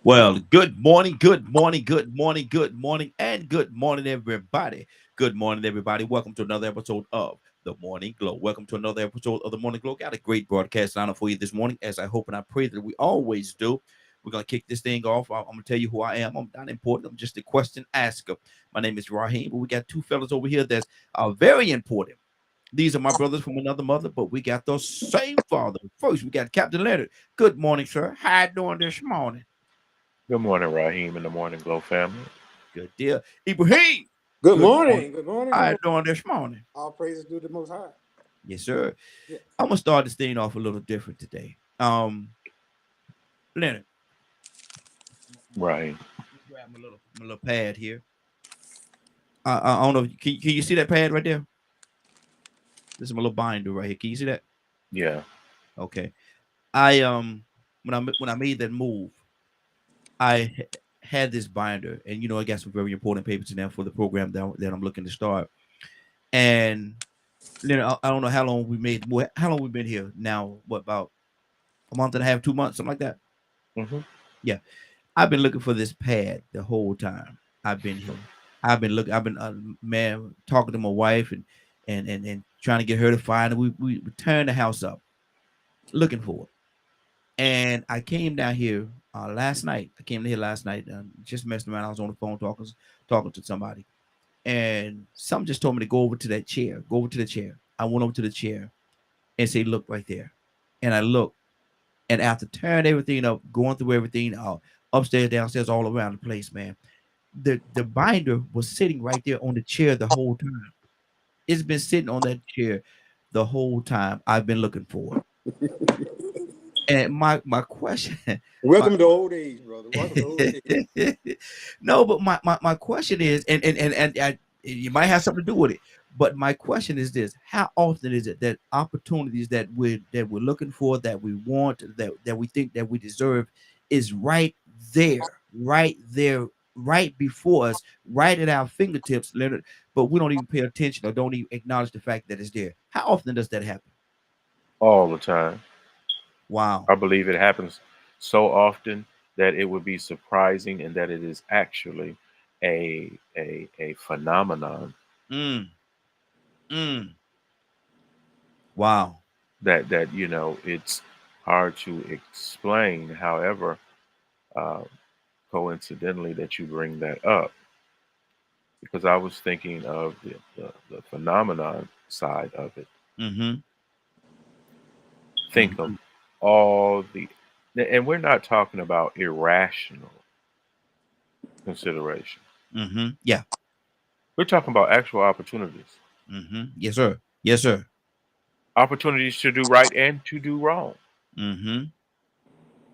Well, good morning, good morning, good morning, good morning, and good morning, everybody. Good morning, everybody. Welcome to another episode of The Morning Glow. Welcome to another episode of The Morning Glow. Got a great broadcast lineup for you this morning, as I hope and I pray that we always do. We're going to kick this thing off. I'm going to tell you who I am. I'm not important. I'm just a question asker. My name is Raheen, but we got two fellas over here that's very important. These are my brothers from another mother, but we got the same father. First, we got Captain Leonard. Good morning, sir. How you doing this morning? Good morning, Raheem and the Morning Glow family. Good deal. Ibrahim. Good Good morning. morning. Good morning. How Good you morning. doing this morning? All praises due to the Most High. Yes, sir. Yes. I'm gonna start this thing off a little different today. Leonard, Right. grab my little pad here. I don't know. Can you see that pad right there? This is my little binder right here. Can you see that? Yeah. Okay. I when I made that move, had this binder, and I got some very important papers in there for the program that I'm looking to start. And I don't know how long how long we've been here now. What, about a month and a half, 2 months, something like that. hmm Yeah, I've been looking for this pad the whole time. I've been here. I've been looking. I've been man talking to my wife and trying to get her to find it. We turned the house up looking for it. And I came down here last night. I came here last night, just messing around. I was on the phone talking to somebody, and something just told me to go over to that chair. Go over to the chair. I went over to the chair and say, "Look right there." And I looked, and after tearing everything up, going through everything, upstairs, downstairs, all around the place, man, the binder was sitting right there on the chair the whole time. It's been sitting on that chair the whole time. I've been looking for it. And my question, my Welcome to old age, brother. Welcome to old age. no, but my question is, and you might have something to do with it. But my question is this: how often is it that opportunities that we're looking for, that we want, that we think that we deserve, is right there, right before us, right at our fingertips, Leonard, but we don't even pay attention or don't even acknowledge the fact that it's there? How often does that happen? All the time. Wow. I believe it happens so often that it would be surprising and that it is actually a phenomenon Mm, mm, wow. that it's hard to explain. However, uh, coincidentally that you bring that up because I was thinking of the phenomenon side of it. Mm-hmm. Think of all the, and we're not talking about irrational consideration. Yeah. We're talking about actual opportunities, Yes, sir. Yes, sir. opportunities to do right and to do wrong. Mm-hmm.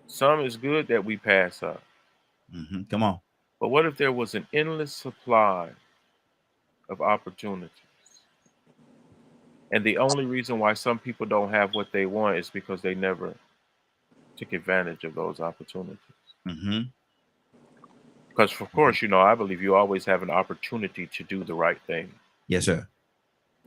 Some is good that we pass up. Come on. But what if there was an endless supply of opportunities? And the only reason why some people don't have what they want is because they never took advantage of those opportunities. Mm-hmm. Because, of course, I believe you always have an opportunity to do the right thing Yes, sir.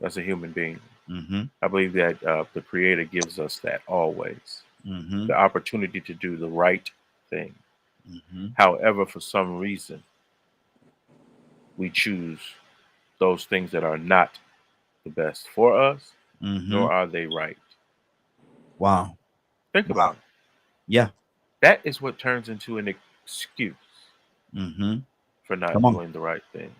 as a human being. Mm-hmm. I believe that the Creator gives us that always, Mm-hmm. the opportunity to do the right thing. Mm-hmm. However, for some reason, we choose those things that are not the best for us, Mm-hmm. nor are they right. Wow. Think Wow. about it. Yeah. That is what turns into an excuse Mm-hmm. for not Come on. doing the right thing.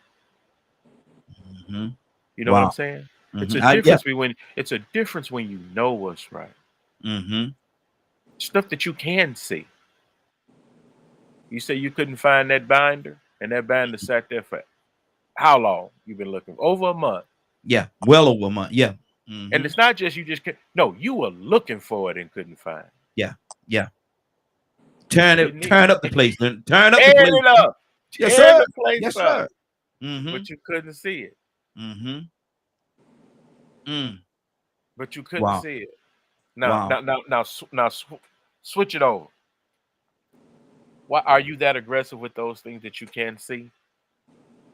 Mm-hmm. You know what I'm Wow. saying? It's Mm-hmm. a Yeah. difference when it's a difference when you know what's right. Mm-hmm. Stuff that you can see. You say you couldn't find that binder, and that binder sat there for how long? You've been looking over a month, Yeah. Well over a month. Yeah. and Mm-hmm. it's not just you just could. No, you were looking for it and couldn't find it. Yeah. Yeah. You need Turn up the place, Leonard. Turn up the tearing place. it up, Yes, tearing sir. the place Yes, up, sir. Mm-hmm. but you couldn't see it. Mm-hmm. Mm. But you couldn't Wow. see it. Now, Wow. now, now, now, switch it over. Why are you that aggressive with those things that you can see?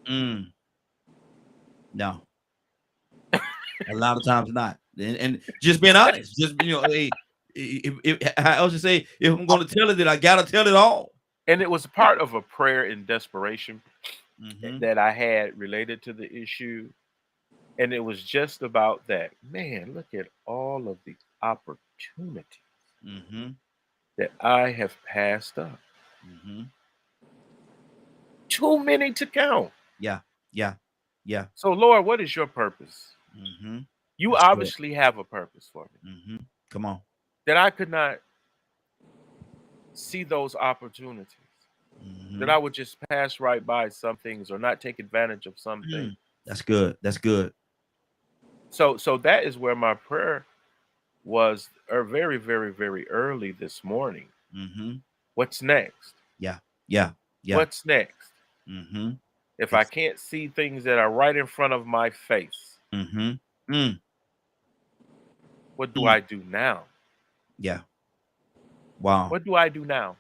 Mm. No. A lot of times not. And just being honest, just hey, if I also say, if I'm going to tell it, then I gotta tell it all. And it was part of a prayer in desperation Mm-hmm. that I had related to the issue. And it was just about that. Man, look at all of the opportunities Mm-hmm. that I have passed up. Mm-hmm. Too many to count. Yeah. Yeah. Yeah. So, Lord, what is your purpose? Mm-hmm. You That's good. obviously have a purpose for me. Mm-hmm. Come on. That I could not see those opportunities. That Mm-hmm. I would just pass right by some things or not take advantage of some things. That's good. That's good. So that is where my prayer was very, very, very early this morning. Mm-hmm. What's next? Yeah. Yeah. Yeah. What's next? Mm-hmm. If I can't see things that are right in front of my face, Mm-hmm. Mm. what do Mm. I do now? Yeah. Wow. What do I do now?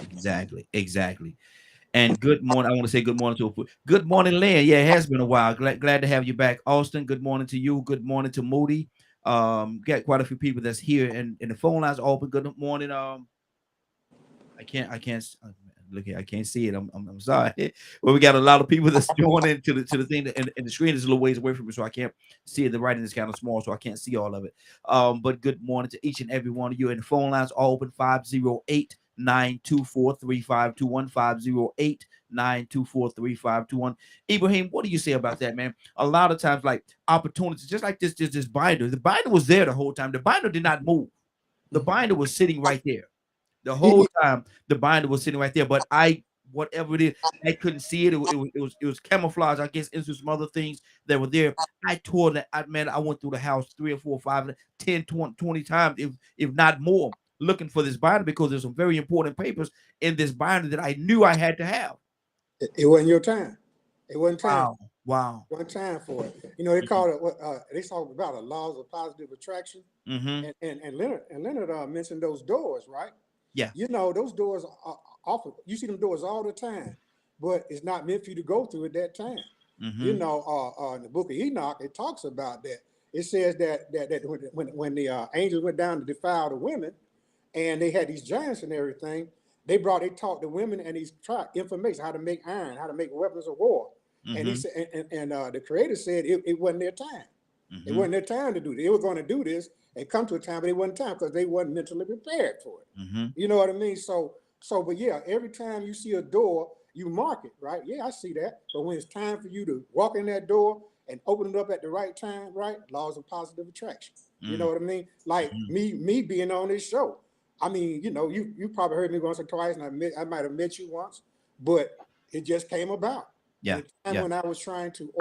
Exactly. Exactly. And good morning. I want to say good morning to good morning, Lynn. Yeah, it has been a while. Glad to have you back, Austin. Good morning to you. Good morning to Moody. Got quite a few people that's here, and the phone lines are open. Good morning. I can't look here. I can't see it. I'm sorry. Well, we got a lot of people that's joining to the thing, and the screen is a little ways away from me, so I can't see it. The writing is kind of small, so I can't see all of it. But good morning to each and every one of you. And the phone lines are open 508-924-3521. 508-924-3521. Ibrahim, what do you say about that, man? A lot of times, like opportunities, just like this binder. The binder was there the whole time. The binder did not move. The binder was sitting right there. The whole time the binder was sitting right there, but whatever it is, I couldn't see it. It was camouflage, I guess, into some other things that were there. I tore that. I went through the house 3 or 4, 5, 10, 20 times, if not more, looking for this binder because there's some very important papers in this binder that I knew I had to have. It wasn't your time. It wasn't time. Wow. Wow. One time for it. You know, they call it what they talk about the laws of positive attraction. Mm-hmm. And Leonard mentioned those doors, right? Yeah. You know, those doors are often you see them doors all the time, but it's not meant for you to go through at that time. You Mm-hmm. know, in the book of Enoch, it talks about that. It says that when the angels went down to defile the women, and they had these giants and everything, they taught the women and these information how to make iron, how to make weapons of war. And he Mm-hmm. said, and the creator said it wasn't their time. It Mm-hmm. wasn't their time to do this. They were going to do this and come to a time, but it wasn't time because they wasn't mentally prepared for it. Mm-hmm. You know what I mean? But yeah, every time you see a door, you mark it, right? Yeah, I see that. But when it's time for you to walk in that door and open it up at the right time, right? Laws of positive attraction. You know what I mean? Like Mm-hmm. me being on this show. I mean, you know, you probably heard me once or twice, and I might have met you once, but it just came about. And Yeah. the time Yeah. when I was trying to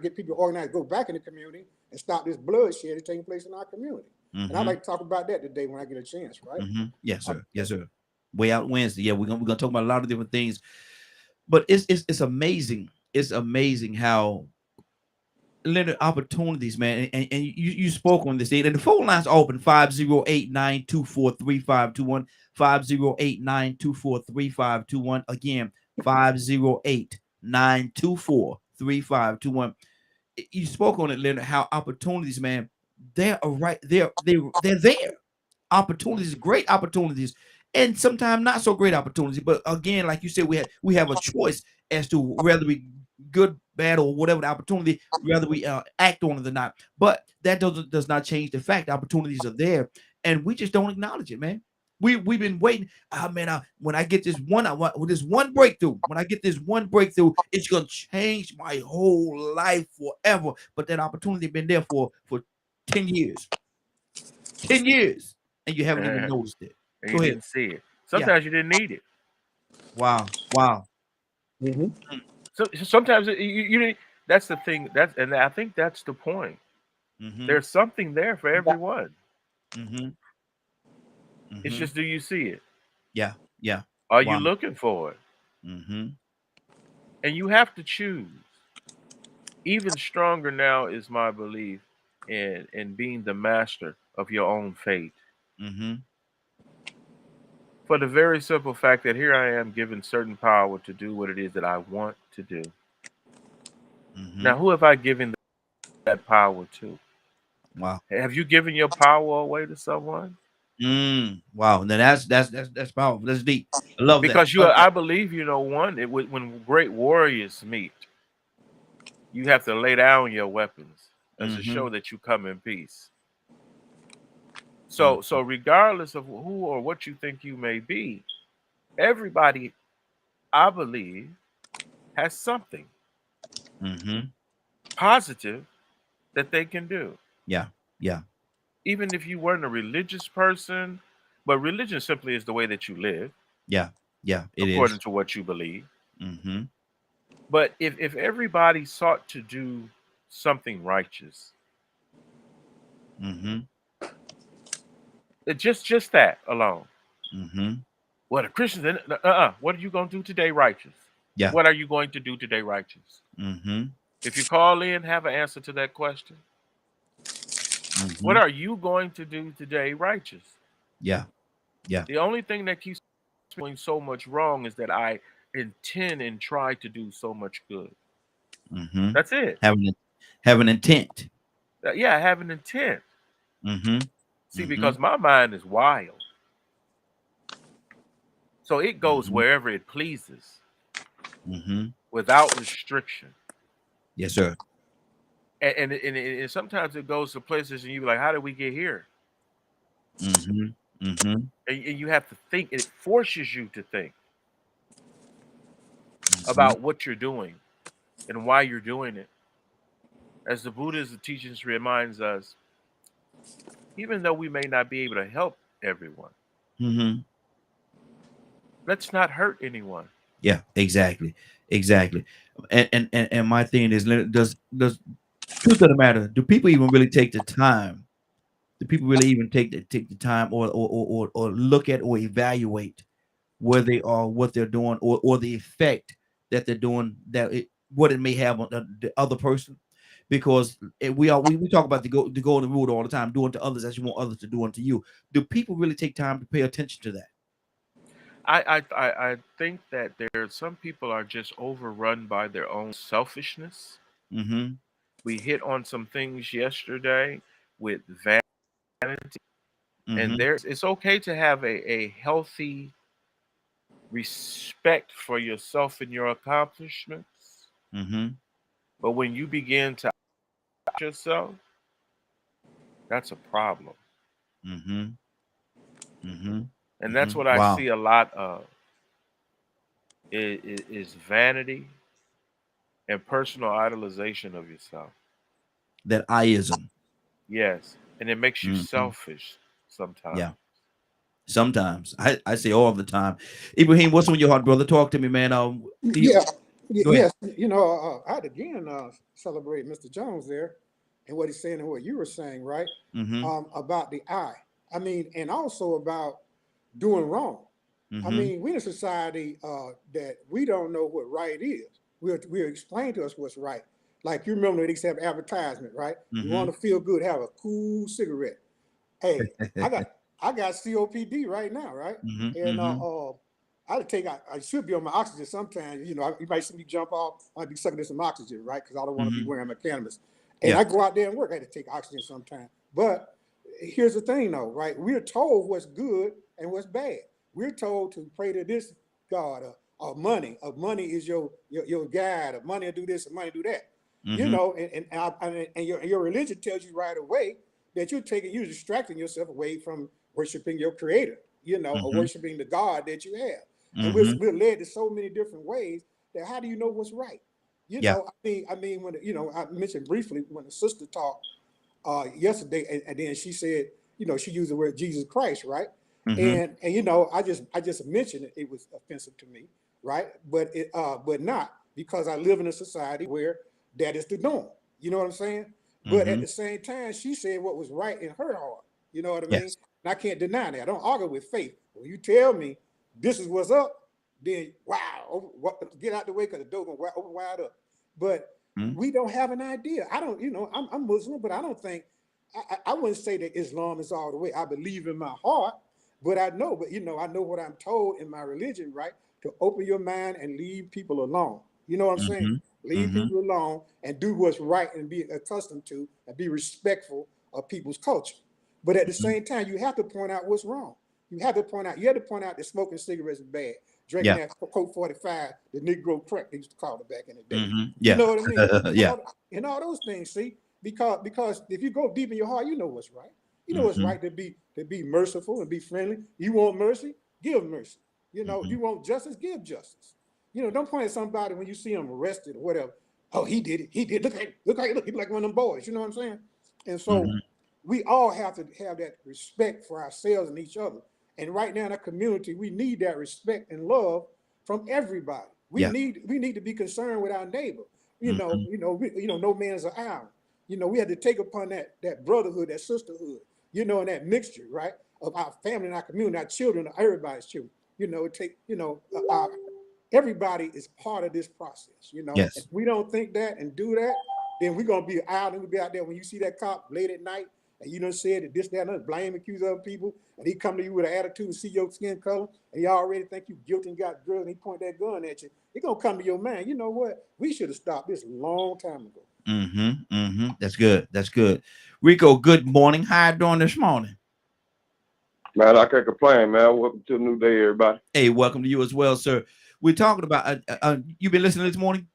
get people organized, go back in the community and stop this bloodshed that's taking place in our community. And I'd Mm-hmm. like to talk about that today when I get a chance, right? Mm-hmm. Yes, Uh, sir. Yes, sir. Way out Wednesday. Yeah, we're gonna talk about a lot of different things, but it's amazing. It's amazing how limited opportunities, man. And you spoke on this, and the phone lines are open 508-924-3521. 508-924-3521. Again, 508-924-3521. You spoke on it, Leonard, how opportunities, man, they're right, they're there. Opportunities, great opportunities, and sometimes not so great opportunities. But again, like you said, we have a choice as to whether we good, bad, or whatever the opportunity, whether we act on it or not. But that does not change the fact opportunities are there, and we just don't acknowledge it, man. We've been waiting. Man, when I get this one, I want this one breakthrough. When I get this one breakthrough, it's gonna change my whole life forever. But that opportunity been there for 10 years, 10 years, and you haven't even And noticed it. you Go ahead. didn't see it. Yeah. Sometimes you didn't need it. Wow. Wow. mhm. So sometimes you didn't. That's the thing. And I think that's the point. Mm-hmm. There's something there for everyone. Mm-hmm. It's Mm-hmm. just, do you see it? Yeah. Yeah. Are you Wow. looking for it? Mm-hmm. And you have to choose. Even stronger now is my belief in being the master of your own fate. Mm-hmm. For the very simple fact that here I am given certain power to do what it is that I want to do. Mm-hmm. Now, who have I given that power to? Wow. Have you given your power away to someone? Wow. Now that's powerful. That's deep. I love that. Because Love that. I believe, when great warriors meet, you have to lay down your weapons as a Mm-hmm. show that you come in peace. Mm-hmm. So regardless of who or what you think you may be, everybody, I believe, has something Mm-hmm. positive that they can do. Yeah. Yeah. Even if you weren't a religious person, but religion simply is the way that you live Yeah. Yeah. It according is. to what you believe. Mm-hmm. But if everybody sought to do something righteous, Mm-hmm. just that alone. Mm-hmm. Well, the Christians, what are you going to do today righteous? Yeah. What are you going to do today righteous? Mm-hmm. If you call in, have an answer to that question. What Mm-hmm. are you going to do today righteous? Yeah. Yeah. The only thing that keeps doing so much wrong is that I intend and try to do so much good. Mm-hmm. That's it. Have an intent. Yeah, I have an intent. Mm-hmm. See, Mm-hmm. because my mind is wild. So it goes Mm-hmm. wherever it pleases Mm-hmm. without restriction. Yes, sir. And sometimes it goes to places and you're like, how did we get here? Mm-hmm. Mm-hmm. And you have to think. It forces you to think Mm-hmm. about what you're doing and why you're doing it. As the Buddha's teachings reminds us, even though we may not be able to help everyone, Mm-hmm. let's not hurt anyone. Yeah, exactly. Exactly. And my thing is, does truth of the matter, do people even really take the time? Do people really even take the time or look at or evaluate where they are, what they're doing, or the effect that they're doing, what it may have on the other person? Because we talk about the golden rule all the time: doing to others as you want others to do unto you. Do people really take time to pay attention to that? I think that some people are just overrun by their own selfishness. Mm-hmm. We hit on some things yesterday with vanity, and Mm-hmm. it's okay to have a healthy respect for yourself and your accomplishments. Mm-hmm. But when you begin to out yourself, that's a problem. Mm-hmm. Mm-hmm. And that's Mm-hmm. what I Wow. see a lot of is vanity and personal idolization of yourself. That ism. Yes. And it makes you Mm-hmm. selfish sometimes. Yeah. Sometimes I say all the time. Ibrahim, what's on your heart, brother? Talk to me, man. Yeah, Go ahead. yes. I had again celebrate Mr. Jones there and what he's saying and what you were saying, right? Mm-hmm. About the I. I mean, and also about doing wrong. I Mm-hmm. mean, we're in a society that we don't know what right is. We're explained to us what's right. Like you remember they used to have advertisement, right? You Mm-hmm. want to feel good, have a cool cigarette. Hey, I got I got COPD right now, right? Mm-hmm. And Mm-hmm. I should be on my oxygen sometimes. You might see me jump off. I'd be sucking in some oxygen, right? Because I don't want to be Mm-hmm. wearing my cannabis. And Yeah. I go out there and work. I had to take oxygen sometimes. But here's the thing, though, right? We're told what's good and what's bad. We're told to pray to this God, money. Money is your guide. Money will do this, and money do that. Mm-hmm. And your religion tells you right away that you're distracting yourself away from worshiping your creator, or Mm-hmm. worshiping the God that you have. And we're, Mm-hmm. we're led to so many different ways that how do you know what's right? Yeah. I mean, when I mentioned briefly when the sister talked yesterday, and then she said, she used the word Jesus Christ, right? Mm-hmm. And I just mentioned it. It was offensive to me, right? But not because I live in a society where that is the norm. You know what I'm saying? But at Mm-hmm. the same time, she said what was right in her heart. You know what I mean? Yes. And I can't deny that. I don't argue with faith. When you tell me this is what's up, then wow, get out the way because the door gonna open wide up. But Mm-hmm. we don't have an idea. I don't, I'm Muslim, but I don't think I wouldn't say that Islam is all the way. I believe in my heart, but I know what I'm told in my religion, right? To open your mind and leave people alone. You know what I'm saying? Mm-hmm. Leave Mm-hmm. people alone and do what's right and be accustomed to and be respectful of people's culture. But at the Mm-hmm. same time, you have to point out what's wrong. You had to point out that smoking cigarettes is bad. Drinking Yeah. that Coke 45, the Negro crack, they used to call it back in the day. You Yeah. know what I mean? Yeah. All those things, see, because if you go deep in your heart, you know what's right. You know it's right to be merciful and be friendly. You want mercy, give mercy. You know, you want justice, give justice. You know, don't point at somebody when you see them arrested or whatever. Oh, he did it. He did. Look, he's like one of them boys. You know what I'm saying? And so we all have to have that respect for ourselves and each other. And right now in our community, we need that respect and love from everybody. We Yeah. need to be concerned with our neighbor. No man's an island. You know, we had to take upon that brotherhood, that sisterhood, you know, and that mixture, right, of our family and our community, our children, everybody's children. You know, everybody is part of this process. You know, if Yes. we don't think that and do that, then we're gonna be out and we'll be out there when you see that cop late at night and you done said that this, that, and other, blame, accuse other people, and he come to you with an attitude and see your skin color, and he already think you guilty and got drugged, and he point that gun at you, he gonna come to your man. You know what? We should have stopped this a long time ago. That's good. That's good. Rico, good morning. How you doing this morning? Man, I can't complain, man. Welcome to a new day, everybody. Hey, welcome to you as well, sir. We're talking about you've been listening this morning?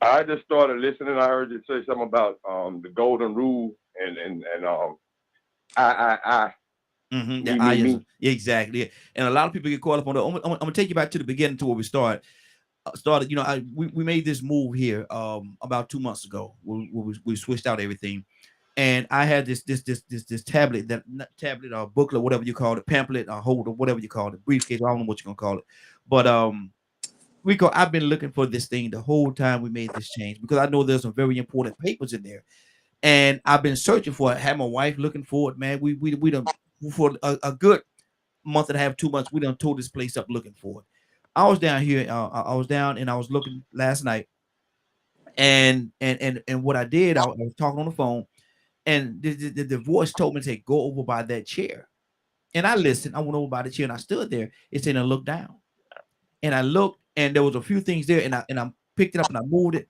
I just started listening. I heard you say something about the golden rule and I me. Exactly. And a lot of people get caught up on I'm gonna take you back to the beginning to where we started. You know, we made this move here about 2 months ago. We switched out everything, and I had this tablet, that not tablet or booklet, whatever you call it, pamphlet or holder, whatever you call it, briefcase. I don't know what you're gonna call it, but Rico, I've been looking for this thing the whole time we made this change because I know there's some very important papers in there, and I've been searching for it. Had my wife looking for it, man. We done for a good month and a half, 2 months. We done tore this place up looking for it. I was down here. I was down and I was looking last night, and what I did, I was talking on the phone, and the voice told me to say, go over by that chair, and I listened. I went over by the chair and I stood there. It said, and look down, and I looked, and there was a few things there, and I picked it up and I moved it.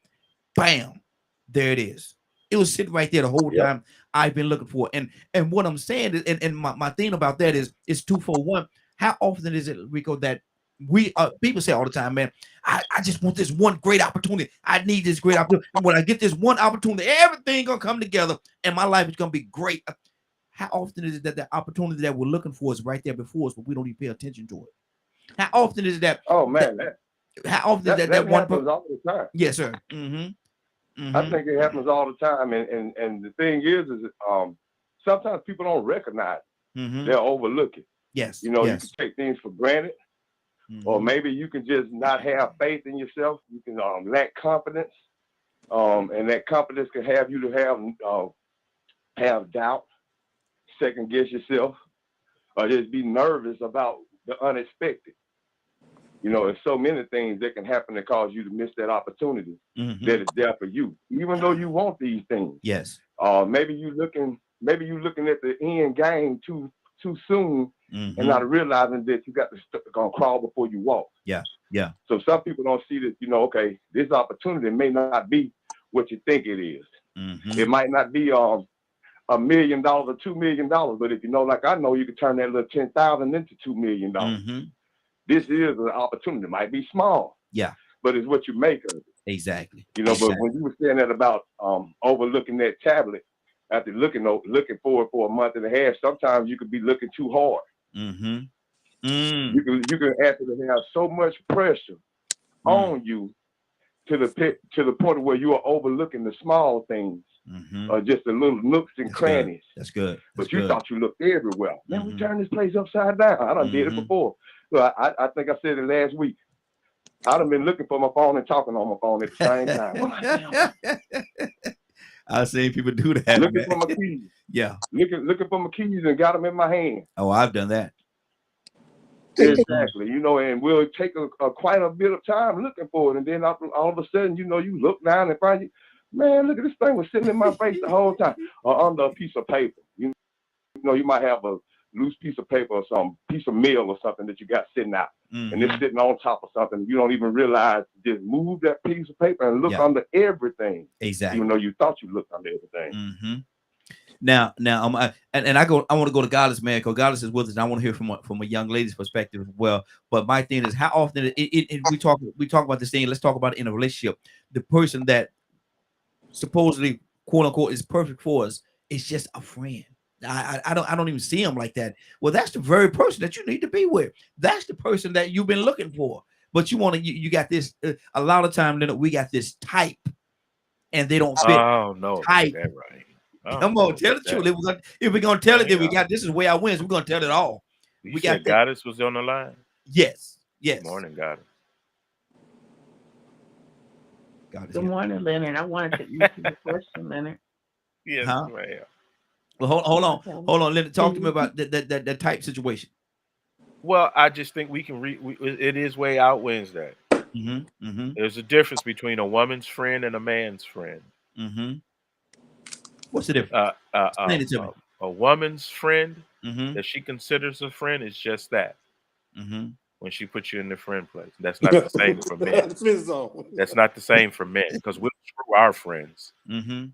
Bam, there it is. It was sitting right there the whole time I've been looking for it. And what I'm saying is, and my thing about that is it's 2 for 1. How often is it, Rico, that we people say all the time, man, I just want this one great opportunity. I need this great opportunity. And when I get this one opportunity, everything gonna come together and my life is gonna be great. How often is it that the opportunity that we're looking for is right there before us, but we don't even pay attention to it? How often is it that? Oh man, how often is that one happens all the time. Yes, sir. I think it happens all the time, and the thing is sometimes people don't recognize they're overlooking. Yes, you know, yes. you can take things for granted, or maybe you can just not have faith in yourself. You can lack confidence, and that confidence can have you to have doubt, second guess yourself, or just be nervous about the unexpected. You know, there's so many things that can happen that cause you to miss that opportunity that is there for you, even though you want these things. Yes. Maybe you looking at the end game too soon, and not realizing that you got to crawl before you walk. Yeah, yeah. So some people don't see that. You know, okay, this opportunity may not be what you think it is. It might not be $1 million or $2 million, but if you know, like I know, you can turn that little 10,000 into $2 million. This is an opportunity. It might be small, but it's what you make of it. Exactly. You know, but when you were saying that about overlooking that tablet after looking for it for a month and a half, sometimes you could be looking too hard. You can actually have so much pressure on you to the point where you are overlooking the small things, or just the little nooks and crannies. That's good. But you thought you looked everywhere. Man, we turned this place upside down. I done did it before. So I think I said it last week. I'd have been looking for my phone and talking on my phone at the same time. I've seen people do that. Looking for my keys. Yeah. Looking for my keys and got them in my hand. Oh, I've done that. Exactly. You know, and we'll take quite a bit of time looking for it. And then all of a sudden, you know, you look down and find you, man, look at this thing was sitting in my face the whole time, or under a piece of paper. You know, you might have a loose piece of paper or some piece of mail or something that you got sitting out, and it's sitting on top of something. You don't even realize. Just move that piece of paper and look under everything. Exactly. Even though you thought you looked under everything. Now, and I want to go to Godless, man, because Godless is with us. And I want to hear from a young lady's perspective as well. But my thing is, how often we talk about this thing. Let's talk about it in a relationship. The person that supposedly quote unquote is perfect for us is just a friend. I don't even see him like that. Well, that's the very person that you need to be with. That's the person that you've been looking for. But you got this. A lot of time, Leonard, we got this type, and they don't fit Oh no, about type. that, right? I Come don't know on, tell about the truth. that. If we're gonna tell it, then we Yeah. got this is where I wins. We're gonna tell it all. You We got said that. Goddess was on the line. Yes. Good morning, Goddess. God is Good here. morning, Leonard. I wanted to answer the question, Leonard. Yes, Huh? ma'am. Well, hold on, Okay. Leonard. Talk to me about that type situation. Well, I just think we can it is way out Wednesday. Mm-hmm. Mm-hmm. There's a difference between a woman's friend and a man's friend. Mm-hmm. What's the difference? Explain it to me. A woman's friend Mm-hmm. that she considers a friend is just that. Mm-hmm. When she puts you in the friend place, that's not the same for men. That's not the same for men because we'll screw our friends. Mm-hmm.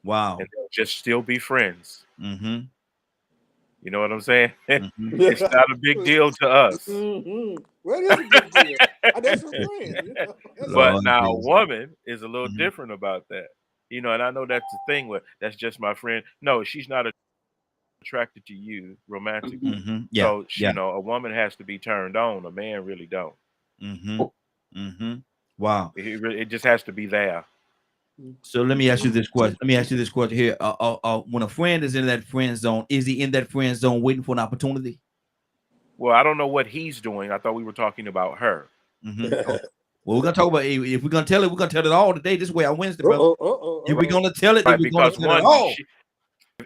Wow. And they'll just still be friends. Mm-hmm. You know what I'm saying? Mm-hmm. It's not a big deal to us. Mm-hmm. Well, it is a big deal. That's a friend. You know? But Lord now a Jesus. woman is a little Mm-hmm. different about that. You know, and I know that's the thing where that's just my friend. No, she's not attracted to you romantically. Mm-hmm. Yeah. So, Yeah. a woman has to be turned on. A man really don't. Mm-hmm. Mm-hmm. Wow. It just has to be there. So let me ask you this question. Let me ask you this question here. When a friend is in that friend zone, is he in that friend zone waiting for an opportunity? Well, I don't know what he's doing. I thought we were talking about her. Mm-hmm. Oh. Well, we're gonna talk about if we're gonna tell it, we're gonna tell it all today. This way I Wednesday, brother. If we're gonna tell it, then Right, we're gonna because tell it one, all.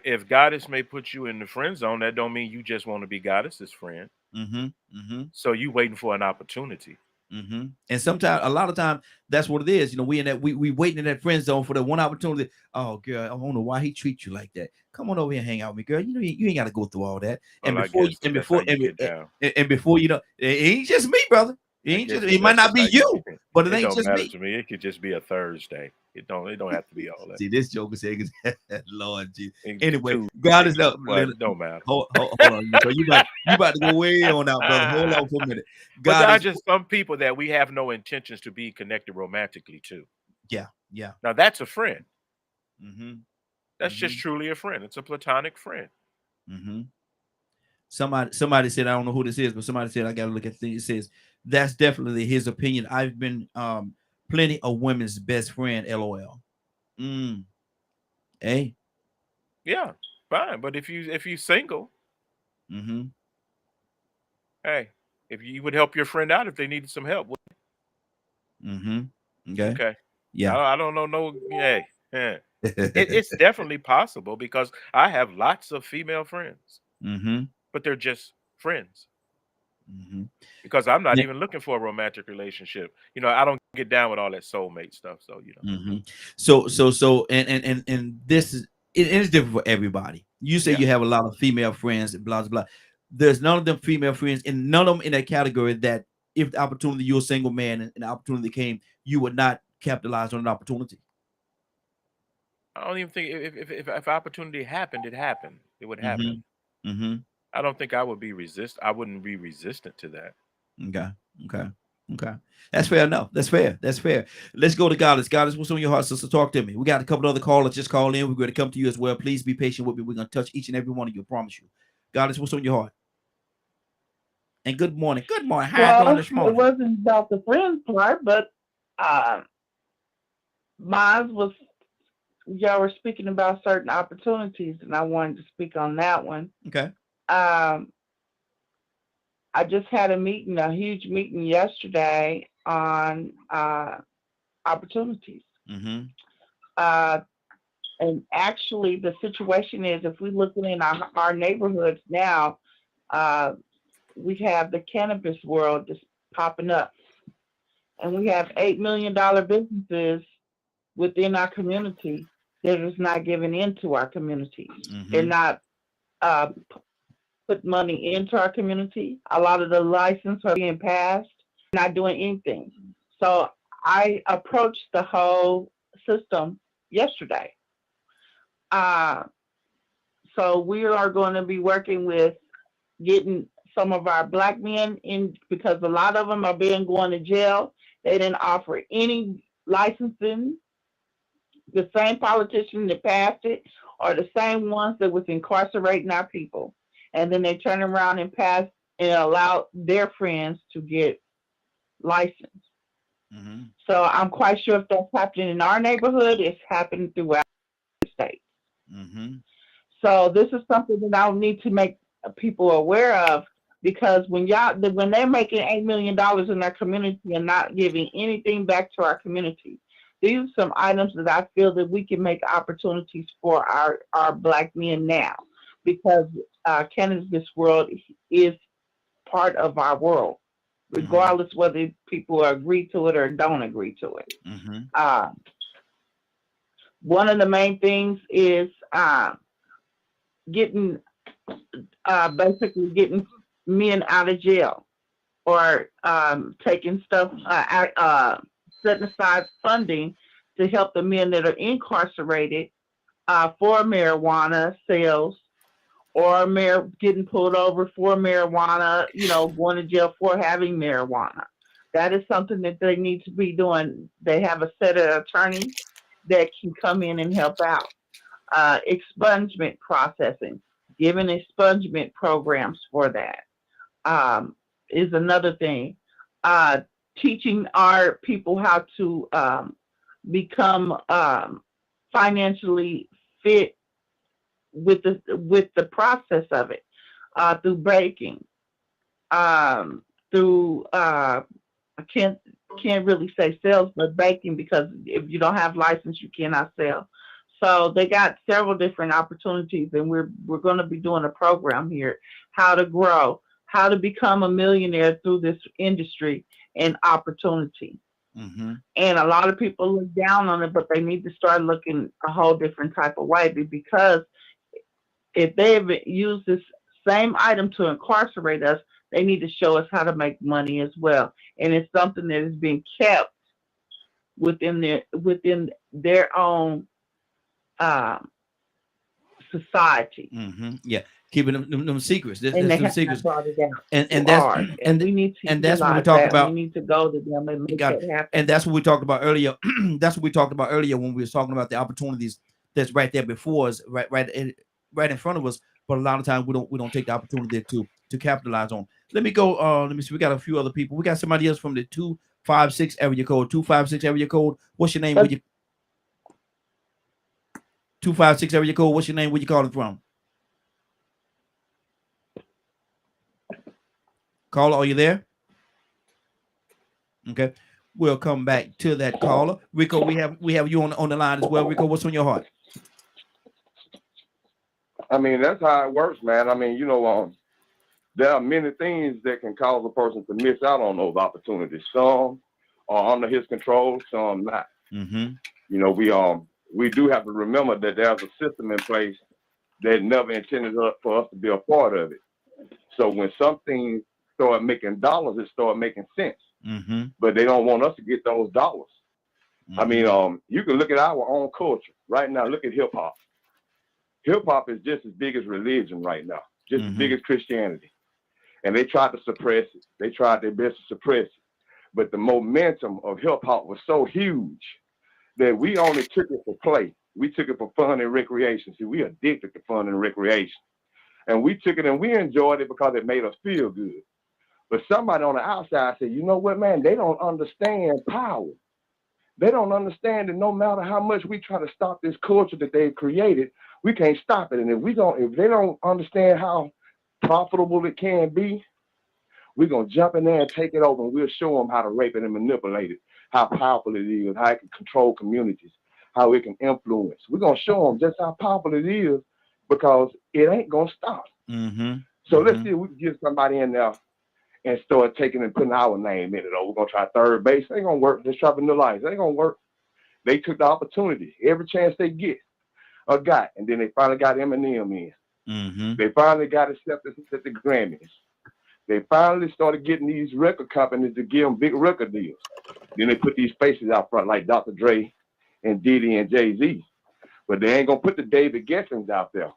if Goddess may put you in the friend zone, that don't mean you just want to be Goddess's friend. Mm-hmm. Mm-hmm. So you waiting for an opportunity. Mm-hmm. And sometimes, a lot of time, that's what it is. You know, we in that we waiting in that friend zone for that one opportunity. Oh, girl, I don't know why he treats you like that. Come on over here and hang out with me, girl. You know, you ain't got to go through all that. And Well, I before, guess that's how you get down. and before you know, it ain't just me, brother. It ain't just. It might not be you, but it ain't don't just matter me. to me. It could just be a Thursday. It don't have to be all that. See, this joker saying, Lord Jesus. It's Anyway, Tuesday. God is up. Well, it don't matter. Hold on. So you about to go way on out, brother. Hold on for a minute. But there God are is just some people that we have no intentions to be connected romantically to. yeah. Now that's a friend. Mm-hmm. That's just truly a friend. It's a platonic friend. Mm-hmm. Somebody said, I don't know who this is, but somebody said I gotta look at things. It says that's definitely his opinion. I've been plenty of women's best friend, LOL. Hey. Yeah, fine. But if you single, Mm-hmm. hey, if you would help your friend out if they needed some help. Mm-hmm. Okay. Okay. Yeah. I don't know. No. Hey. Yeah. It's definitely possible because I have lots of female friends, Mm-hmm. but they're just friends. Mm-hmm. Because I'm not Yeah. even looking for a romantic relationship. You know, I don't get down with all that soulmate stuff. So Mm-hmm. So and this is it is different for everybody. You say you have a lot of female friends, blah blah blah. There's none of them female friends, and none of them in that category that if the opportunity you're a single man and the opportunity came, you would not capitalize on an opportunity. I don't even think if opportunity happened, it happened. It would happen. Mm-hmm. Mm-hmm. I don't think I would be I wouldn't be resistant to that. Okay. That's fair enough. That's fair. Let's go to Goddess. Goddess, what's on your heart, sister? Talk to me. We got a couple other callers just call in. We're going to come to you as well. Please be patient with me. We're going to touch each and every one of you. I promise you. Goddess, what's on your heart? And good morning. Good morning. How you doing this morning? It wasn't about the friends part, but mine was, y'all were speaking about certain opportunities, and I wanted to speak on that one. Okay. I just had a huge meeting yesterday on opportunities. Mm-hmm. And actually, the situation is, if we look in our neighborhoods now, we have the cannabis world just popping up. And we have $8 million businesses within our community that is not giving into our community. Mm-hmm. They're not put money into our community. A lot of the licenses are being passed, not doing anything. So I approached the whole system yesterday. So we are going to be working with getting some of our black men in, because a lot of them are being going to jail. They didn't offer any licensing. The same politician that passed it are the same ones that was incarcerating our people. And then they turn around and pass and allow their friends to get licensed. Mm-hmm. So I'm quite sure if that's happening in our neighborhood, it's happening throughout the state. Mm-hmm. So this is something that I need to make people aware of, because when they're making $8 million in their community and not giving anything back to our community, these are some items that I feel that we can make opportunities for our black men now, because cannabis world is part of our world, regardless whether people agree to it or don't agree to it. Mm-hmm. One of the main things is getting basically getting men out of jail, or taking stuff setting aside funding to help the men that are incarcerated for marijuana sales, or getting pulled over for marijuana, going to jail for having marijuana. That is something that they need to be doing. They have a set of attorneys that can come in and help out. Expungement processing, giving expungement programs for that is another thing. Teaching our people how to become financially fit with the process of it, through baking, through I can't really say sales, but baking, because if you don't have license, you cannot sell. So they got several different opportunities, and we're going to be doing a program here, how to grow, how to become a millionaire through this industry and opportunity. Mm-hmm. And a lot of people look down on it, but they need to start looking a whole different type of way, because if they've used this same item to incarcerate us, they need to show us how to make money as well. And it's something that is being kept within their own society. Mm-hmm. Yeah, keeping them secrets. And There's they some have not secrets, brought it down and too that's hard. And and we need to and that's what we utilize talk that. We about. need to go to them and make God, that happen. and that's what we talked about earlier. That's what we talked about earlier when we were talking about the opportunities that's right there before us, right in front of us. But a lot of times we don't take the opportunity to capitalize on. Let me go. Let me see. We got a few other people. We got somebody else from the 256 area code. 256 area code. What's your name? Where But you 256 area code? What's your name? Where you calling from? Caller, are you there? Okay. We'll come back to that caller. Rico, we have you on the line as well. Rico, what's on your heart? I mean, that's how it works, man. I mean, there are many things that can cause a person to miss out on those opportunities. Some are under his control, some not. Mm-hmm. We do have to remember that there's a system in place that never intended for us to be a part of it. So when something start making dollars, it start making sense. Mm-hmm. But they don't want us to get those dollars. Mm-hmm. I mean, you can look at our own culture right now. Look at hip hop. Hip hop is just as big as religion right now, just as big as Christianity. And they tried to suppress it. They tried their best to suppress it. But the momentum of hip hop was so huge that we only took it for play. We took it for fun and recreation. See, we addicted to fun and recreation. And we took it and we enjoyed it because it made us feel good. But somebody on the outside said, you know what, man, they don't understand power. They don't understand that no matter how much we try to stop this culture that they've created, we can't stop it. And if they don't understand how profitable it can be, we're going to jump in there and take it over, and we'll show them how to rape it and manipulate it, how powerful it is, how it can control communities, how it can influence. We're going to show them just how powerful it is, because it ain't going to stop. Mm-hmm. So let's see if we can get somebody in there and start taking and putting our name in it. Oh, we're going to try third base. It ain't going to work. Let's try Vanilla Ice. It ain't going to work. They took the opportunity, every chance they get or got, and then they finally got Eminem in. Mm-hmm. They finally got acceptance at the Grammys. They finally started getting these record companies to give them big record deals. Then they put these faces out front like Dr. Dre and Diddy and Jay-Z. But they ain't going to put the David Gessens out there.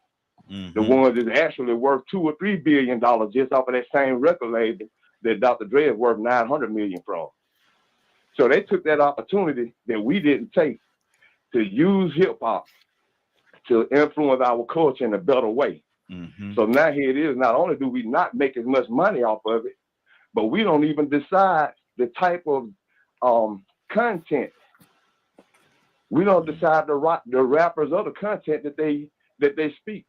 The ones that's actually worth $2 or $3 billion just off of that same record label that Dr. Dre is worth 900 million from. So they took that opportunity that we didn't take to use hip hop to influence our culture in a better way. So now here it is. Not only do we not make as much money off of it, but we don't even decide the type of content. We don't decide the rappers or the content that they speak.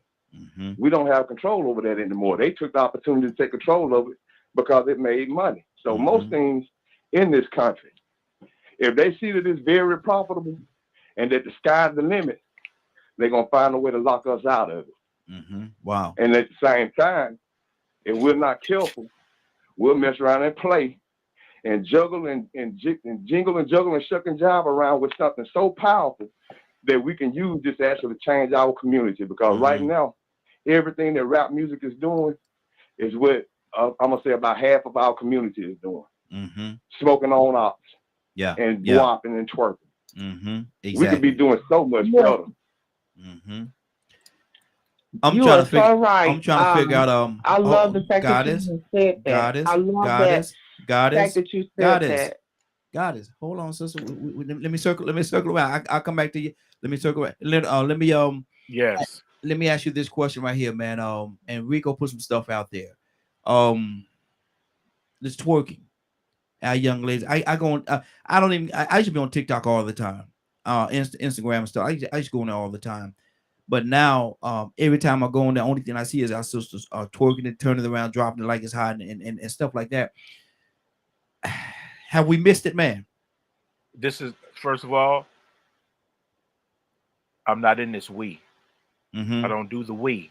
We don't have control over that anymore. They took the opportunity to take control of it because it made money. So most things in this country, if they see that it's very profitable and that the sky's the limit, they're going to find a way to lock us out of it. Wow. And at the same time, if we're not careful, we'll mess around and play and juggle and jingle and juggle and shuck and jive around with something so powerful that we can use this actually to change our community. Because right now, everything that rap music is doing is what I'm going to say about half of our community is doing. Smoking on ops. And bopping and twerking. Exactly. We could be doing so much better. I'm trying to figure out. I love the fact that you said that. I love that. Goddess, that you said that. Goddess. Hold on, sister. Let me circle around. I'll come back to you. Let me circle around. Let me Yes. Let me ask you this question right here, man. And Rico put some stuff out there. This twerking. Our young ladies. I used to be on TikTok all the time. Instagram and stuff. I used to go on there all the time. But now, every time I go on there, only thing I see is our sisters twerking and turning around, dropping it like it's hot and stuff like that. Have we missed it, man? This is, first of all, I'm not in this we. I don't do the we.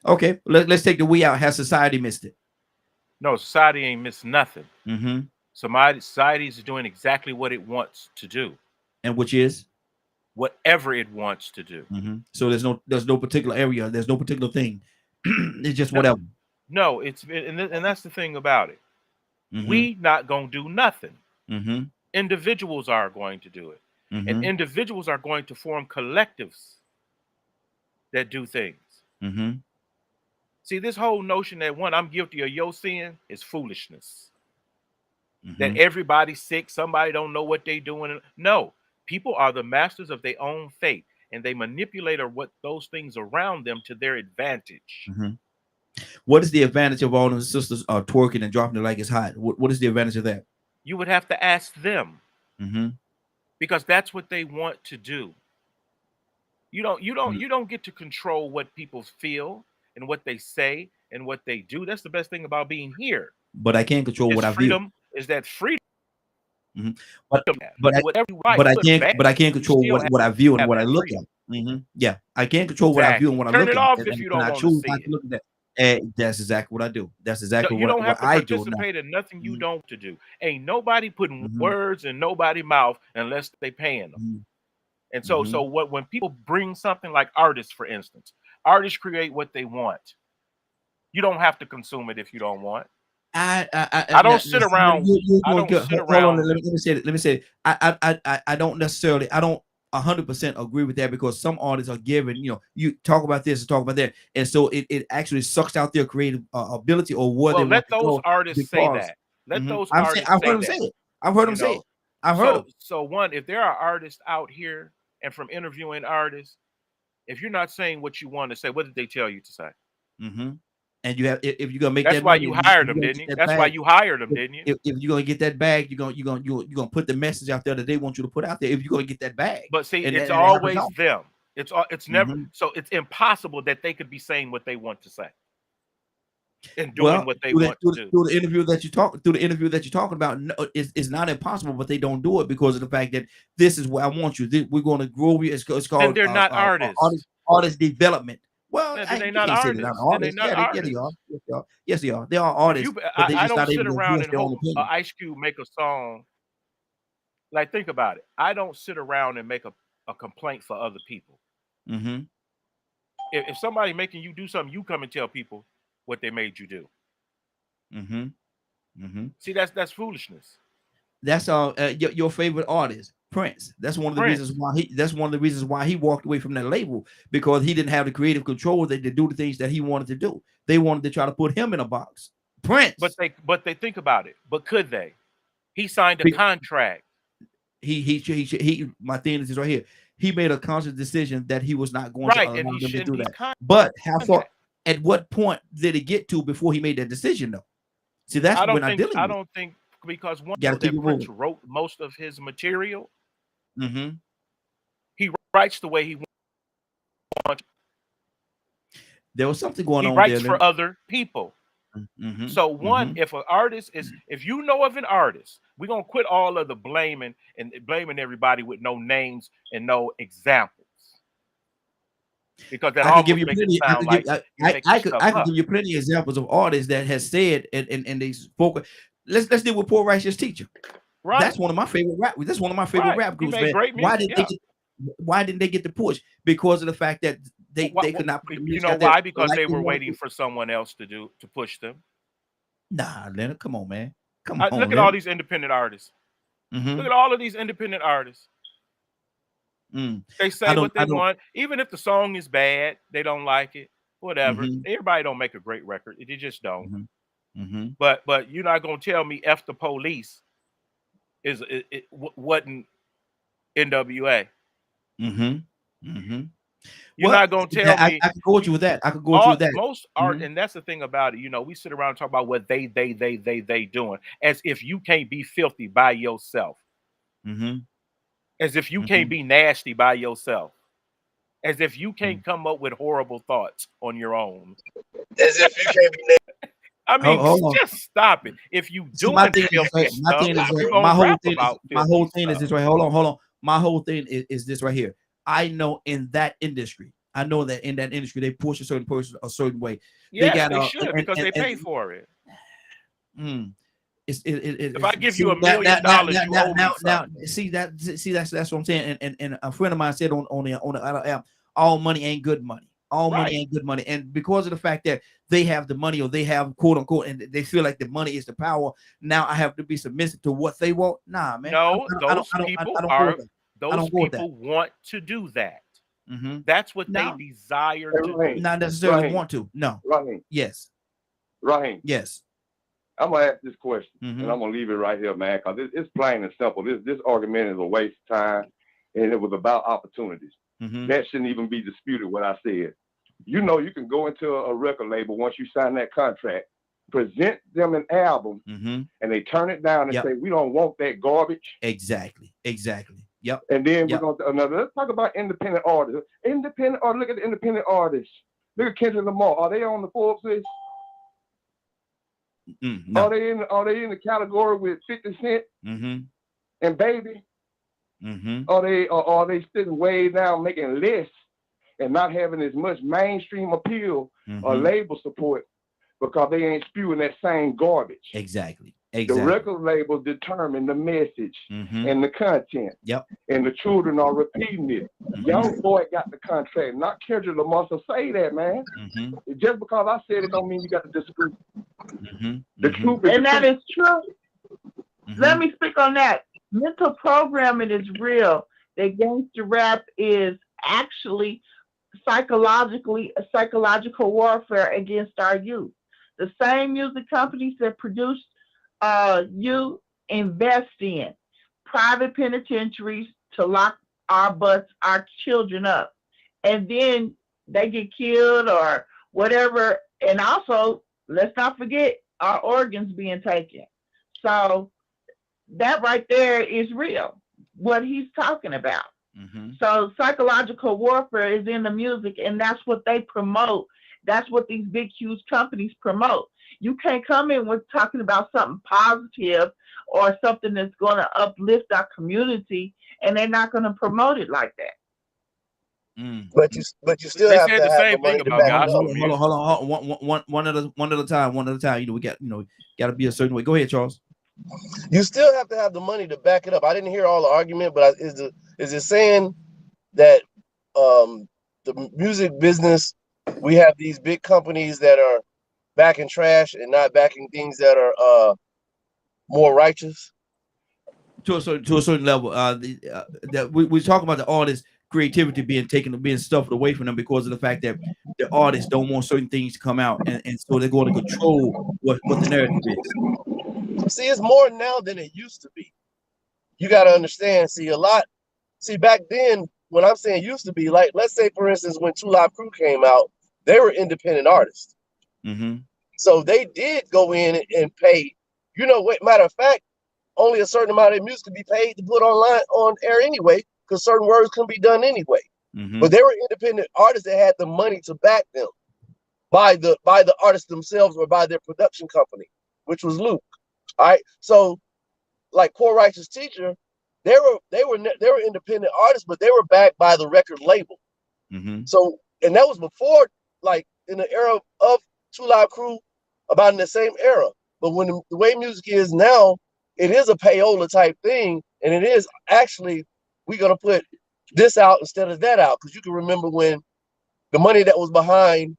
Okay, let's take the we out. Has society missed it? No, society ain't missed nothing. Society is doing exactly what it wants to do. And which is? Whatever it wants to do. So there's no particular area. There's no particular thing. It's just whatever. No, and that's the thing about it. We not gonna do nothing. Individuals are going to do it, and individuals are going to form collectives that do things. See, this whole notion that I'm guilty of your sin is foolishness. That everybody's sick, somebody don't know what they doing. No, people are the masters of their own fate, and they manipulate what those things around them to their advantage. What is the advantage of all those sisters twerking and dropping it like it's hot? What is the advantage of that? You would have to ask them, because that's what they want to do. You don't get to control what people feel and what they say and what they do. That's the best thing about being here. But I can't control what I feel. Is that freedom? But I can't control what I view and what I look at. Yeah, I can't control what I view and what I look at. Turn it off if you don't want to see it. That's exactly what I do. That's exactly you don't have to I do. Participate in nothing you don't to do. Ain't nobody putting words in nobody's mouth unless they paying them. And so when people bring something like artists, for instance, artists create what they want. You don't have to consume it if you don't want. I don't sit around. Let me say. I don't necessarily. I don't 100% agree with that, because some artists are given, you talk about this and talk about that, and so it actually sucks out their creative ability or what. Well, let those artists say that. Let those artists. I've heard them say it. I've heard them say it. I've heard them. So one, if there are artists out here, and from interviewing artists, if you're not saying what you want to say, what did they tell you to say? And you have, if you're gonna make that's that, why you hired them, didn't you? That's why you hired them, didn't you? If you're gonna get that bag, you're gonna put the message out there that they want you to put out there. If you're gonna get that bag, but see, it's always them. It's never. So it's impossible that they could be saying what they want to say and doing what they want to do. Through the interview that you're talking about, it's not impossible, but they don't do it because of the fact that this is what I want you. We're going to grow you. It's called. And they're not artists. Artist development. Well, they're not artists. Yes, they are. They are artists. I don't sit around and hope Ice Cube make a song. Like, think about it. I don't sit around and make a complaint for other people. If somebody making you do something, you come and tell people what they made you do. See, that's foolishness. That's your favorite artist. Prince. That's one of the Prince. reasons why he. That's one of the reasons why he walked away from that label, because he didn't have the creative control to do the things that he wanted to do. They wanted to try to put him in a box. Prince. But they think about it. But could they? He signed a contract. He my thing is right here. He made a conscious decision that he was not going to allow them to do that. But how far? At what point did it get to before he made that decision, though? See, that's I when don't think because one that Prince wrote most of his material. He writes the way he wants. There was something going on. He writes for other people. So if an artist is, if you know of an artist, we're gonna quit all of the blaming everybody with no names and no examples, because that almost makes it sound like I could give you plenty of examples of artists that has said and they spoke. Let's deal with Poor Righteous Teacher. Right. That's one of my favorite rap. That's one of my favorite rap groups. Man. Why didn't they get the push? Because of the fact that they could not. You know why? Because they were waiting for someone else to push them. Nah, Leonard, come on, man. Come on. Look at all these independent artists. Look at all of these independent artists. They say what they want, even if the song is bad, they don't like it. Whatever. Everybody don't make a great record. They just don't. But you're not gonna tell me F the Police wasn't NWA. You're not gonna tell me. I could go with you with that. I could go with you with that. Most art, and that's the thing about it. You know, we sit around and talk about what they doing, as if you can't be filthy by yourself. As if you can't be nasty by yourself. As if you can't come up with horrible thoughts on your own. As if you can't be nasty. I mean, just stop it. If you do my whole thing is this right. Hold on. My whole thing is this right here. I know in that industry, they push a certain person a certain way. Yes, they should, because they pay for it. If I give you $1 million, you owe me something. See that's what I'm saying. And a friend of mine said on the other app, all money ain't good money. All money ain't good money. And because of the fact that they have the money, or they have quote unquote, and they feel like the money is the power, now I have to be submissive to what they want. Nah, man. No, those people want to do that. That's what they desire to do. Not necessarily want to. No. Raheen. Yes. Raheen. Yes. I'm gonna ask this question, and I'm gonna leave it right here, man, because it's plain and simple. This argument is a waste of time, and it was about opportunities. That shouldn't even be disputed. What I said. You know, you can go into a record label once you sign that contract, present them an album, and they turn it down and say, "We don't want that garbage." Exactly. Yep. And then we're gonna let's talk about independent artists. Look at the independent artists. Look at Kendrick Lamar. Are they on the Forbes list? No. Are they in the category with 50 Cent and Baby? Are they sitting way down making lists and not having as much mainstream appeal or label support because they ain't spewing that same garbage? Exactly. The record labels determine the message and the content. Yep. And the children are repeating it. Young boy got the contract, not Kendrick Lamar. So say that, man. Just because I said it don't mean you got to disagree. The truth is, and that is true. Let me speak on that. Mental programming is real. The gangster rap is actually psychological warfare against our youth. The same music companies that produce you invest in private penitentiaries to lock our children up, and then they get killed or whatever. And also, let's not forget our organs being taken. So that right there is real, what he's talking about. So psychological warfare is in the music, and that's what they promote. That's what these big, huge companies promote. You can't come in with talking about something positive or something that's going to uplift our community, and they're not going to promote it like that. But you still have to have the money to back it up. Hold on. One at a time. You know, we got to be a certain way. Go ahead, Charles. You still have to have the money to back it up. I didn't hear all the argument, but is it saying that the music business, we have these big companies that are backing trash and not backing things that are more righteous? to a certain level. That we talk about the artist creativity being stuffed away from them because of the fact that the artists don't want certain things to come out, and so they're going to control what the narrative is. See, it's more now than it used to be. You got to understand. See, back then, when I'm saying used to be, like, let's say, for instance, when Two Live Crew came out, they were independent artists. Mm-hmm. So they did go in and pay. You know what? Matter of fact, only a certain amount of music could be paid to put on air anyway, because certain words couldn't be done anyway. Mm-hmm. But they were independent artists that had the money to back them by the artists themselves or by their production company, which was Luke. All right. So, like Poor Righteous Teacher, they were independent artists, but they were backed by the record label. Mm-hmm. So, and that was before, like, in the era of Two Live Crew, about in the same era. But when the way music is now, it is a payola type thing, and it is actually, we're gonna put this out instead of that out, because you can remember when the money that was behind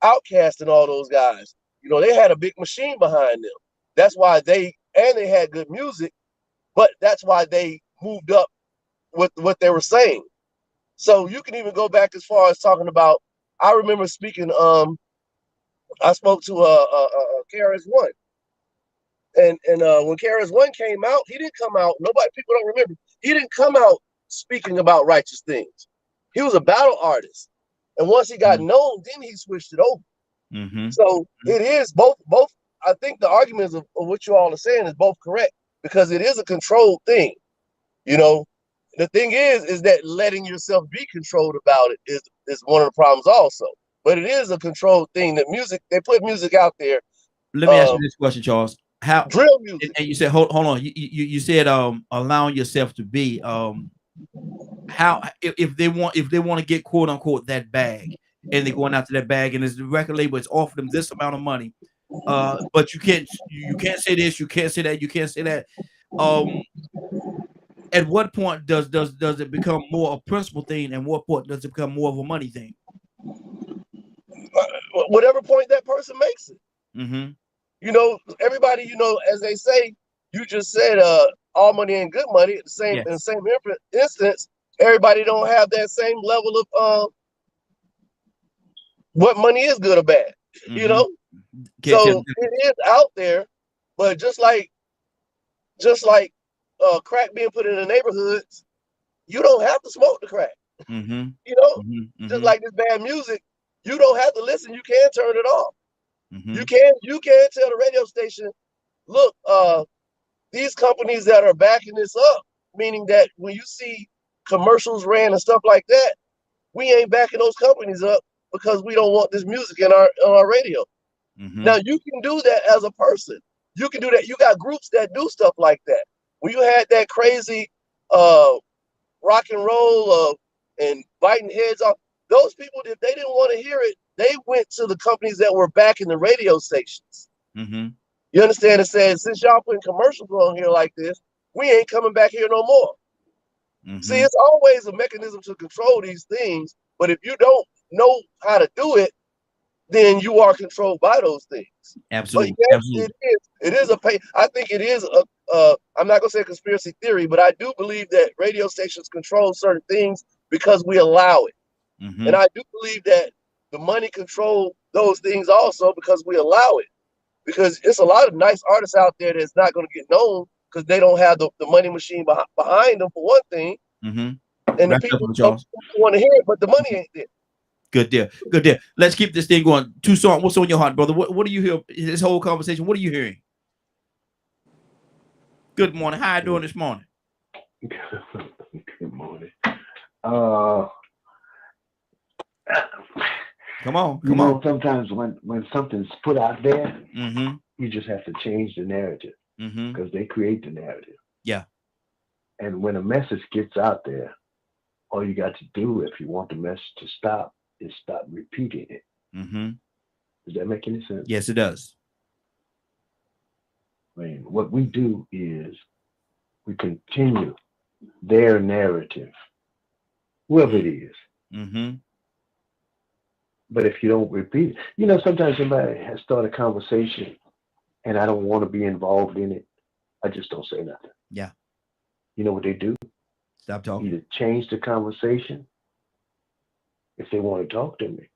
Outkast and all those guys, you know, they had a big machine behind them. That's why they had good music, but that's why they moved up with what they were saying. So you can even go back as far as talking about. I remember speaking. I spoke to KRS-One, and when KRS-One came out, he didn't come out. People don't remember. He didn't come out speaking about righteous things. He was a battle artist, and once he got known, then he switched it over. Mm-hmm. So it is both. I think the arguments of what you all are saying is both correct, because it is a controlled thing. You know, the thing is that letting yourself be controlled about it is one of the problems also. But it is a controlled thing. That music, they put music out there. Let me ask you this question, Charles. How Drill music. and you said hold on. You said allowing yourself to be how if they want to get quote unquote that bag, and they're going after that bag, and the record label is offering them this amount of money, but you can't say this, you can't say that, you can't say that. At what point does it become more a principle thing, and what point does it become more of a money thing? Whatever point that person makes it. Mm-hmm. You know, everybody, you know, as they say, you just said all money ain't good money. In the same instance, everybody don't have that same level of what money is good or bad. Mm-hmm. You know? So it is out there, but just like crack being put in the neighborhoods, you don't have to smoke the crack. Mm-hmm. You know, just like this bad music, you don't have to listen. You can turn it off. Mm-hmm. You can tell the radio station, look, these companies that are backing this up, meaning that when you see commercials ran and stuff like that, we ain't backing those companies up because we don't want this music on our radio. Mm-hmm. Now you can do that as a person. You can do that. You got groups that do stuff like that. When you had that crazy rock and roll and biting heads off, those people, if they didn't want to hear it, they went to the companies that were backing the radio stations. Mm-hmm. You understand? It says, since y'all putting commercials on here like this, we ain't coming back here no more. Mm-hmm. See, it's always a mechanism to control these things, but if you don't know how to do it, then you are controlled by those things. Absolutely. But yes, absolutely. It is a pay. I think it is I'm not gonna say a conspiracy theory, but I do believe that radio stations control certain things because we allow it. Mm-hmm. And I do believe that the money control those things also because we allow it. Because it's a lot of nice artists out there that's not going to get known because they don't have the money machine behind them, for one thing. Mm-hmm. And the people want to hear it, but the money ain't there. Good deal. Good deal. Let's keep this thing going. Two songs. What's on your heart, brother? What do you hear? This whole conversation. What are you hearing? Good morning. How you doing this morning? Good morning. Come on. Sometimes when something's put out there, mm-hmm. you just have to change the narrative because they create the narrative. Yeah. And when a message gets out there, all you got to do, if you want the message to stop, is stop repeating it. Mm-hmm. Does that make any sense? Yes, it does. I mean, what we do is we continue their narrative, whoever it is. Mm-hmm. But if you don't repeat it, sometimes somebody has started a conversation and I don't want to be involved in it. I just don't say nothing. Yeah. You know what they do? Stop talking. Either change the conversation if they want to talk to me,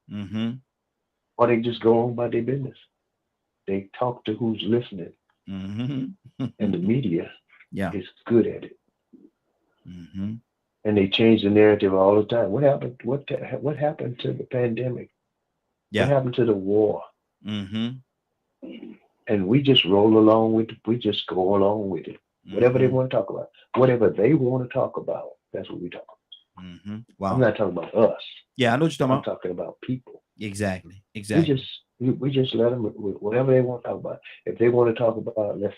or they just go on by their business. They talk to who's listening, and the media is good at it. And they change the narrative all the time. What happened? What happened to the pandemic? What happened to the war? And we just roll along with it. We just go along with it. Whatever they want to talk about, whatever they want to talk about, that's what we talk about. Wow. I'm not talking about us. Yeah, I know what you're talking I'm talking about people. Exactly. We just let them whatever they want to talk about. If they want to talk about, let's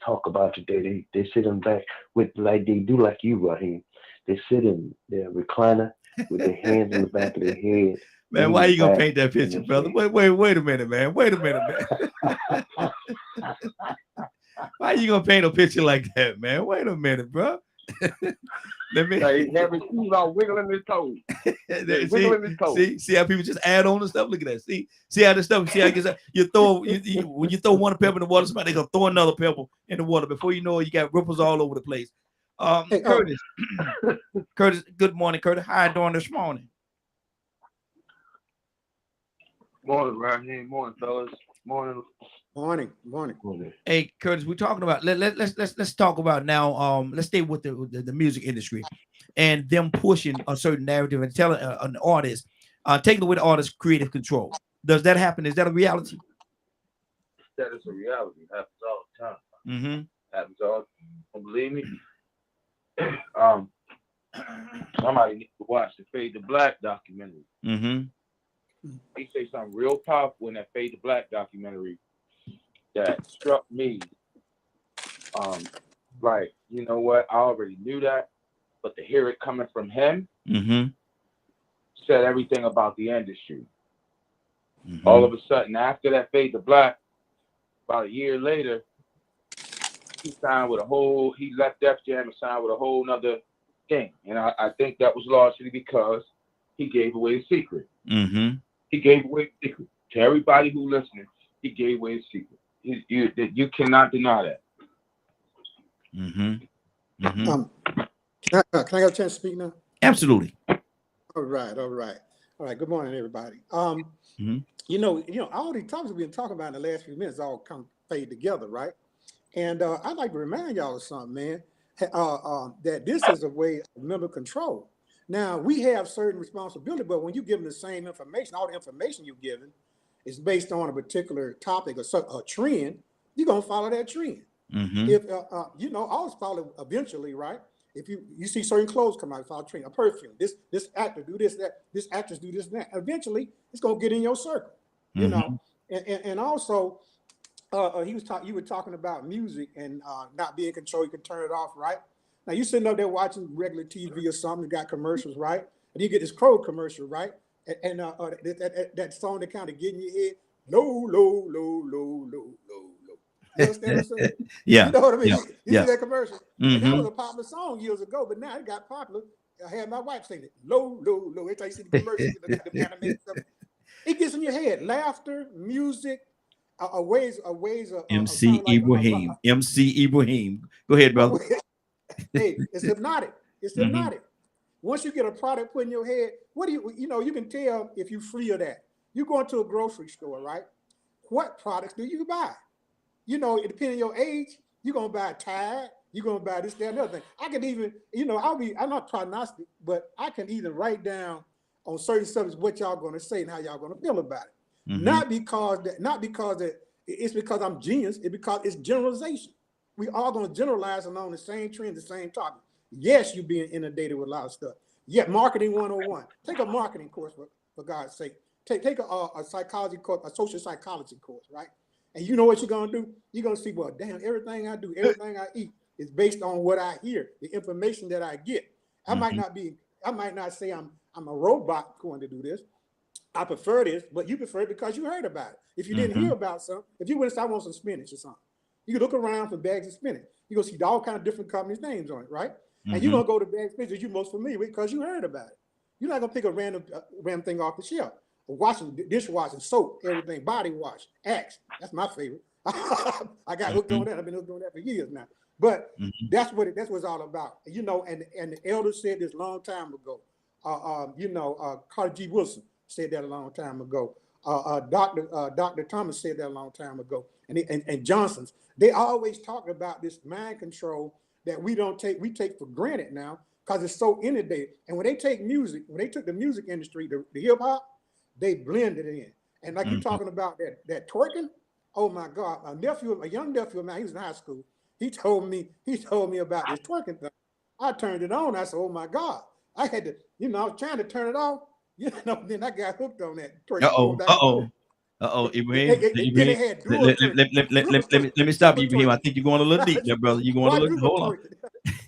talk about today. They sit in back with like they do like you, Raheen. They sit in their recliner with their hands in the back of their head. Man, why you gonna paint that picture, brother? Wait a minute, man. Wait a minute, man. Why you gonna paint a picture like that, man? Wait a minute, bro. Let me having shoes out wiggling his toes. Wiggling his toes. See how people just add on and stuff. Look at that. See how this stuff. See how it gets, you throw when you throw one pebble in the water, somebody gonna throw another pebble in the water. Before you know it, you got ripples all over the place. Curtis, Curtis. Good morning, Curtis. How you doing this morning? Morning, Raheen. Morning, fellas. Morning. Hey, Curtis, we're talking about let's talk about now. Let's stay with the music industry and them pushing a certain narrative and telling an artist, taking away the artist's creative control. Does that happen? Is that a reality? That is a reality. It happens all the time. Happens all. Don't believe me? Somebody needs to watch the Fade to Black documentary. He say something real powerful in that Fade to Black documentary that struck me. Like, you know what? I already knew that, but to hear it coming from him said everything about the industry. All of a sudden, after that Fade to Black, about a year later, he left Def Jam and signed with a whole nother thing. And I think that was largely because he gave away the secret. He gave away the secret. To everybody who listening, he gave away the secret. You cannot deny that. Can I get a chance to speak now? Absolutely. All right. Good morning, everybody. You know, all these topics we've been talking about in the last few minutes all come fade together, right? And I'd like to remind y'all of something, man. That this is a way of member control. Now, we have certain responsibility, but when you give them the same information, all the information you're given is based on a particular topic or a trend, you're going to follow that trend. If, always follow eventually, right? If you see certain clothes come out, follow a trend, a perfume, this actor do this, that, this actress do this, that. Eventually, it's going to get in your circle, you know? And also, you were talking about music and not being in control, you can turn it off, right? Now you sitting up there watching regular TV or something, you got commercials, right? And you get this Crow commercial, right? And that song that kind of get in your head, low. You understand what I'm saying? Yeah. You know what I mean? Yeah. You see that commercial? And that was a popular song years ago, but now it got popular. I had my wife sing it, low. Every time you see the commercial, the animated stuff, it gets in your head. Laughter, music, ways of MC Ibrahim. MC Ibrahim. Go ahead, brother. Hey, it's hypnotic. It's hypnotic. Once you get a product put in your head, you can tell if you're free of that. You go into a grocery store, right? What products do you buy? It depends on your age, you're going to buy a Tide, you're going to buy this, that, and other thing. I can even, I'm not prognostic, but I can even write down on certain subjects what y'all going to say and how y'all going to feel about it. Not because it's because I'm genius, it's because it's generalization. We all going to generalize along the same trend, the same topic. Yes, you're being inundated with a lot of stuff. Yeah, marketing 101. Take a marketing course for God's sake. Take a psychology course, a social psychology course, right? And you know what you're gonna do? You're gonna see, well, damn, everything I do, everything I eat is based on what I hear, the information that I get. I might not say I'm a robot going to do this. I prefer this, but you prefer it because you heard about it. If you didn't hear about something, if you went and said, I want some spinach or something, you can look around for bags of spinach. You're gonna see all kind of different companies' names on it, right? And you're gonna go to bags of spinach that you're most familiar with because you heard about it. You're not gonna pick a random thing off the shelf. Washing, dishwashing, soap, everything, body wash, Axe. That's my favorite. I got hooked on that. I've been hooked on that for years now. But that's what it's all about. You know, and the elder said this a long time ago. Carter G. Wilson said that a long time ago. Dr. Thomas said that a long time ago. And Johnson's, they always talk about this mind control that we take for granted now because it's so inundated. And when they take music, when they took the music industry, the hip hop, they blended it in. And like you're talking about that twerking, oh my God, a young nephew of mine, he was in high school. He told me about this twerking thing. I turned it on. I said, oh my God. I had to, I was trying to turn it off. Then I got hooked on that twerking. Going back and forth. Ibrahim. Then they had dual Let me stop you, Ibrahim. I think you're going a little deep there, brother. You're going a little.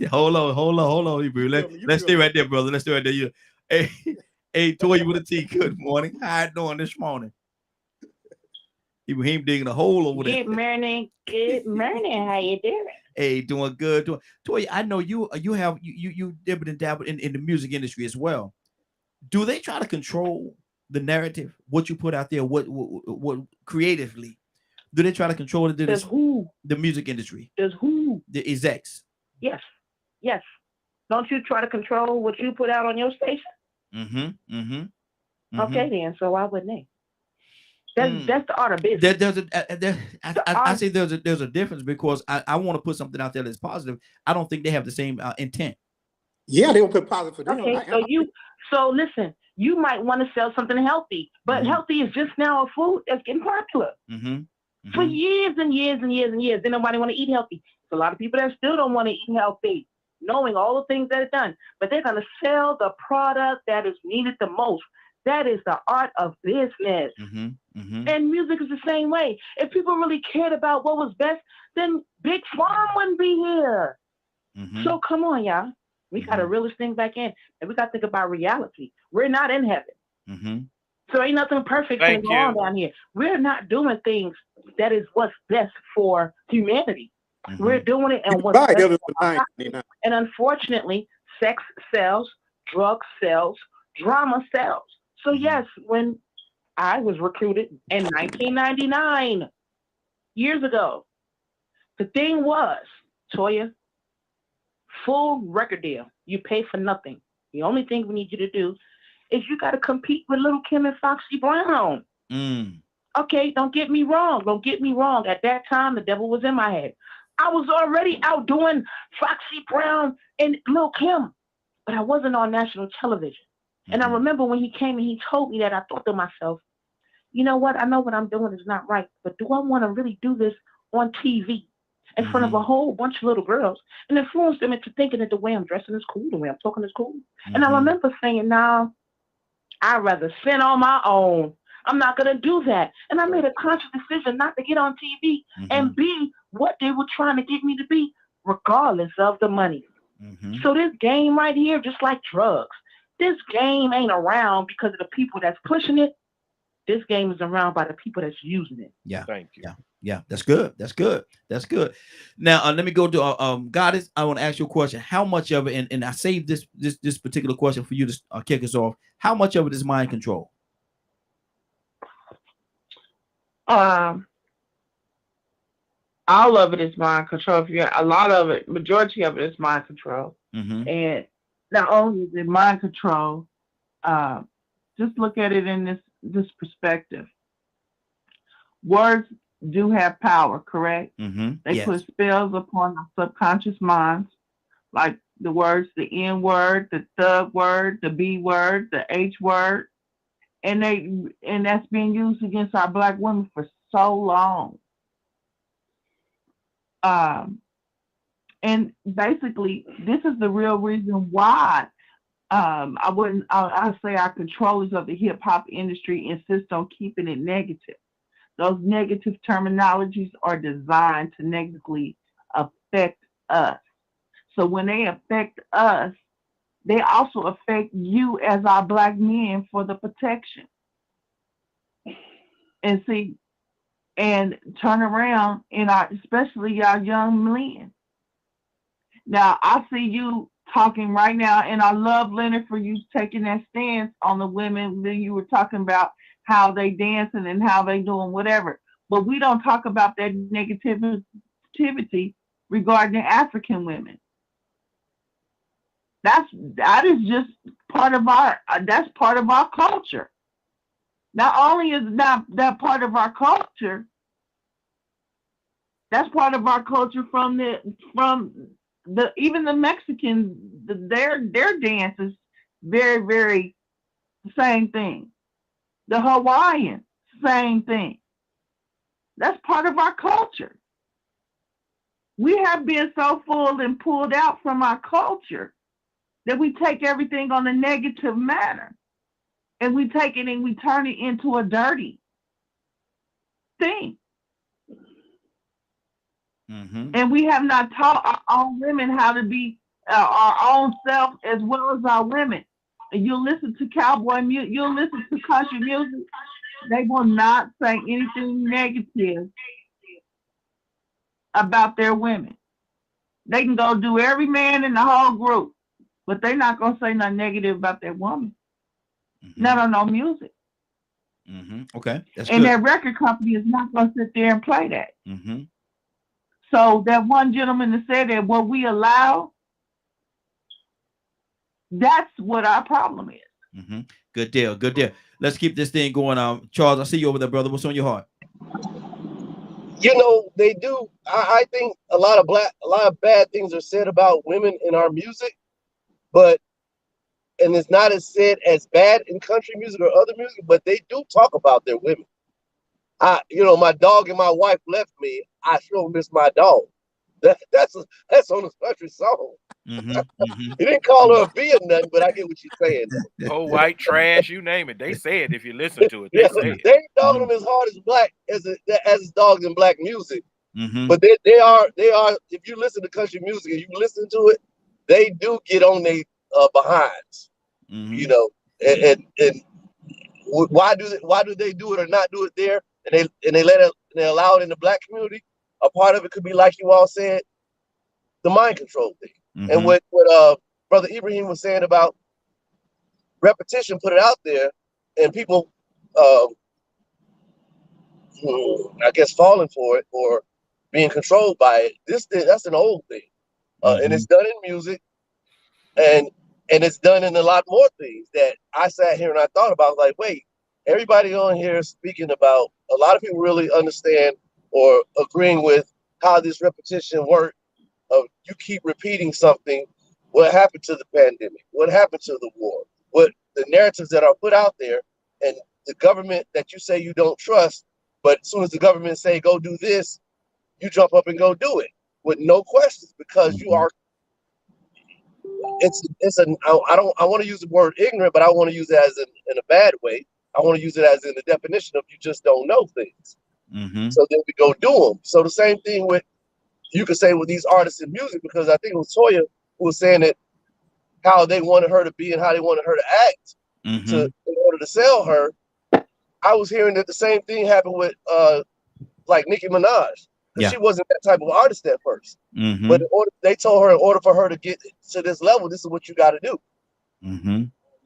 Hold on, Ibrahim. Let's stay right there, brother. Let's stay right there. Hey, Toy with a T. Good morning. How you doing this morning? Ibrahim digging a hole over there. Good morning. How you doing? Hey, doing good. Toy, I know you dibbled and dabbled in the music industry as well. Do they try to control the narrative, what you put out there, what creatively? Do they try to control it? The music industry? The execs? Yes. Don't you try to control what you put out on your station? Okay, then. So why wouldn't they? That's the art of business. I say there's a difference because I want to put something out there that's positive. I don't think they have the same intent. Yeah, they will put positive for them. Okay, so listen, you might want to sell something healthy, but healthy is just now a food that's getting popular. For years and years and years and years, then nobody want to eat healthy. There's a lot of people that still don't want to eat healthy, knowing all the things that are done, but they're going to sell the product that is needed the most. That is the art of business. And music is the same way. If people really cared about what was best, then Big Farm wouldn't be here. So come on, y'all. We got to reel this thing back in, and we got to think about reality. We're not in heaven. So ain't nothing perfect going on down here. We're not doing things that is what's best for humanity. We're doing it and what's best for and unfortunately, sex sells, drugs sells, drama sells. So yes, when I was recruited in 1999, years ago, the thing was, Toya, full record deal. You pay for nothing. The only thing we need you to do is you got to compete with Little Kim and Foxy Brown. Okay, don't get me wrong. At that time, the devil was in my head. I was already out doing Foxy Brown and Lil Kim, but I wasn't on national television. And I remember when he came and he told me that, I thought to myself, you know what? I know what I'm doing is not right, but do I want to really do this on TV in front of a whole bunch of little girls and influence them into thinking that the way I'm dressing is cool, the way I'm talking is cool? And I remember saying, no, I'd rather sin on my own. I'm not going to do that. And I made a conscious decision not to get on TV and be what they were trying to get me to be, regardless of the money. So this game right here, just like drugs, this game ain't around because of the people that's pushing it. This game is around by the people that's using it. Yeah. Thank you. Yeah. That's good. Now, let me go to Goddess. I want to ask you a question. How much of it, and I saved this particular question for you to kick us off. How much of it is mind control? All of it is mind control. A lot of it, majority of it is mind control. And not only is it mind control, just look at it in this perspective. Words do have power, correct? They put spells upon our subconscious minds, like the words, the N word, the thug word, the B word, the H word, and that's being used against our Black women for so long. And basically, this is the real reason why I say our controllers of the hip hop industry insist on keeping it negative. Those negative terminologies are designed to negatively affect us. So when they affect us, they also affect you as our Black men for the protection. And see, and turn around especially our young men. Now, I see you talking right now, and I love, Leonard, for you taking that stance on the women. Then you were talking about how they dancing and how they doing whatever. But we don't talk about that negativity regarding African women. That is just part of our that's part of our culture. Not only is that part of our culture, that's part of our culture from the even the Mexicans, their dances very, very same thing. The Hawaiians, same thing. That's part of our culture. We have been so full and pulled out from our culture that we take everything on a negative manner, and we take it and we turn it into a dirty thing. And we have not taught our own women how to be our own self as well as our women. And you'll listen to cowboy music, you'll listen to country music. They will not say anything negative about their women. They can go do every man in the whole group, but they're not going to say nothing negative about their woman. Not on no music. Okay, that's and good. Their record company is not going to sit there and play that. So that one gentleman that said that what we allow, that's what our problem is. Good deal. Good deal. Let's keep this thing going on. Charles, I see you over there, brother. What's on your heart? You know, they do. I think a lot of bad things are said about women in our music, and it's not as said as bad in country music or other music, but they do talk about their women. My dog and my wife left me. I sure miss my dog. That's on a country song. He didn't call her a B or nothing, but I get what she's saying. Oh, white trash, you name it. They say it if you listen to it. They say it. They ain't dogging him as hard as black as it's dogged in black music. But they are. If you listen to country music and you listen to it, they do get on their behinds. And why do they do it or not do it there? And they allow it in the black community. A part of it could be, like you all said, the mind control thing. And what Brother Ibrahim was saying about repetition, put it out there, and people, I guess, falling for it or being controlled by it. That's an old thing, and it's done in music, and it's done in a lot more things that I sat here and I thought about. Like, wait, everybody on here is speaking about. A lot of people really understand or agreeing with how this repetition works. Of you keep repeating something. What happened to the pandemic? What happened to the war? What the narratives that are put out there, and the government that you say you don't trust, but as soon as the government say go do this, you jump up and go do it with no questions because you are. I want to use the word ignorant, but I want to use it as in a bad way. I want to use it as in the definition of you just don't know things. So then we go do them. So the same thing you could say with these artists in music, because I think it was Toya who was saying that how they wanted her to be and how they wanted her to act in order to sell her. I was hearing that the same thing happened with like Nicki Minaj. Because she wasn't that type of artist at first. But they told her in order for her to get to this level, this is what you got to do.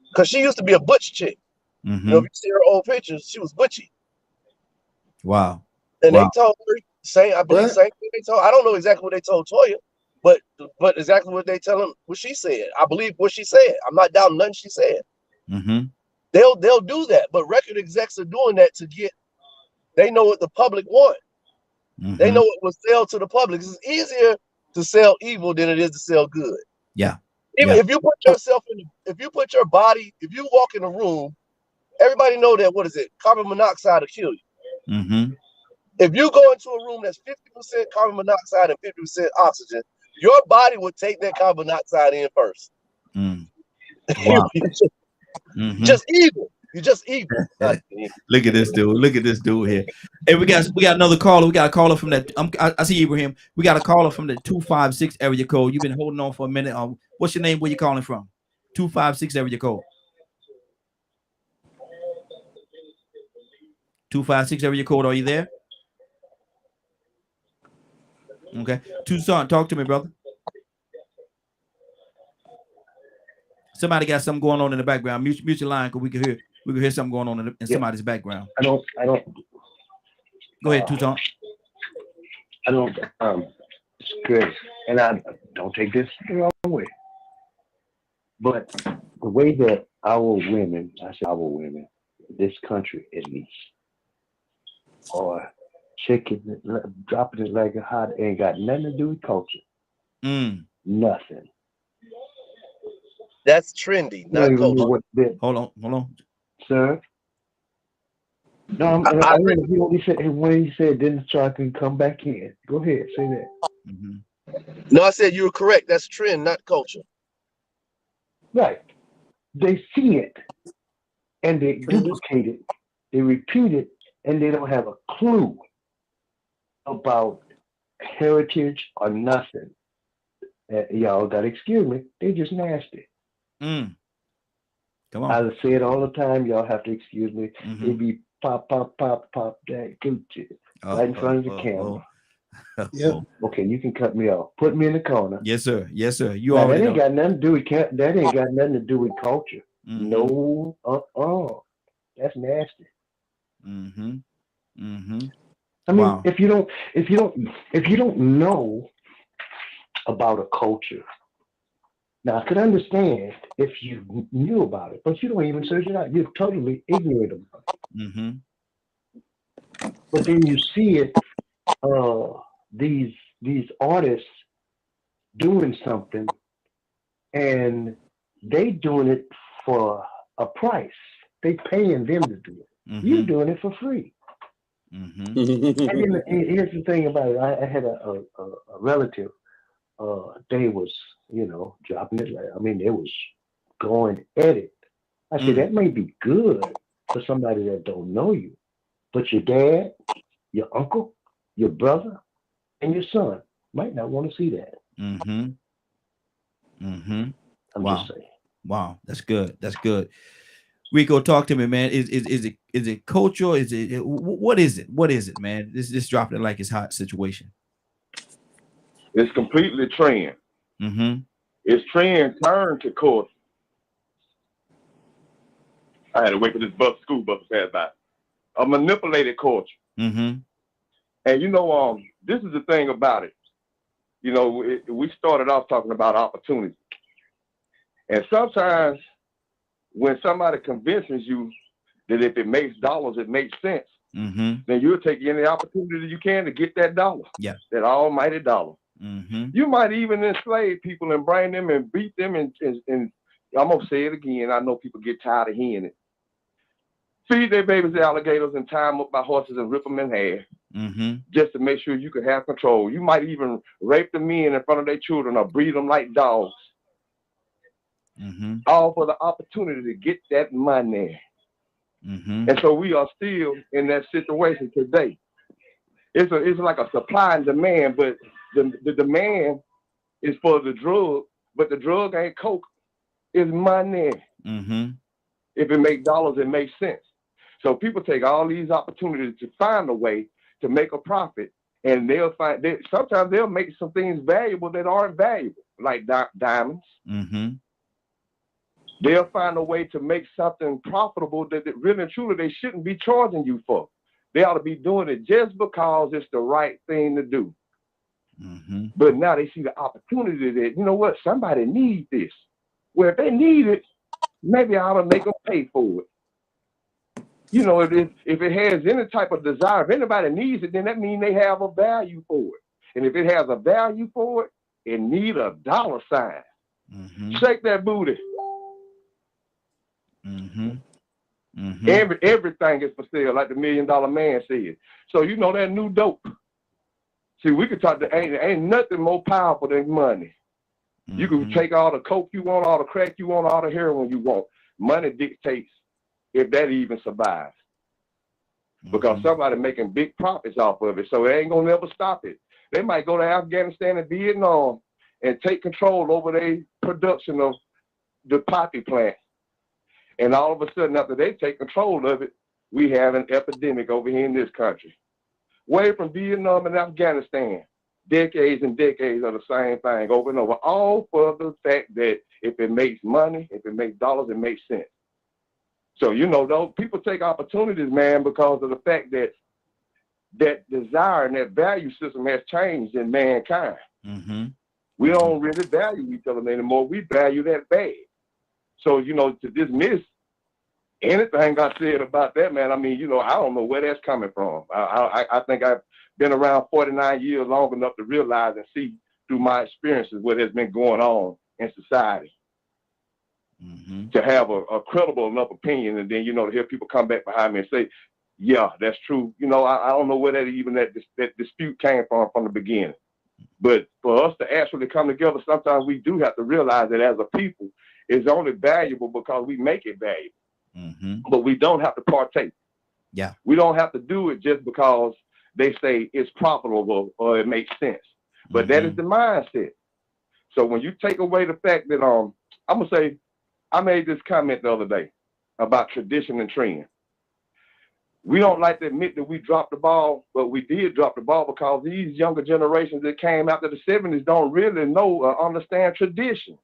Because she used to be a butch chick. If you see her old pictures, she was butchy. Wow. And they told her same thing they told. I don't know exactly what they told Toya, but exactly what they tell him, what she said. I believe what she said. I'm not doubting nothing she said. They'll do that, but record execs are doing that to get. They know what the public want. They know what will sell to the public. It's easier to sell evil than it is to sell good. If you put yourself if you put your body, if you walk in a room, everybody know that carbon monoxide will kill you. If you go into a room that's 50% carbon monoxide and 50% oxygen, your body would take that carbon monoxide in first. Wow. Just evil. You're just evil. Look at this dude. Look at this dude here. Hey, we got another caller. We got a caller from that. I see Ibrahim. We got a caller from the 256 area code. You've been holding on for a minute. What's your name? Where you calling from? 256 area code. 256 area code. Are you there? Okay. Tucson, talk to me, brother. Somebody got something going on in the background. Mute your line because we can hear something going on in somebody's background. I don't. Go ahead, Tucson. I don't. because, and I don't take this the wrong way, but the way that our women, I say our women, this country at least, are shaking it, dropping it like a hot, ain't got nothing to do with culture. Nothing. That's trendy, You don't not even know culture. what that, Hold on. sir. No, I I agree. mean, he only said, when he said, then so I can come back in. Go ahead, say that. No, I said you were correct. That's trend, not culture. Right. They see it and they duplicate it, they repeat it, and they don't have a clue about heritage or nothing. Y'all got to excuse me. They just nasty. Come on. I say it all the time. Y'all have to excuse me. They be pop that Gucci right in front of the camera. Yeah. Okay, you can cut me off. Put me in the corner. Yes, sir. You Now, already that ain't know. got nothing to do with that ain't got nothing to do with culture. No, that's nasty. I mean, if you don't know about a culture, now I could understand if you knew about it, but you don't even search it out. You're totally ignorant about it. But then you see it, these artists doing something, and they doing it for a price. They paying them to do it. You doing it for free. And then, here's the thing about it. I had a relative. They was, dropping it. I mean, they was going at it. I said, that may be good for somebody that don't know you, but your dad, your uncle, your brother, and your son might not want to see that. I'm just saying. Wow, that's good. Rico, talk to me, man. Is it cultural? Is it what is it? What is it, man? This dropping it like it's hot situation. It's completely trend. It's trend turned to culture. I had to wait for this school bus to pass by. A manipulated culture. And this is the thing about it. We started off talking about opportunity. And sometimes when somebody convinces you that if it makes dollars, it makes sense, then you'll take any opportunity you can to get that dollar. Yeah. That almighty dollar. You might even enslave people and bring them and beat them and I'm gonna say it again. I know people get tired of hearing it. Feed their babies to alligators and tie them up by horses and rip them in half. Just to make sure you can have control. You might even rape the men in front of their children or breed them like dogs. All for the opportunity to get that money. And so we are still in that situation today. It's like a supply and demand, but the demand is for the drug, but the drug ain't coke. It's money. If it makes dollars, it makes sense. So people take all these opportunities to find a way to make a profit, and sometimes they'll make some things valuable that aren't valuable, like diamonds. They'll find a way to make something profitable that really and truly they shouldn't be charging you for. They ought to be doing it just because it's the right thing to do. But now they see the opportunity that, you know what, somebody needs this. Well, if they need it, maybe I ought to make them pay for it. If it has any type of desire, if anybody needs it, then that means they have a value for it. And if it has a value for it, it needs a dollar sign. Shake that booty. Everything is for sale, like the $1 Million Man said. So that new dope. See, we could talk. Ain't nothing more powerful than money. You can take all the coke you want, all the crack you want, all the heroin you want. Money dictates if that even survives, because somebody making big profits off of it. So it ain't gonna never stop it. They might go to Afghanistan and Vietnam and take control over their production of the poppy plant. And all of a sudden, after they take control of it, we have an epidemic over here in this country. Way from Vietnam and Afghanistan, decades and decades of the same thing over and over, all for the fact that if it makes money, if it makes dollars, it makes sense. So, those people take opportunities, man, because of the fact that that desire and that value system has changed in mankind. We don't really value each other anymore. We value that bag. So, to dismiss anything I said about that, man, I mean, I don't know where that's coming from. I think I've been around 49 years long enough to realize and see through my experiences what has been going on in society. To have a credible enough opinion, and then, to hear people come back behind me and say, yeah, that's true. I don't know where that dispute came from the beginning. But for us to actually come together, sometimes we do have to realize that as a people, it's only valuable because we make it valuable. But we don't have to partake. Yeah. We don't have to do it just because they say it's profitable or it makes sense. But that is the mindset. So when you take away the fact that I'm gonna say, I made this comment the other day about tradition and trend. We don't like to admit that we dropped the ball, but we did drop the ball because these younger generations that came after the 70s don't really know or understand tradition.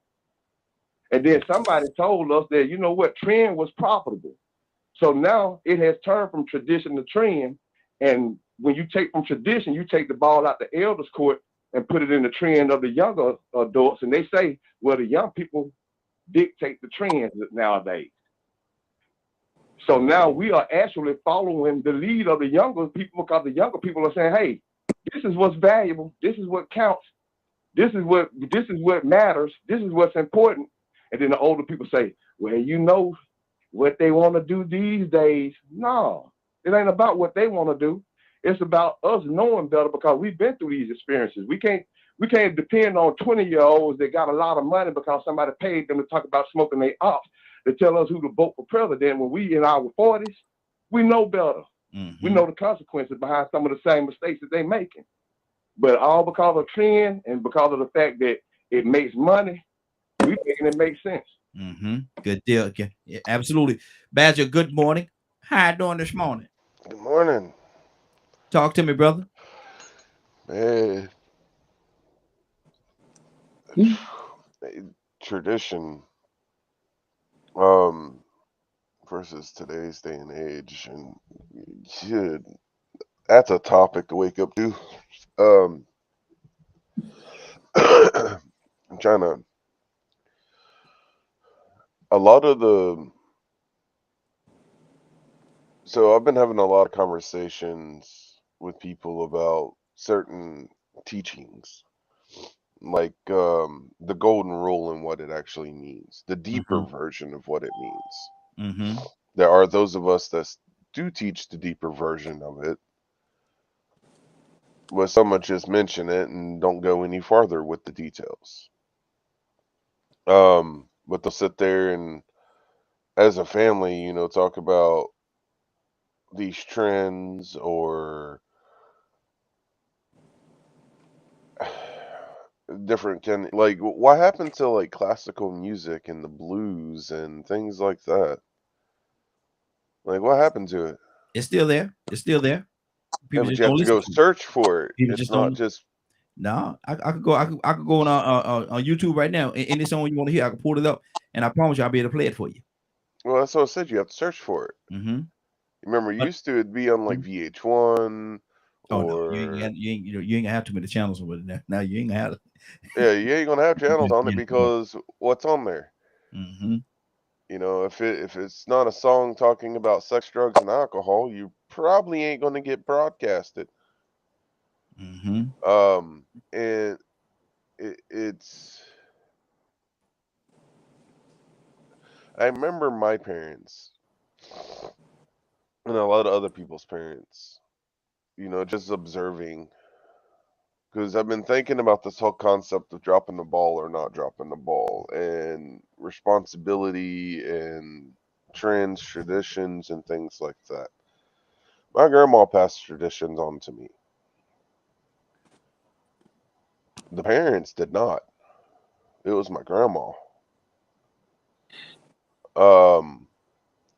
And then somebody told us that, trend was profitable. So now it has turned from tradition to trend. And when you take from tradition, you take the ball out the elders' court and put it in the trend of the younger adults. And they say, well, the young people dictate the trends nowadays. So now we are actually following the lead of the younger people because the younger people are saying, hey, this is what's valuable. This is what counts. This is what matters. This is what's important. And then the older people say, well, what they want to do these days. No, it ain't about what they want to do. It's about us knowing better because we've been through these experiences. We can't depend on 20-year-olds that got a lot of money because somebody paid them to talk about smoking their ops to tell us who to vote for president. When we in our 40s, we know better. We know the consequences behind some of the same mistakes that they're making. But all because of trend and because of the fact that it makes money, we thinking it makes sense. Good deal. Okay. Yeah, absolutely. Badger, good morning. How you doing this morning? Good morning. Talk to me, brother. Man, tradition versus today's day and age, and shit, that's a topic to wake up to. I'm trying to. A lot of the. So I've been having a lot of conversations with people about certain teachings, like the golden rule and what it actually means, the deeper version of what it means. There are those of us that do teach the deeper version of it, but some just mention it and don't go any farther with the details. But they'll sit there and, as a family, talk about these trends or different like what happened to like classical music and the blues and things like that. Like what happened to it? It's still there. It's still there. People Yeah, but just you have don't to listen go to it. search for it. People It's just not don't. just. No, I could go. I could go on YouTube right now. Any song you want to hear, I can pull it up, and I promise you, I'll be able to play it for you. Well, that's what I said. You have to search for it. Remember, But, used to it'd be on like VH1 oh no, or you ain't gonna have too many channels over there. Now you ain't gonna have. yeah, you ain't gonna have channels on it because what's on there? If it's not a song talking about sex, drugs, and alcohol, you probably ain't gonna get broadcasted. And it's. I remember my parents and a lot of other people's parents, just observing. Because I've been thinking about this whole concept of dropping the ball or not dropping the ball, and responsibility and trends, traditions, and things like that. My grandma passed traditions on to me. The parents did not. It was my grandma.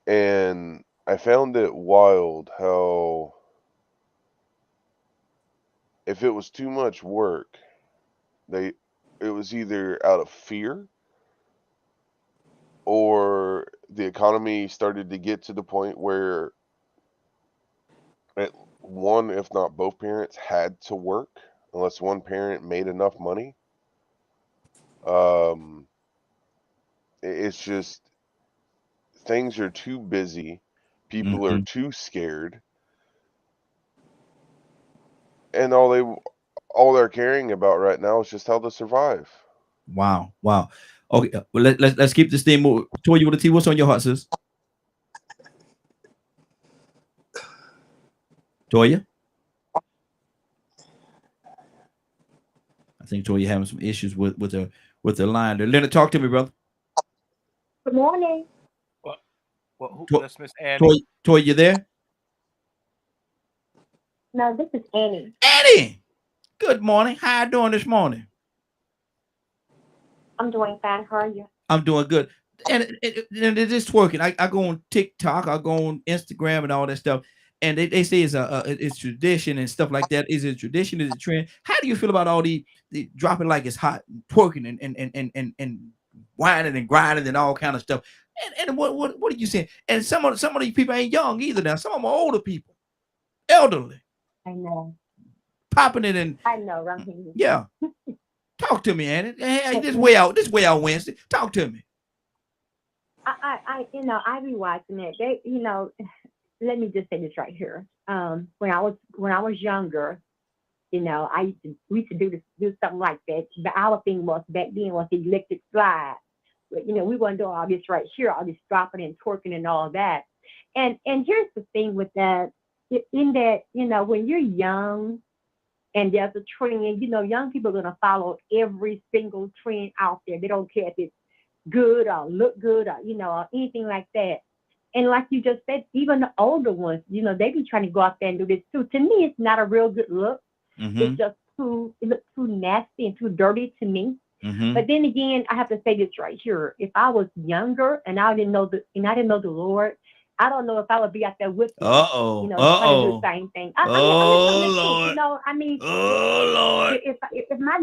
And I found it wild how if it was too much work, it was either out of fear or the economy started to get to the point where one, if not both parents, had to work unless one parent made enough money. It's just things are too busy. People are too scared, and all they're caring about right now is just how to survive. Wow. Okay, well, let's keep this thing moving. Toy, you want to tell what's on your heart, sis? Toya? I think Toya having some issues with the line there. Leonard, talk to me, brother. Good morning. Well, To- that's Miss Annie. Toy, you there? No, this is Annie. Annie, good morning. How you doing this morning? I'm doing fine. How are you? I'm doing good. And it is twerking. I go on TikTok, I go on Instagram and all that stuff. And they say it's tradition and stuff like that. Is it tradition? Is it trend? How do you feel about all the dropping like it's hot, twerking and whining and grinding and all kind of stuff? And what are you saying? And some of these people ain't young either now. Some of them are older people, elderly. I know. Popping it in. I know, Raheen. Yeah. Talk to me, Annie. Hey, this way out Wednesday. Talk to me. I be watching it. They, let me just say this right here. When I was younger, we used to do something like that. But our thing was back then was the electric slide. But we weren't doing all this right here, all this dropping and twerking and all that. And here's the thing with that, in that, when you're young and there's a trend, young people are gonna follow every single trend out there. They don't care if it's good or look good or or anything like that. And like you just said, even the older ones, they be trying to go out there and do this too. To me, it's not a real good look. It's just it looks too nasty and too dirty to me. But then again, I have to say this right here. If I was younger and I didn't know the Lord, I don't know if I would be out there with them. Trying to do the same thing. I'm just Lord. Oh Lord. If my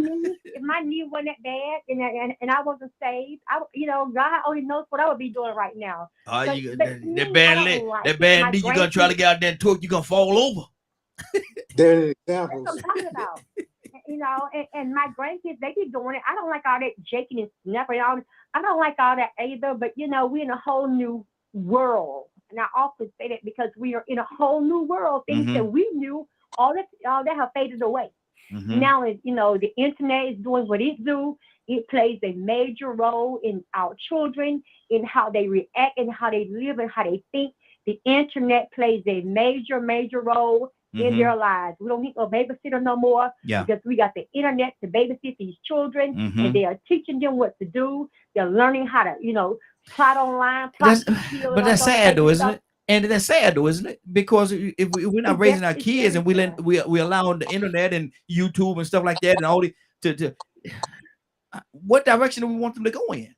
knee wasn't that bad and I wasn't saved, God only knows what I would be doing right now. That bad knee, you're gonna try to get out there and twerk, you're gonna fall over. There are examples. That's what I'm talking about. And my grandkids, they be doing it. I don't like all that shaking and snapping. I don't like all that either. But we're in a whole new world, and I often say that because we are in a whole new world. Things that we knew, all that have faded away. Now, the internet is doing what it do. It plays a major role in our children, in how they react, and how they live, and how they think. The internet plays a major role in their lives. We don't need a babysitter no more because we got the internet to babysit these children, and they are teaching them what to do. They're learning how to, plot online. But that's sad though, isn't it? And that's sad though, isn't it? Because if we're not raising our kids and we allowing the internet and YouTube and stuff like that and all the to what direction do we want them to go in?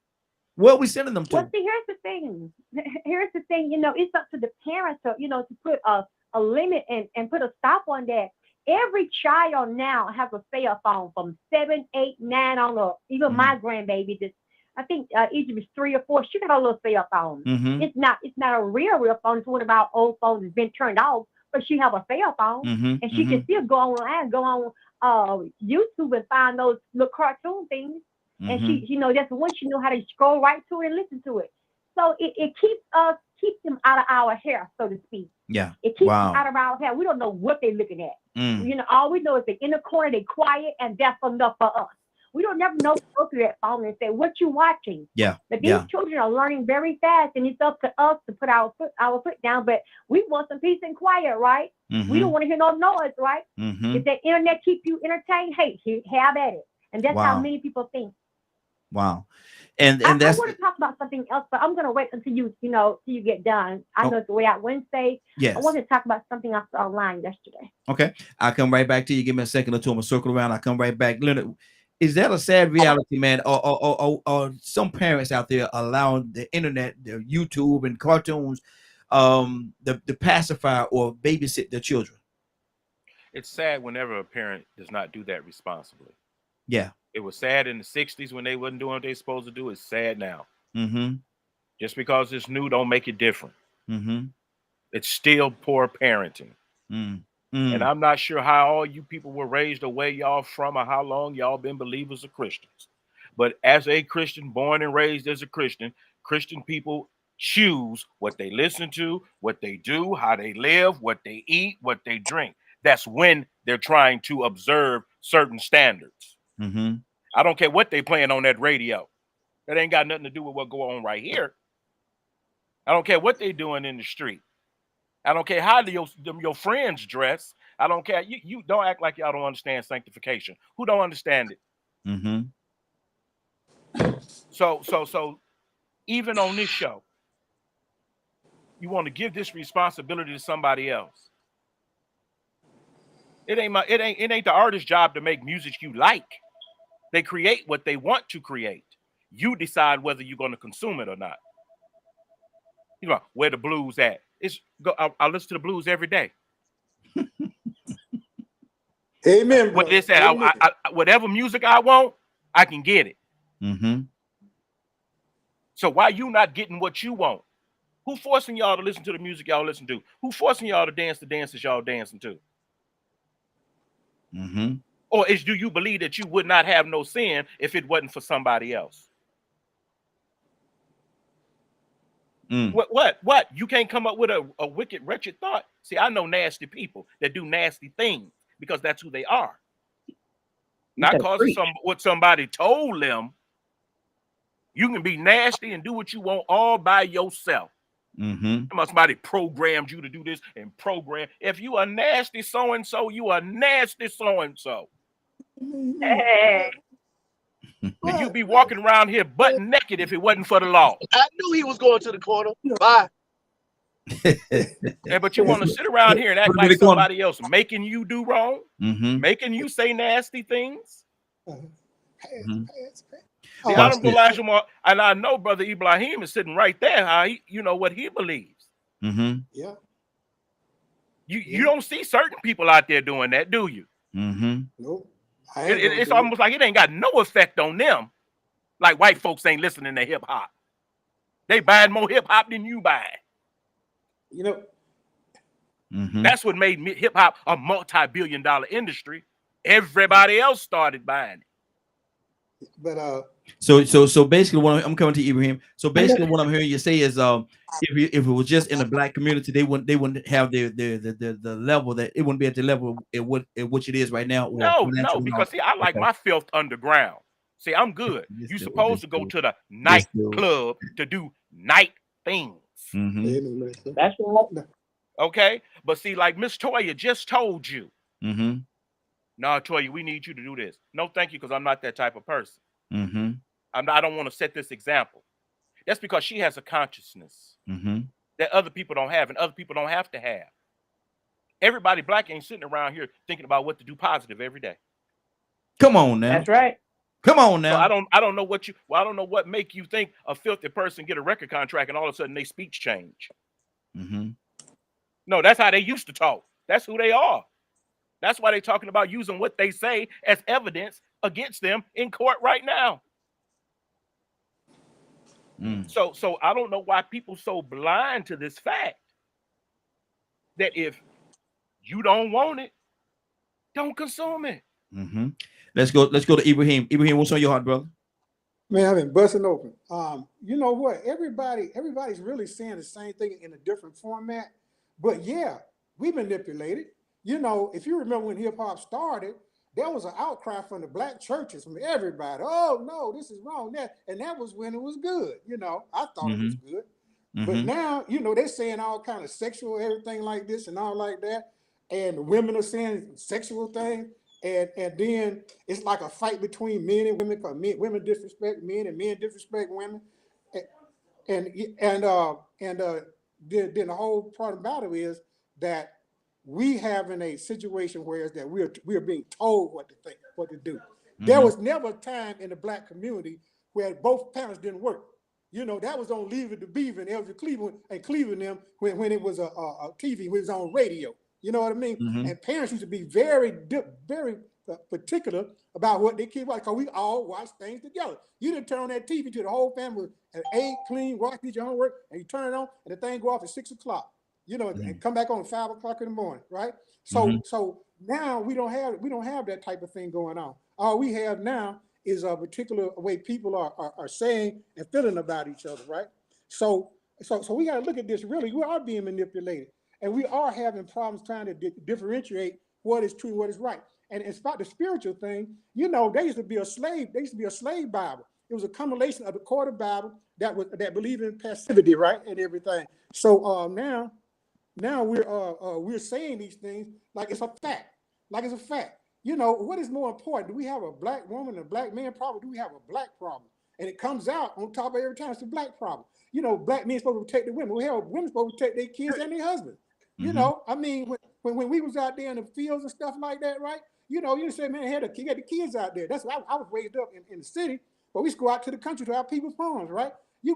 Where are we sending them to? Well, see, here's the thing. It's up to the parents to put a limit and put a stop on that. Every child now has a cell phone from 7, 8, 9 on up. Even my grandbaby, I think Egypt is 3 or 4. She got a little cell phone. It's not a real phone. It's one of our old phones that's been turned off, but she have a cell phone, and she can still go online, go on YouTube and find those little cartoon things. And she, that's once she know how to scroll right to it and listen to it. So it keeps them out of our hair, so to speak. Yeah. It keeps them out of our hair. We don't know what they're looking at. All we know is they're in the corner, they quiet, and that's enough for us. We don't never know to go through that phone and say, what you watching? Yeah. But these children are learning very fast, and it's up to us to put our foot down. But we want some peace and quiet, right? We don't want to hear no noise, right? If the internet keep you entertained, hey, have at it. And that's how many people think. Wow. And I that's want to talk about something else, but I'm going to wait until you get done. I know it's the way out Wednesday. Yes. I want to talk about something I saw online yesterday. Okay. I'll come right back to you. Give me a second or two. I'm going to circle around. I'll come right back. Leonard, is that a sad reality, man? Or some parents out there allowing the internet, the YouTube and cartoons, the pacifier or babysit their children? It's sad whenever a parent does not do that responsibly. Yeah. It was sad in the 60s when they wasn't doing what they're supposed to do. It's sad now. Just because it's new don't make it different. It's still poor parenting. And I'm not sure how all you people were raised or where y'all from or how long y'all been believers or Christians. But as a Christian, born and raised as a Christian, Christian people choose what they listen to, what they do, how they live, what they eat, what they drink. That's when they're trying to observe certain standards. I don't care what they playing on that radio. That ain't got nothing to do with what go on right here. I don't care what they doing in the street. I don't care how your friends dress. I don't care. You don't act like y'all don't understand sanctification. Who don't understand it? So even on this show, you want to give this responsibility to somebody else. It ain't the artist's job to make music you like. They create what they want to create. You decide whether you're going to consume it or not. You know where the blues at. I listen to the blues every day. Amen, What they said, Amen. whatever music I want, I can get it. So why you not getting what you want? Who forcing y'all to listen to the music y'all listen to? Who forcing y'all to dance the dances y'all dancing to? Or do you believe that you would not have no sin if it wasn't for somebody else? What? You can't come up with a wicked, wretched thought. See, I know nasty people that do nasty things because that's who they are. Not because of what somebody told them. You can be nasty and do what you want all by yourself. Somebody programmed you to do this and program. If you are nasty so-and-so, you are nasty so-and-so. Hey. And you'd be walking around here butt naked if it wasn't for the law. I knew he was going to the corner. Bye. But you want to sit around here and act like somebody else making you do wrong, making you say nasty things. The Honorable Elijah Moore, and I know Brother Ibrahim is sitting right there. How you know what he believes. Yeah. You don't see certain people out there doing that, do you? Nope. It's almost like it ain't got no effect on them. Like white folks ain't listening to hip hop. They buying more hip hop than you buy. You know. That's what made hip hop a multi-billion-dollar industry. Everybody else started buying it. But so basically, what I'm coming to Ibrahim. So basically, what I'm hearing you say is, if it was just in the black community, they wouldn't have the level that it wouldn't be at the level at which it is right now. No, because see, I like my filth underground. See, I'm good. You're supposed to go to the nightclub to do night things. That's right. Okay, but see, like Miss Toya just told you. No, Toya, we need you to do this. No, thank you, because I'm not that type of person. I don't want to set this example. That's because she has a consciousness that other people don't have, and other people don't have to have. Everybody black ain't sitting around here thinking about what to do positive every day. Come on now. That's right. Come on now. So I don't know what I don't know what make you think a filthy person get a record contract and all of a sudden their speech change. No, that's how they used to talk. That's who they are. That's why they're talking about using what they say as evidence against them in court right now. So I don't know why people so blind to this fact that if you don't want it, don't consume it. Let's go to Ibrahim. Ibrahim, what's on your heart, brother? Man, I've been busting open. You know what? Everybody's really saying the same thing in a different format. But yeah, we manipulated. You know, if you remember when hip hop started, there was an outcry from the black churches, from everybody. Oh no, this is wrong. And that was when it was good. You know, I thought it was good. But now, you know, they're saying all kind of sexual everything like this and all like that. And women are saying sexual things. And then it's like a fight between men and women, because women disrespect men and men disrespect women. And then the whole part about it is that we have in a situation where is that we are being told what to think, what to do. There was never a time in the black community where both parents didn't work. You know, that was on Leave It to Beaver and Elvis Cleveland and Cleveland them when it was a TV, when it was on radio. You know what I mean? And parents used to be very particular about what they kids watch, because we all watch things together. You didn't turn on that TV to the whole family and ate, clean, wash, did your homework, and you turn it on and the thing go off at 6 o'clock. you know, and come back on 5 o'clock in the morning, right? Mm-hmm. So now we don't have that type of thing going on. All we have now is a particular way people are saying and feeling about each other, right? So we got to look at this. Really, we are being manipulated, and we are having problems trying to differentiate what is true and what is right. And it's about the spiritual thing. You know, there used to be a slave Bible. It was a combination of the quarter Bible that believed in passivity, right, and everything. So now we're saying these things like it's a fact, You know, what is more important? Do we have a black woman and a black man problem? Do we have a black problem? And it comes out on top of every time it's a black problem. You know, black men supposed to protect the women. We have women supposed to protect their kids and their husbands. You know, I mean, when we was out there in the fields and stuff like that, right? You know, you say, man, had the kids out there. That's why I was raised up in the city, but we used to go out to the country to our people's homes, right?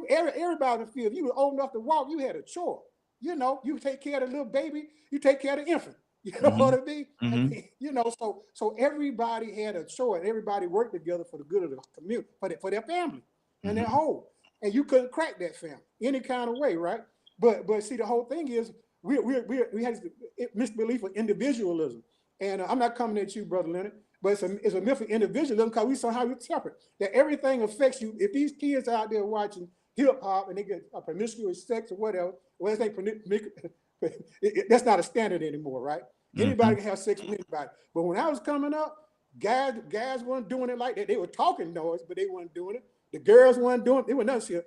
Everybody in the field, you were old enough to walk, you had a chore. You know, you take care of the little baby, you take care of the infant. You know what I mean? And, you know, so everybody had a chore, and everybody worked together for the good of the community, for their family and their home. And you couldn't crack that family any kind of way, right? But see, the whole thing is we had this misbelief of individualism, and I'm not coming at you, Brother Leonard, but it's a myth of individualism because we somehow interpret that everything affects you. If these kids out there watching hip hop and they get a promiscuous sex or whatever, well, that's not a standard anymore, right? Anybody can have sex with anybody. But when I was coming up, guys weren't doing it like that. They were talking noise, but they weren't doing it. The girls weren't doing it. They were not see a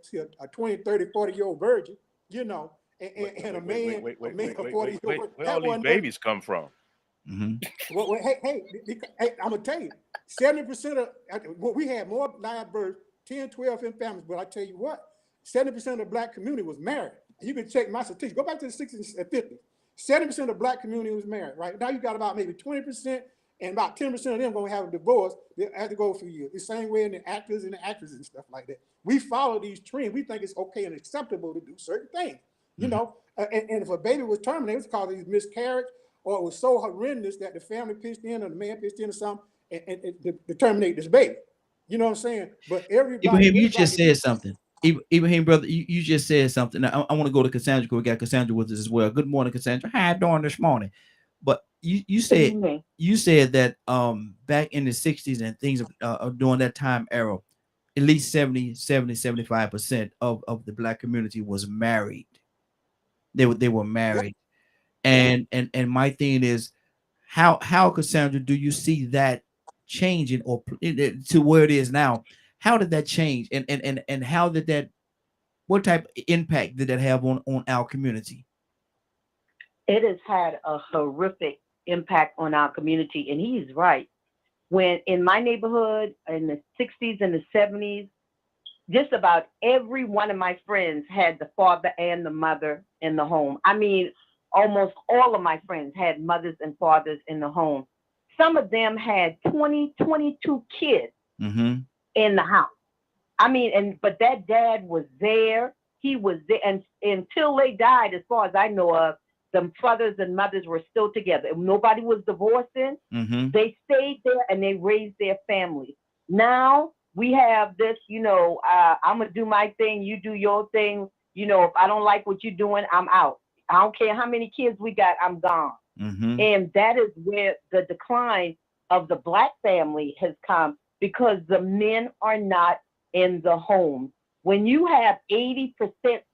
20, 30, 40-year-old virgin, you know, and a man, a 40-year-old. Where all these babies come from? Well, hey, I'm gonna tell you, 70% of we had more live births, 10, 12 in families, but I tell you what, 70% of the black community was married. You can check my statistics. Go back to the 60s and 50s. 70% of the black community was married, right? Now you got about maybe 20%, and about 10% of them going to have a divorce. They have to go through you. The same way in the actors and the actresses and stuff like that. We follow these trends. We think it's okay and acceptable to do certain things, you know? And if a baby was terminated, it's called these miscarriage, or it was so horrendous that the family pitched in or the man pitched in or something and to terminate this baby. You know what I'm saying? But Ibrahim, you just said something. Ibrahim, brother, you just said something. Now, I want to go to Cassandra because we got Cassandra with us as well. Good morning, Cassandra. How you doing this morning? But you said that back in the 60s and things during that time era, at least 75% of the black community was married. They were married. And my thing is, how Cassandra, do you see that changing or to where it is now? How did that change? And how did that, what type of impact did that have on our community? It has had a horrific impact on our community. And he's right. When in my neighborhood in the 60s and the 70s, just about every one of my friends had the father and the mother in the home. I mean, almost all of my friends had mothers and fathers in the home. Some of them had 20, 22 kids in the house. I mean, but that dad was there. He was there. And until they died, as far as I know of, the fathers and mothers were still together. Nobody was divorcing. They stayed there and they raised their families. Now we have this, you know, I'm going to do my thing. You do your thing. You know, if I don't like what you're doing, I'm out. I don't care how many kids we got, I'm gone. And that is where the decline of the black family has come, because the men are not in the home. When you have 80%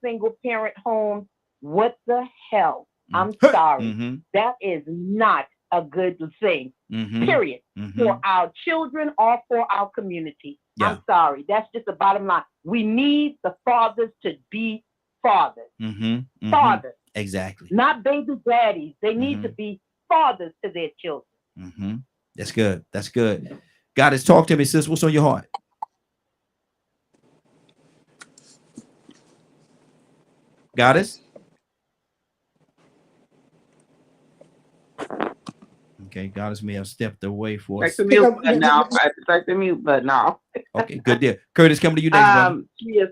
single parent homes, what the hell? I'm sorry. That is not a good thing, period, for our children or for our community. I'm sorry. That's just the bottom line. We need the fathers to be fathers. Fathers. Exactly. Not baby daddies. They need to be fathers to their children. That's good. That's good. Goddess, talk to me, sis. What's on your heart? Goddess? Okay, Goddess may have stepped away for us. Check the mute button now. I have to check the mute button now. Okay, good deal. Curtis, coming to you next, brother. Yes,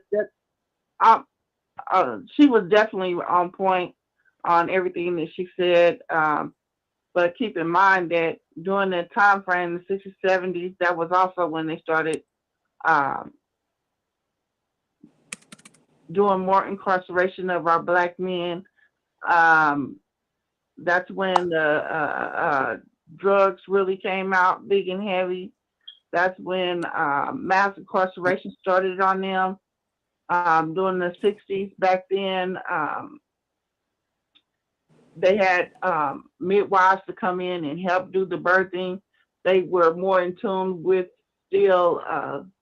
she was definitely on point on everything that she said. But keep in mind that during that time frame, the 60s, 70s, that was also when they started doing more incarceration of our black men. That's when the drugs really came out big and heavy. That's when mass incarceration started on them during the 60s. Back then, they had midwives to come in and help do the birthing. They were more in tune with still, I'm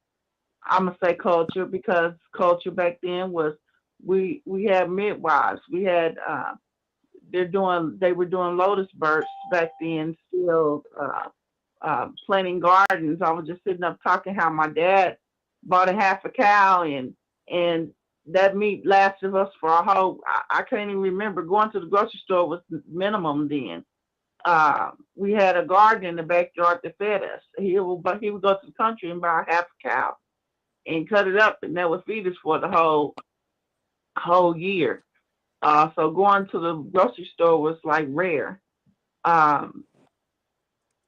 gonna say culture, because culture back then was we had midwives. We had they were doing lotus births back then, still planting gardens. I was just sitting up talking how my dad bought a half a cow, and that meat lasted us for a whole. I can't even remember going to the grocery store was minimum then. We had a garden in the backyard that fed us. He would go to the country and buy a half a cow and cut it up, and that would feed us for the whole year. So going to the grocery store was like rare. Um,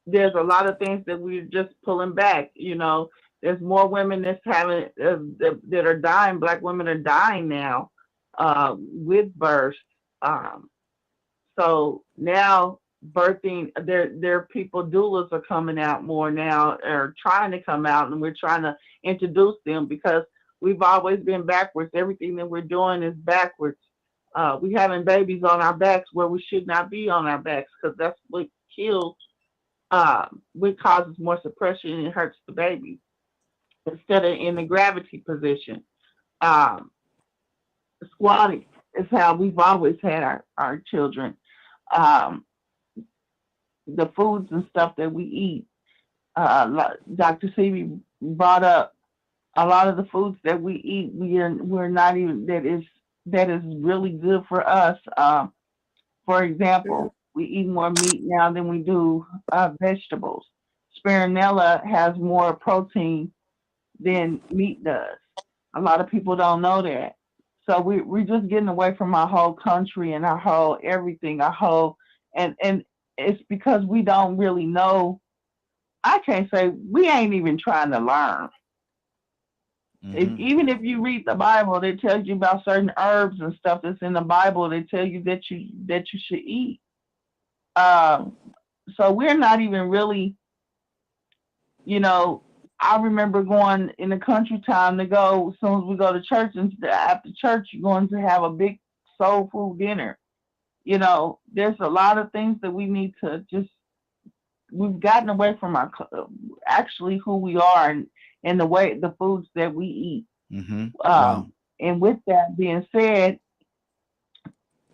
there's a lot of things that we're just pulling back. There's more women that's having that are dying. Black women are dying now with birth. Um, so now birthing, there are people, doulas are coming out more now, or trying to come out, and we're trying to introduce them because we've always been backwards. Everything that we're doing is backwards. We having babies on our backs where we should not be on our backs, because that's what kills, what causes more suppression, and it hurts the baby instead of in the gravity position. Um, Squatting is how we've always had our children. Um, the foods and stuff that we eat. Like Dr. Sebi brought up, a lot of the foods that we eat, we're not even that is really good for us. For example, we eat more meat now than we do vegetables. Spironella has more protein than meat does. A lot of people don't know that. So we're just getting away from our whole country and our whole everything, and it's because we don't really know. I can't say we ain't even trying to learn. Even if you read the Bible, it tells you about certain herbs and stuff that's in the Bible. They tell you that you should eat. Um, so we're not even really, you know. I remember going in the country time to go. As soon as we go to church, and after church, you're going to have a big soul food dinner. There's a lot of things that we need to just. We've gotten away from our actually who we are, and the foods that we eat. Wow. And with that being said,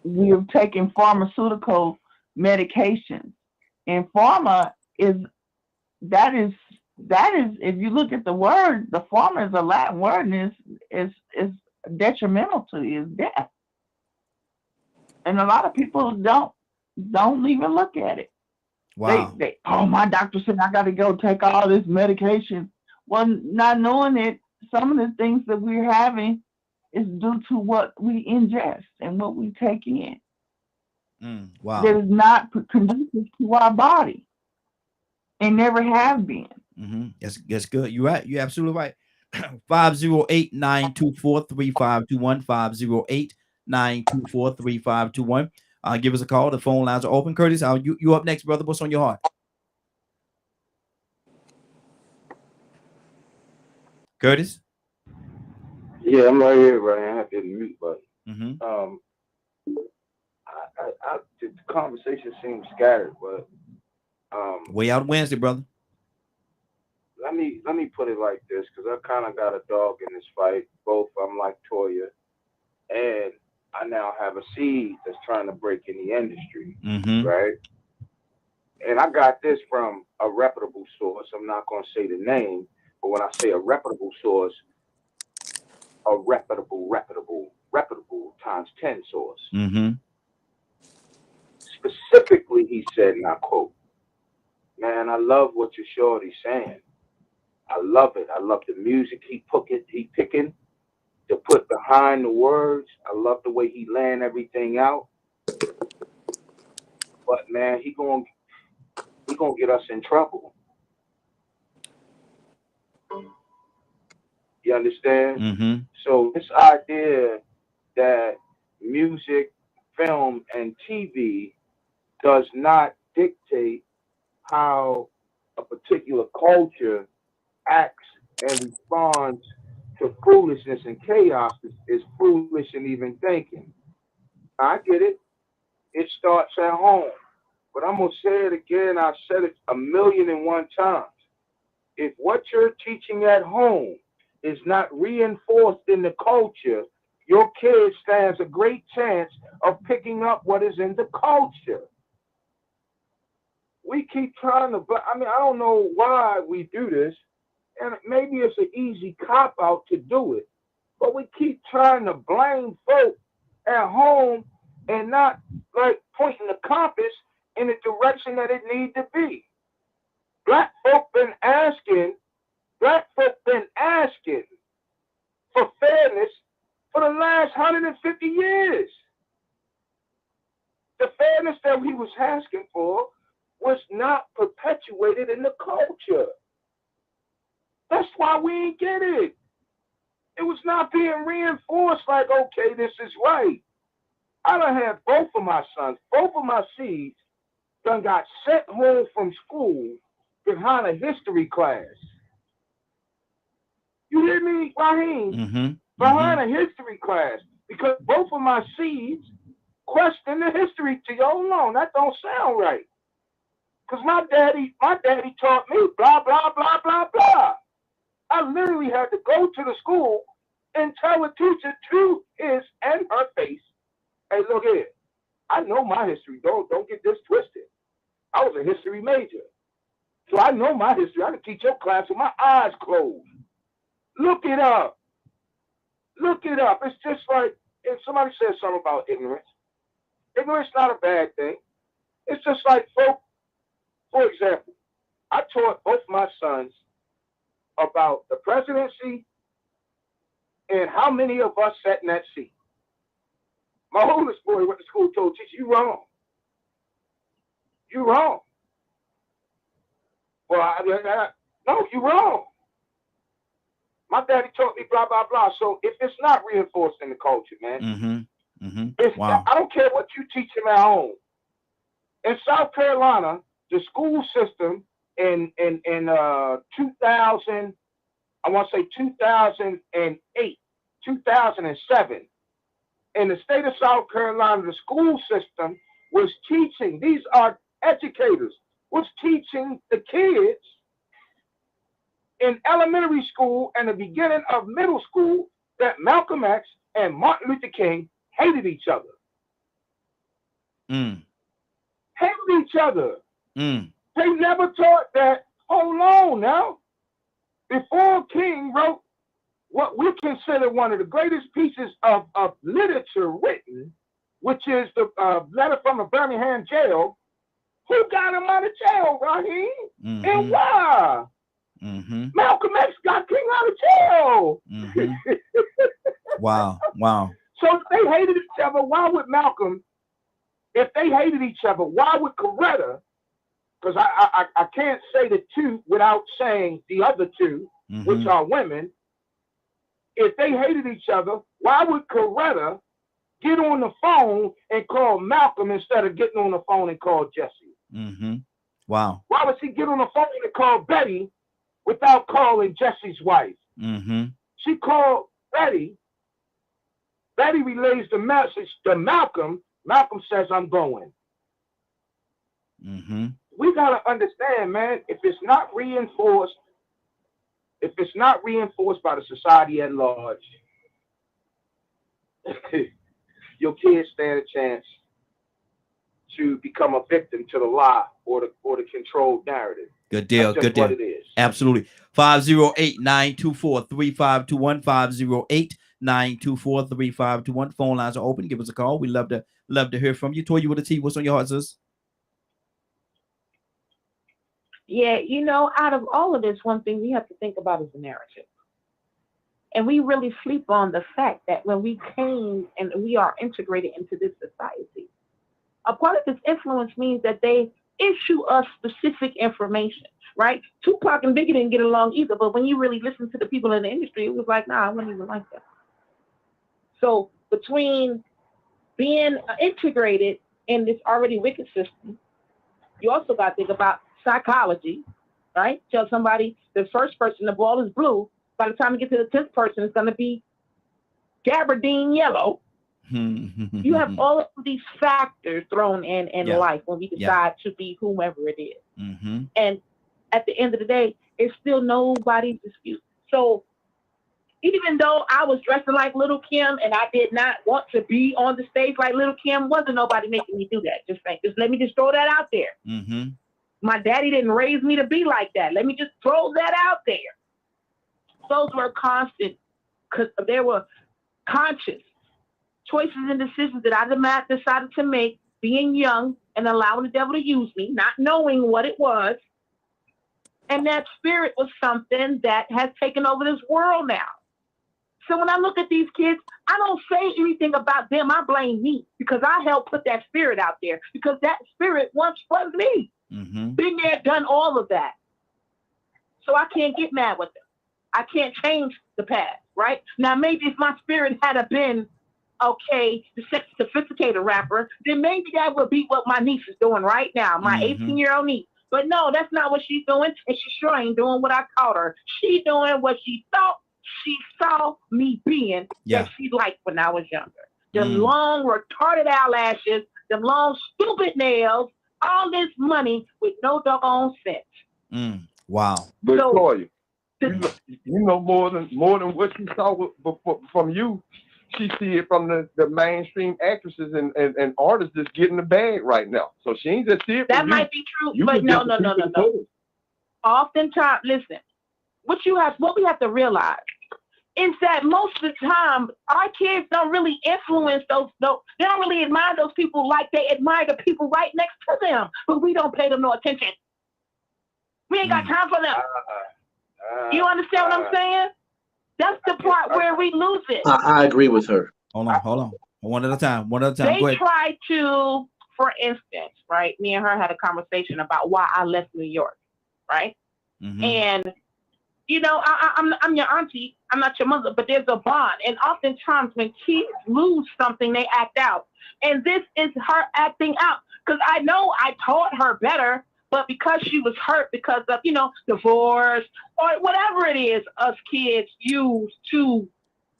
we're taking pharmaceutical medications, and pharma that is if you look at the word, the pharma is a Latin word, and is detrimental to you, is death. And a lot of people don't even look at it. Wow. My doctor said I got to go take all this medication. Well, not knowing it, some of the things that we're having is due to what we ingest and what we take in. Wow. That is not conducive to our body, and never have been. That's good. You're right. You're absolutely right. 508-924-3521. 508-924-3521. Give us a call. The phone lines are open. Curtis, you up next, brother. What's on your heart? Curtis? Yeah, I'm right here, right? I have to hit the mute button. The conversation seems scattered, but Way out Wednesday, brother. let me put it like this, because I kind of got a dog in this fight. Both I'm like Toya, and I now have a seed that's trying to break in the industry, right? And I got this from a reputable source. I'm not going to say the name, but when I say a reputable source, a reputable times 10 source. Specifically, he said, and I quote, "Man, I love what your shorty's saying. I love it. I love the music he picking to put behind the words. I love the way he laying everything out. But man, he gonna get us in trouble. You understand? So this idea that music film, and TV does not dictate how a particular culture acts and responds to foolishness and chaos is foolish and even thinking. I get it. It starts at home. But I'm going to say it again. I've said it 1,000,001 times. If what you're teaching at home is not reinforced in the culture, your kid stands a great chance of picking up what is in the culture. We keep trying to, I mean, I don't know why we do this, and maybe it's an easy cop out to do it, but we keep trying to blame folk at home and not like pointing the compass in the direction that it needs to be. Black folk been asking for fairness for the last 150 years. The fairness that we was asking for was not perpetuated in the culture. That's why we ain't get it. It was not being reinforced like, okay, this is right. I done had both of my sons, both of my seeds, done got sent home from school behind a history class. You hear me, Raheen? Mm-hmm. Behind a history class. Because both of my seeds question the history to you. Oh no, that don't sound right. Because my daddy taught me blah, blah, blah, blah, blah. I literally had to go to the school and tell a teacher to his and her face, hey, look here, I know my history. Don't get this twisted. I was a history major. So I know my history. I can teach your class with my eyes closed. Look it up. Look it up. It's just like if somebody says something about ignorance. Ignorance is not a bad thing. It's just like, for example, I taught both my sons about the presidency and how many of us sat in that seat. My oldest boy went to school, told teacher, you wrong. You wrong. Well, no, you wrong. My daddy taught me blah, blah, blah. So if it's not reinforced in the culture, man, Wow. I don't care what you teach him at home. In South Carolina, the school system in 2000, I want to say 2008, 2007, in the state of South Carolina, the school system was teaching, these are educators, was teaching the kids in elementary school and the beginning of middle school that Malcolm X and Martin Luther King hated each other. Hated each other. They never taught that. Hold on now. Before King wrote what we consider one of the greatest pieces of literature written, which is the letter from a Birmingham jail, who got him out of jail, Raheen? And why? Malcolm X got King out of jail. Wow. So if they hated each other, why would Malcolm? If they hated each other, why would Coretta? Because I can't say the two without saying the other two, which are women. If they hated each other, why would Coretta get on the phone and call Malcolm instead of getting on the phone and call Jesse? Wow. Why would she get on the phone and call Betty without calling Jesse's wife? She called Betty. Betty relays the message to Malcolm. Malcolm says, I'm going. We got to understand, man, if it's not reinforced by the society at large, your kids stand a chance to become a victim to the lie or the controlled narrative. Good deal. That's Good deal. what it is. Absolutely. 508-924-3521. 508-924-3521. Phone lines are open. Give us a call. We love to hear from you. Toya with a T. What's on your heart, sis? Yeah, out of all of this, one thing we have to think about is the narrative. And we really sleep on the fact that when we came and we are integrated into this society, a part of this influence means that they issue us specific information, right? Tupac and Biggie didn't get along either, but when you really listen to the people in the industry, it was like, nah, I wasn't even like that. So between being integrated in this already wicked system, you also got to think about psychology, right? Tell somebody the first person the ball is blue. By the time you get to the 10th person, it's going to be gabardine yellow. You have all of these factors thrown in life when we decide to be whomever it is. And at the end of the day, it's still nobody's dispute. So even though I was dressing like Little Kim and I did not want to be on the stage like Little Kim, wasn't nobody making me do that. Just let me just throw that out there. My daddy didn't raise me to be like that. Let me just throw that out there. Those were constant, because there were conscious choices and decisions that I decided to make being young and allowing the devil to use me, not knowing what it was. And that spirit was something that has taken over this world now. So when I look at these kids, I don't say anything about them. I blame me because I helped put that spirit out there because that spirit once was me. Been there, done all of that. So I can't get mad with them. I can't change the past, right? Now, maybe if my spirit had been, okay, the sophisticated rapper, then maybe that would be what my niece is doing right now, my 18-year-old niece. But no, that's not what she's doing, and she sure ain't doing what I taught her. She's doing what she thought she saw me being that she liked when I was younger. Them long, retarded eyelashes, them long, stupid nails, all this money with no doggone sense. Wow. But Toya, you know more than what she saw from you. She see it from the mainstream actresses and artists that's getting the bag right now. So she ain't just see it. That might be true, but no. Oftentimes, listen, what we have to realize is that most of the time our kids don't really influence those. They don't really admire those people like they admire the people right next to them, but we don't pay them no attention. We ain't got time for them. You understand what I'm saying? That's the part where we lose it. I agree with her. Hold on. One at a time. They try to, for instance, right? Me and her had a conversation about why I left New York, right? And you know, I'm your auntie. I'm not your mother, but there's a bond. And oftentimes when kids lose something, they act out. And this is her acting out because I know I taught her better. But because she was hurt because of, divorce or whatever it is us kids use to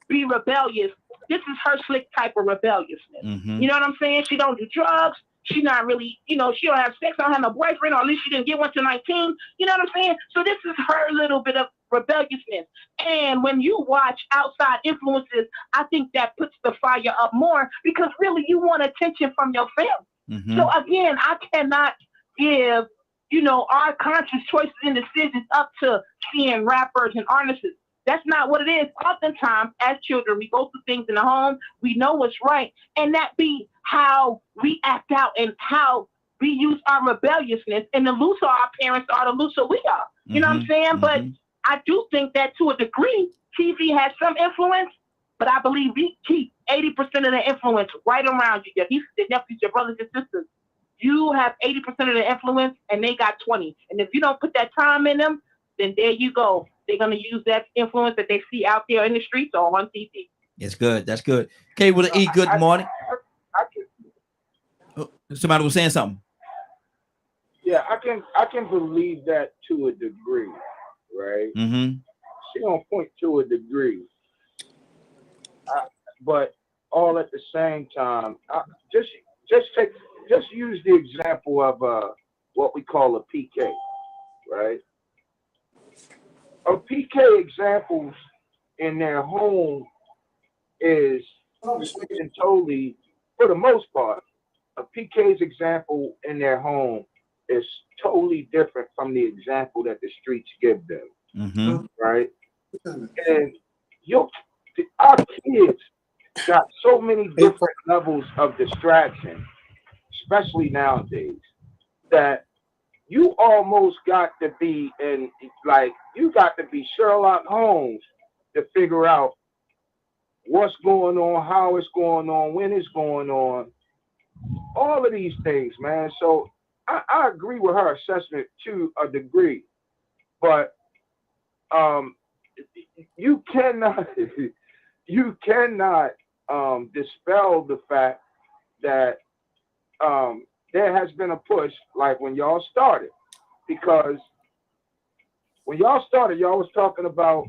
be rebellious, this is her slick type of rebelliousness. You know what I'm saying? She don't do drugs. She not really, she don't have sex. Don't have no boyfriend, or at least she didn't get one till 19. You know what I'm saying? So this is her little bit of rebelliousness. And when you watch outside influences, I think that puts the fire up more because really you want attention from your family. So again, I cannot give our conscious choices and decisions up to seeing rappers and artists. That's not what it is. Oftentimes, as children, we go through things in the home, we know what's right, and that be how we act out and how we use our rebelliousness. And the looser our parents are, the looser we are. You know what I'm saying? But I do think that to a degree, TV has some influence, but I believe we keep 80% of the influence right around you. Your nephews, your brothers and sisters. You have 80% of the influence and they got 20. And if you don't put that time in them, then there you go. They're going to use that influence that they see out there in the streets or on TV. That's good. That's good. Okay, with an E, good morning. Somebody was saying something. Yeah, I can believe that to a degree, right? She gonna point to a degree, but all at the same time, just use the example of what we call a PK, right? A PK examples in their home is totally, for the most part, a PK's example in their home is totally different from the example that the streets give them, right? And our kids got so many different levels of distraction, especially nowadays, that you almost got to be you got to be Sherlock Holmes to figure out what's going on, how it's going on, when it's going on, all of these things, man. So I agree with her assessment to a degree, but you cannot dispel the fact that there has been a push, like when y'all started, because when y'all started, y'all was talking about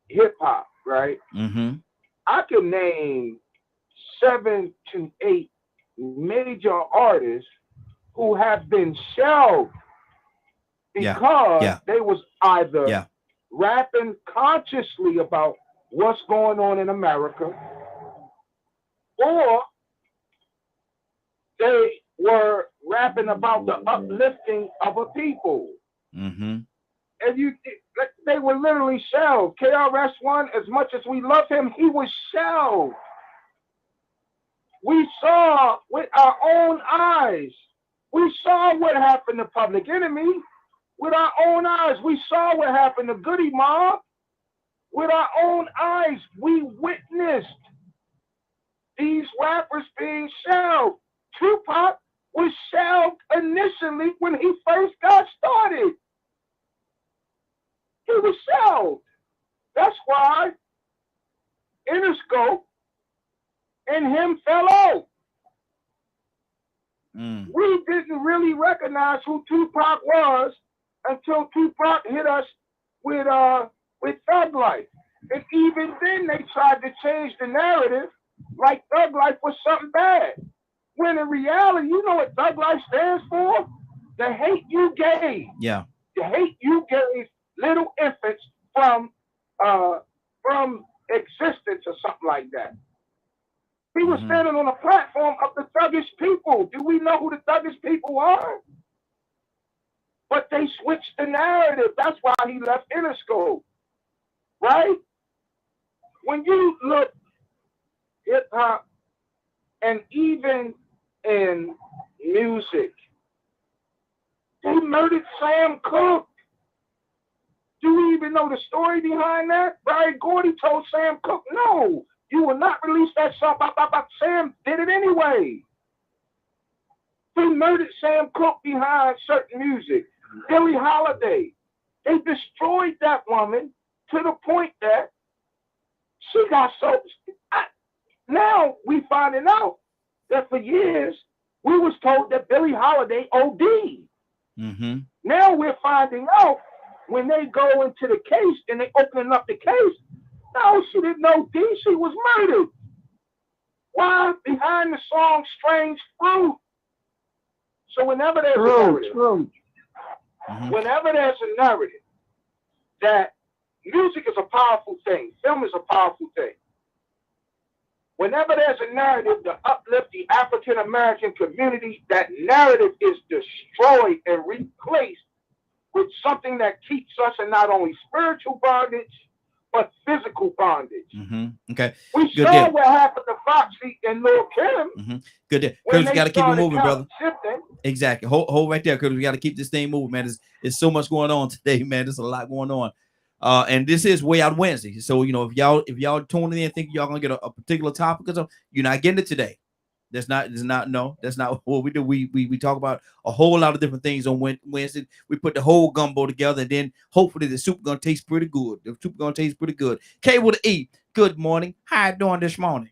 hip hop, right? Mm-hmm. I can name 7 to 8 major artists who have been shelved because they was either rapping consciously about what's going on in America, or they were rapping about the uplifting of a people. Mm-hmm. And they were literally shelved. KRS-One, as much as we love him, he was shelved. We saw with our own eyes. We saw what happened to Public Enemy. With our own eyes, we saw what happened to Goody Mob. With our own eyes, we witnessed these rappers being shelved. Tupac was shelved initially when he first got started. He was shelved. That's why Interscope and him fell out. We didn't really recognize who Tupac was until Tupac hit us with Thug Life. And even then they tried to change the narrative like Thug Life was something bad. When in reality, you know what Thug Life stands for? The hate you gave. Yeah. The hate you gave little infants from existence or something like that. He was standing on a platform of the thuggish people. Do we know who the thuggish people are? But they switched the narrative. That's why he left Interscope. Right? When you look hip hop and even in music, they murdered Sam Cooke. Do we even know the story behind that? Barry Gordy told Sam Cooke, no, you will not release that song. Sam did it anyway. They murdered Sam Cooke behind certain music. Billie Holiday. They destroyed that woman to the point that she got so... Now we finding out that for years, we was told that Billie Holiday OD'd. Mm-hmm. Now we're finding out when they go into the case and they opening up the case, no, she didn't OD, she was murdered. Why? Behind the song Strange Fruit. So whenever there's a narrative, whenever there's a narrative that music is a powerful thing, film is a powerful thing. Whenever there's a narrative to uplift the African American community, that narrative is destroyed and replaced with something that keeps us in not only spiritual bondage, but physical bondage. Mm-hmm. Okay. We saw what happened to Foxy and Lil Kim. Mm-hmm. Good day. Curtis, we got to keep it moving, brother. Shifting. Exactly. Hold right there, Curtis. We got to keep this thing moving, man. There's so much going on today, man. There's a lot going on. And this is Way Out Wednesday. So, you know, if y'all tuning in and think y'all gonna get a particular topic or something, you're not getting it today. That's not what we do. We talk about a whole lot of different things on Wednesday. We put the whole gumbo together, and then hopefully the soup gonna taste pretty good. The soup gonna taste pretty good. K with an E. Good morning. How you doing this morning?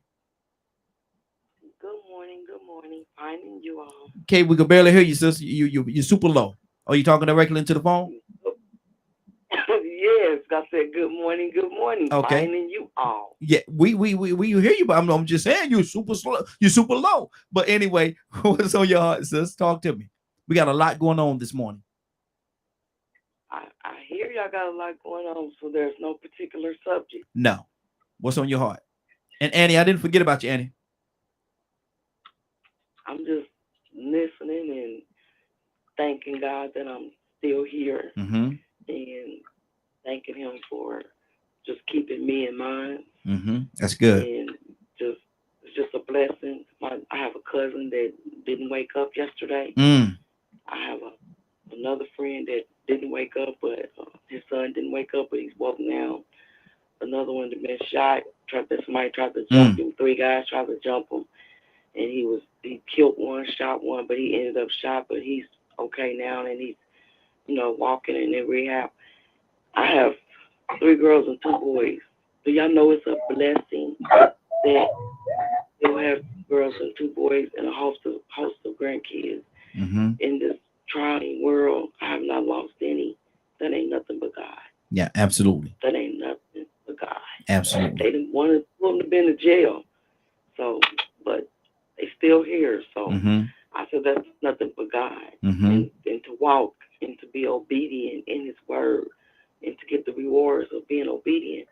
Good morning. Good morning. Finding you all. K, we can barely hear you, sister. You're super low. Are you talking directly into the phone? Yes, I said good morning. Good morning. Okay. Finding you all. Yeah, we hear you, but I'm just saying you're super slow. You're super low. But anyway, what's on your heart, sis? Talk to me. We got a lot going on this morning. I hear y'all got a lot going on, so there's no particular subject. No. What's on your heart? And Annie, I didn't forget about you, Annie. I'm just listening and thanking God that I'm still here, and thanking Him for just keeping me in mind. That's good. And it's just a blessing. I have a cousin that didn't wake up yesterday. I have another friend that didn't wake up, but his son didn't wake up, but he's woke now. Another one that been shot. Somebody tried to jump him. 3 guys tried to jump him, and he killed one, shot one, but he ended up shot. But he's okay now, and he's walking and in rehab. I have 3 girls and 2 boys. Do y'all know it's a blessing that they'll have girls and 2 boys and a host of grandkids. In this trying world, I have not lost any. That ain't nothing but God. Yeah, absolutely. That ain't nothing but God. Absolutely. They didn't want them to be in the jail. So, but they still here. So I said that's nothing but God. And to walk and to be obedient in His word and to get the rewards of being obedient.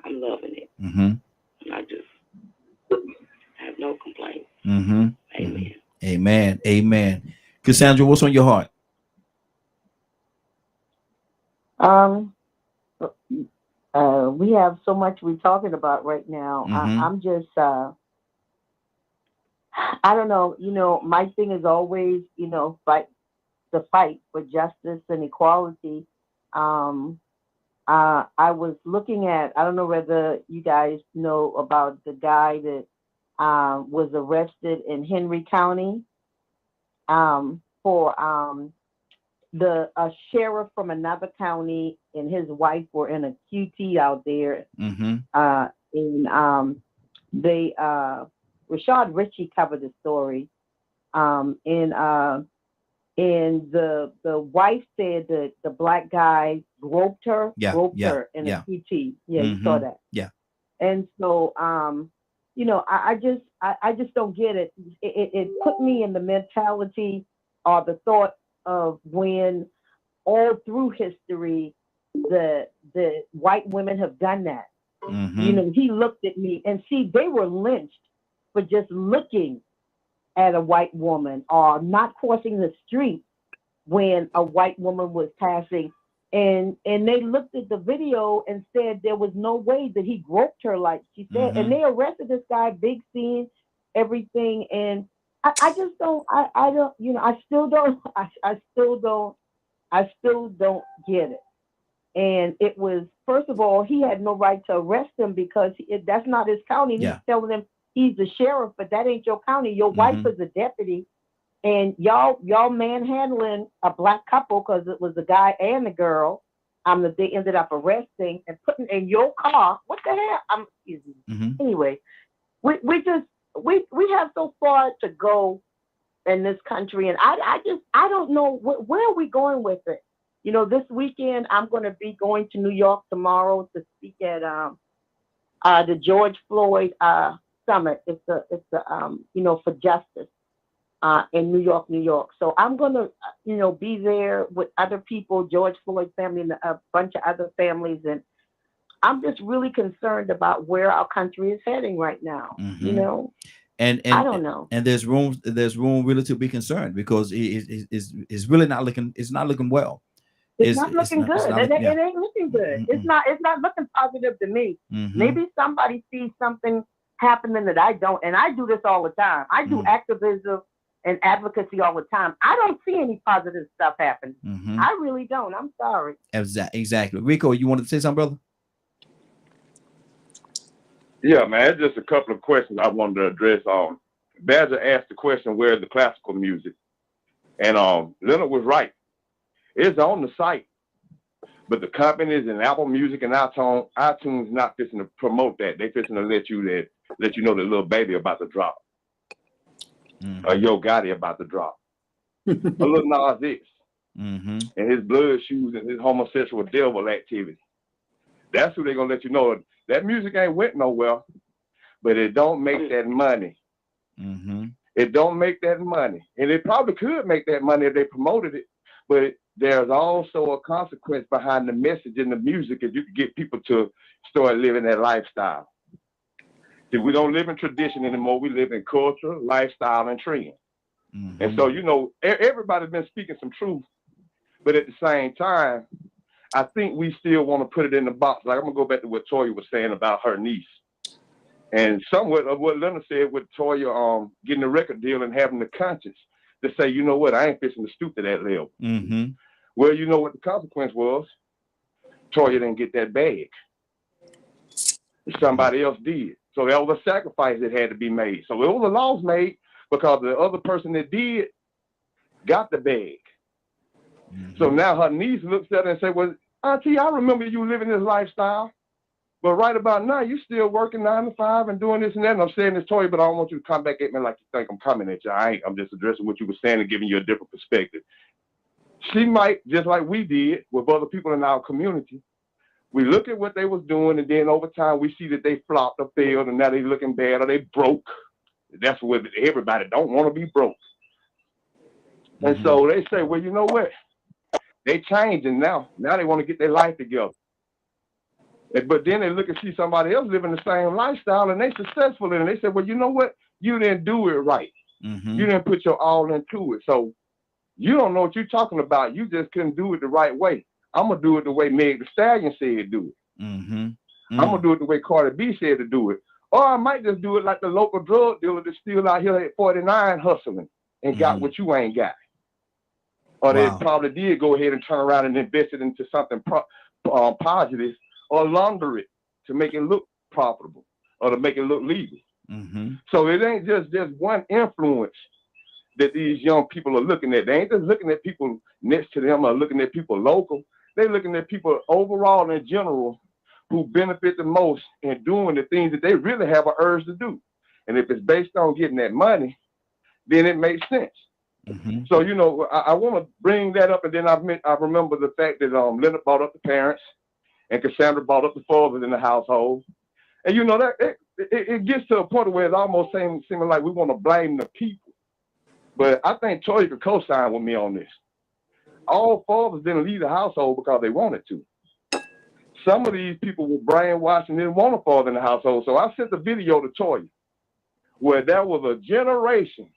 I'm loving it. And I just have no complaints. Amen. Amen. Amen. Cassandra, what's on your heart? We have so much we're talking about right now. I'm just, I don't know. You know, my thing is always, you know, fight for justice and equality. I was looking at, I don't know whether you guys know about the guy that was arrested in Henry County for a sheriff from another county and his wife were in a QT out there. Rashad Ritchie covered the story. And the wife said that the black guy groped her in a QT. Yeah, you saw that. Yeah. And so, you know, I just don't get it. It put me in the mentality or the thought of when all through history, the white women have done that. You know, he looked at me and see, they were lynched for just looking at a white woman or not crossing the street when a white woman was passing. And they looked at the video and said there was no way that he groped her like she said. And they arrested this guy, big scene, everything. And I just don't, I don't, you know, I still don't get it. And it was, first of all, he had no right to arrest him because that's not his county. He's telling him he's the sheriff, but that ain't your county. Your wife is a deputy. And y'all manhandling a black couple because it was the guy and the girl that they ended up arresting and putting in your car. What the hell? Anyway, we have so far to go in this country, and I don't know where are we going with it. You know, this weekend I'm going to be going to New York tomorrow to speak at the George Floyd summit. It's the you know, for justice. In New York. So I'm going to, you know, be there with other people, George Floyd family and a bunch of other families. And I'm just really concerned about where our country is heading right now, you know? And I don't know. And there's room really to be concerned because it's really not looking, it's not looking well. It's not looking good. It ain't looking good. It's not looking positive to me. Maybe somebody sees something happening that I don't, and I do this all the time. I do activism and advocacy all the time. I don't see any positive stuff happening. I really don't. I'm sorry. Exactly. Rico, you wanted to say something, brother? Yeah, man. It's just a couple of questions I wanted to address. Badger asked the question, where's the classical music? And Leonard was right. It's on the site. But the companies and Apple Music and iTunes not fixing to promote that. They fixing to let you know the little baby about to drop. Or Yo Gotti about to drop. A little Nas X. And his blood shoes and his homosexual devil activity. That's who they're going to let you know. That music ain't went nowhere, but it don't make that money. It don't make that money. And it probably could make that money if they promoted it, but there's also a consequence behind the message in the music if you could get people to start living that lifestyle. See, we don't live in tradition anymore. We live in culture, lifestyle, and trend. And so, you know, everybody's been speaking some truth, but at the same time, I think we still want to put it in the box. Like, I'm going to go back to what Toya was saying about her niece. And somewhat of what Leonard said with Toya getting a record deal and having the conscience to say, you know what, I ain't fixing to stoop to that level. Well, you know what the consequence was? Toya didn't get that bag. Somebody else did. So there was a sacrifice that had to be made. So it was a loss made because the other person that did got the bag. So now her niece looks at her and says, well, Auntie, I remember you living this lifestyle. But right about now, you still working 9 to 5 and doing this and that. And I'm saying this to you, but I don't want you to come back at me like you think I'm coming at you. I ain't. I'm just addressing what you were saying and giving you a different perspective. She might, just like we did with other people in our community, we look at what they was doing, and then over time we see that they flopped or failed, and now they looking bad or they broke. That's what everybody don't want to be broke. And so they say, well, you know what? They changing now. Now they want to get their life together. But then they look and see somebody else living the same lifestyle, and they successful in it. They say, well, you know what? You didn't do it right. You didn't put your all into it. So you don't know what you're talking about. You just couldn't do it the right way. I'm going to do it the way Meg Thee Stallion said do it. I'm going to do it the way Cardi B said to do it. Or I might just do it like the local drug dealer that's still out here at 49 hustling and got what you ain't got. Or they probably did go ahead and turn around and invest it into something positive or launder it to make it look profitable or to make it look legal. So it ain't just one influence that these young people are looking at. They ain't just looking at people next to them or looking at people local. They're looking at people overall in general who benefit the most in doing the things that they really have an urge to do. And if it's based on getting that money, then it makes sense. So, you know, I want to bring that up, and then I remember the fact that Leonard brought up the parents and Cassandra brought up the fathers in the household. And, you know, that it gets to a point where it's almost seeming like we want to blame the people. But I think Toya could co-sign with me on this. All fathers didn't leave the household because they wanted to. Some of these people were brainwashed and didn't want a father in the household. So I sent the video to Toya where there was a generation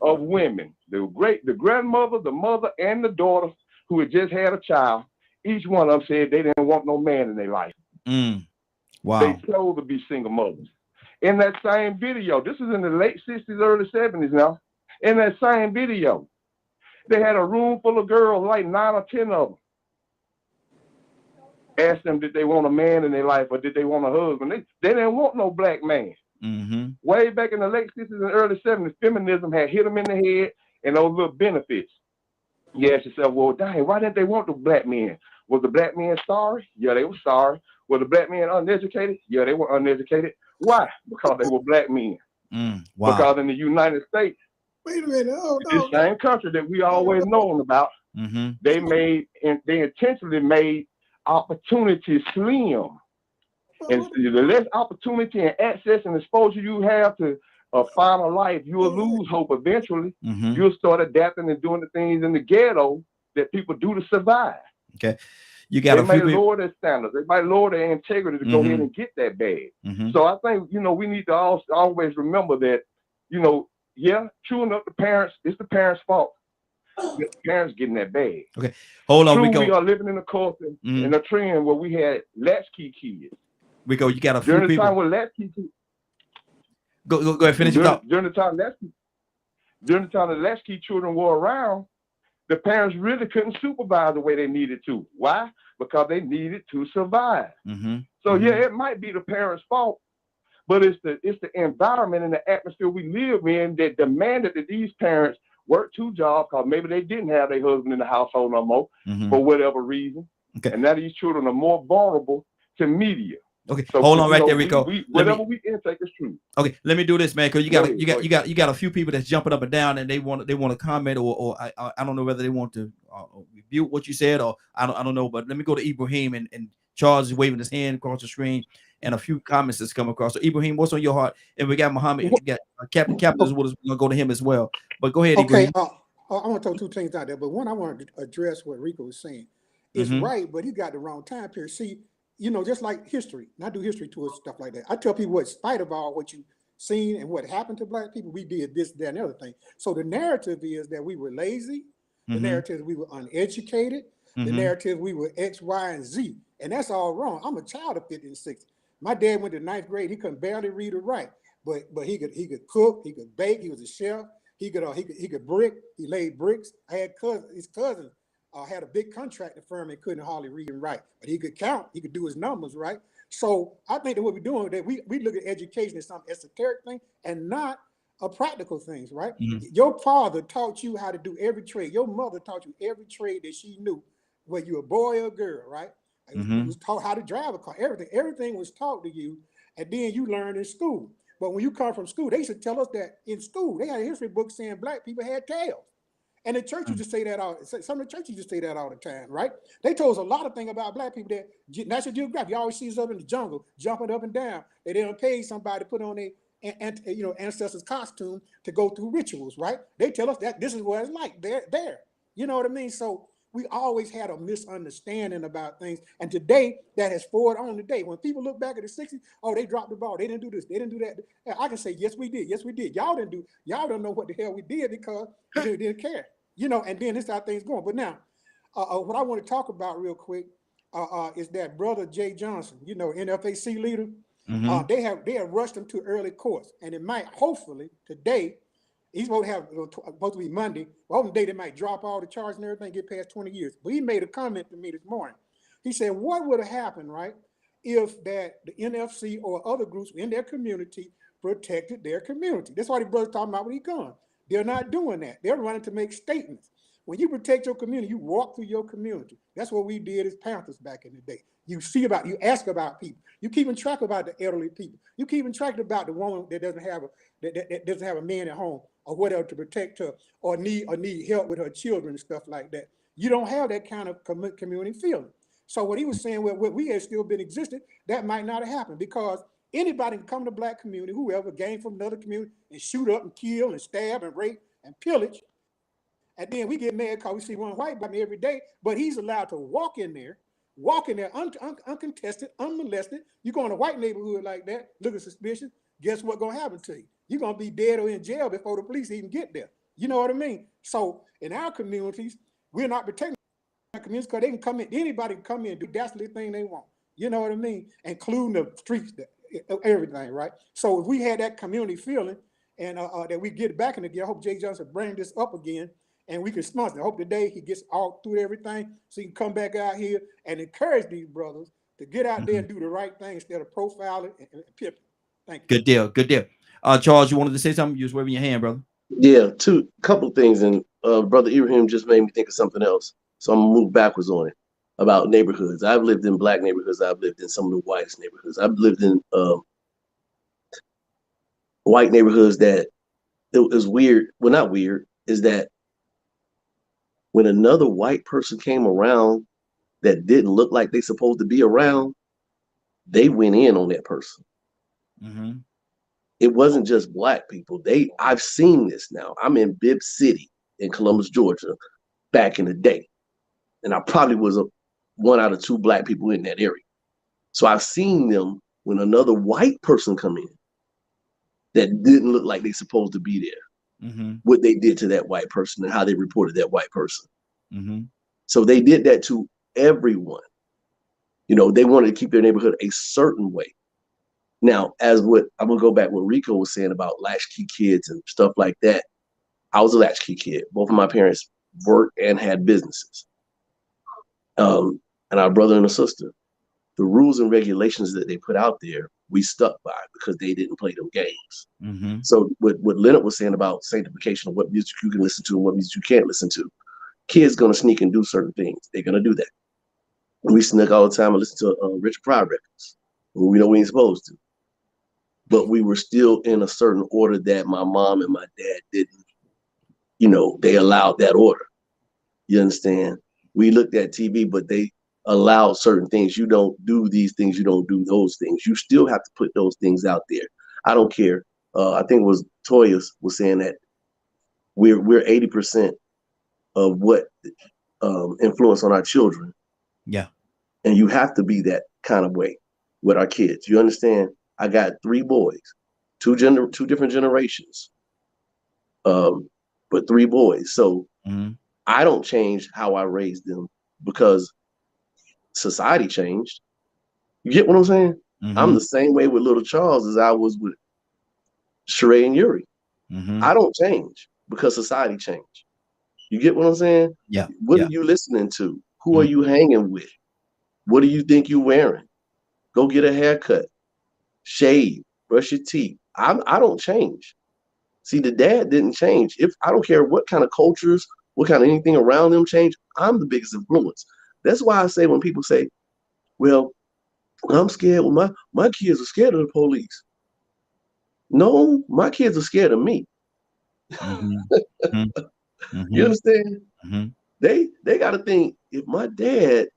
of women, the grandmother, the mother, and the daughter who had just had a child. Each one of them said they didn't want no man in their life. They chose to be single mothers. In that same video, this is in the late 60s, early 70s now, in that same video, they had a room full of girls, like 9 or 10 of them. Asked them, did they want a man in their life or did they want a husband? They didn't want no black man. Way back in the late 60s and early 70s, feminism had hit them in the head and those little benefits. You ask yourself, well, dang, why didn't they want the black men? Was the black men sorry? Yeah, they were sorry. Were the black men uneducated? Yeah, they were uneducated. Why? Because they were black men. Because in the United States, wait a minute, this same country that we always known about, they intentionally made opportunities slim. And the less opportunity and access and exposure you have to find a life, you'll lose hope eventually. You'll start adapting and doing the things in the ghetto that people do to survive. Okay. You got they might lower their standards. They might lower their integrity to go ahead and get that bag. So I think, you know, we need to always remember that, you know, yeah, true enough, the parents, it's the parents' fault. The parents getting that bag. Okay. Hold on, True, we are living in a culture in a trend where we had latchkey kids. You got a few during the people. time when latchkey kids. Go ahead, finish your thought. During the time the latchkey children were around, the parents really couldn't supervise the way they needed to. Why? Because they needed to survive. So yeah, it might be the parents' fault, but it's the environment and the atmosphere we live in that demanded that these parents work 2 jobs because maybe they didn't have their husband in the household no more for whatever reason. And now these children are more vulnerable to media. Okay, so hold on right there, Rico. Whatever we intake is true. Okay, let me do this, man, because you got a few people that's jumping up and down and they want to comment or I don't know whether they want to review what you said or I don't know, but let me go to Ibrahim and Charles is waving his hand across the screen and a few comments that's come across. So Ibrahim, what's on your heart? And we got Muhammad, we got Captain as well. We're gonna go to him as well. But go ahead, okay, Ibrahim. I want to throw 2 things out there, but one I wanted to address what Rico was saying. It's right, but he got the wrong time period. See, you know, just like history, and I do history tours, stuff like that. I tell people, in spite of all what you've seen and what happened to black people, we did this, that, and the other thing. So the narrative is that we were lazy. The narrative is we were uneducated. The narrative we were X, Y, and Z. And that's all wrong. I'm a child of 50 and 60. My dad went to 9th grade. He couldn't barely read or write, but he could cook, he could bake. He was a chef. He could brick. He laid bricks. I had his cousin. Had a big contracting firm and couldn't hardly read and write, but he could count, he could do his numbers, right? So I think that what we're doing, that we look at education as some esoteric thing and not a practical things, right? Your father taught you how to do every trade. Your mother taught you every trade that she knew, whether you a boy or a girl, right? It was taught how to drive a car. Everything was taught to you, and then you learned in school. But when you come from school, they used to tell us that in school they had a history book saying black people had tails. And the church used to say that some of the churches used to say that all the time, right? They told us a lot of things about black people that National Geographic, you always see us up in the jungle, jumping up and down. They didn't pay somebody to put on ancestors' costume to go through rituals, right? They tell us that this is what it's like. There. You know what I mean? So we always had a misunderstanding about things. And today, that has forward on today. When people look back at the 60s, oh, they dropped the ball. They didn't do this. They didn't do that. I can say, yes, we did. Yes, we did. Y'all don't know what the hell we did because we didn't care. And then this is how things going. But now, what I want to talk about real quick is that brother Jay Johnson, NFAC leader. They have rushed him to early courts, and it might hopefully today. He's supposed to be Monday. Well, today they might drop all the charges and everything, get past 20 years. But he made a comment to me this morning. He said, what would have happened, right, if the NFC or other groups in their community protected their community? That's why the brother's talking about when he gone. They're not doing that. They're running to make statements. When you protect your community, you walk through your community. That's what we did as Panthers back in the day. You ask about people. You keeping track about the elderly people. You keeping track about the woman that doesn't have a man at home or whatever to protect her, or need help with her children and stuff like that. You don't have that kind of community feeling. So what he was saying, well, we had still been existing, that might not have happened because anybody can come to the black community, whoever came from another community, and shoot up and kill and stab and rape and pillage. And then we get mad because we see one white black man every day, but he's allowed to walk in there uncontested, unmolested. You go in a white neighborhood like that, looking suspicious, guess what's going to happen to you? You're going to be dead or in jail before the police even get there. You know what I mean? So in our communities, we're not protecting our communities because they can come in, anybody can come in and do dastardly thing they want. You know what I mean? Including the streets, everything, right? So if we had that community feeling and that we get back in again, I hope Jay Johnson bring this up again and we can sponsor it. I hope today he gets all through everything so he can come back out here and encourage these brothers to get out there and do the right thing instead of profiling and pimping. Thank you. Good deal. Charles, you wanted to say something? You was waving your hand, brother. Yeah, couple things, and Brother Ibrahim just made me think of something else. So I'm gonna move backwards on it about neighborhoods. I've lived in black neighborhoods. I've lived in some of the whitest neighborhoods. I've lived in white neighborhoods that it was weird. Well, not weird, is that when another white person came around that didn't look like they supposed to be around, they went in on that person. Mm-hmm. It wasn't just black people. I've seen this now. I'm in Bibb City in Columbus, Georgia, back in the day. And I probably was one out of two black people in that area. So I've seen them when another white person come in that didn't look like they supposed to be there, what they did to that white person and how they reported that white person. So they did that to everyone. They wanted to keep their neighborhood a certain way. Now, I'm gonna go back what Rico was saying about latchkey kids and stuff like that. I was a latchkey kid. Both of my parents worked and had businesses. And our brother and a sister. The rules and regulations that they put out there, we stuck by because they didn't play them games. So what Leonard was saying about sanctification of what music you can listen to and what music you can't listen to, kids gonna sneak and do certain things. They're gonna do that. We snuck all the time and listen to Richard Pryor records when we know we ain't supposed to. But we were still in a certain order that my mom and my dad didn't, they allowed that order. You understand? We looked at TV, but they allowed certain things. You don't do these things. You don't do those things. You still have to put those things out there. I don't care. I think it was Toya was saying that we're 80% of what influence on our children. Yeah. And you have to be that kind of way with our kids. You understand? I got 3 boys, two different generations, but 3 boys. So I don't change how I raised them because society changed. You get what I'm saying? I'm the same way with little Charles as I was with Sheree and Yuri. I don't change because society changed. You get what I'm saying? Yeah. What are you listening to? Who are you hanging with? What do you think you're wearing? Go get a haircut. Shave, brush your teeth. I don't change. See, the dad didn't change. If I don't care what kind of cultures, what kind of anything around them change, I'm the biggest influence. That's why I say when people say, well, I'm scared. Well, my kids are scared of the police. No, my kids are scared of me. You understand? They got to think, if my dad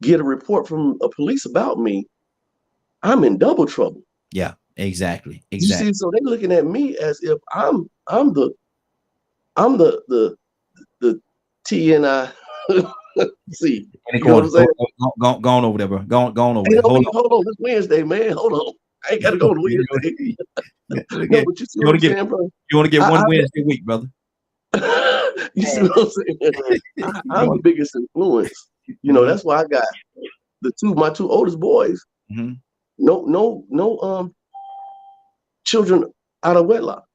get a report from a police about me, I'm in double trouble. Yeah, exactly. You see, so they looking at me as if I'm the TNI. See, you know what I'm saying? Go on over there, bro. Go on over Hey, there. hold on. It's Wednesday, man. Hold on. I ain't got to go to Wednesday. No, but you see what I'm saying, bro? You want to get one Wednesday week, brother? You see what I'm saying? I'm the biggest influence. You know, that's why I got my two oldest boys. No children out of wedlock.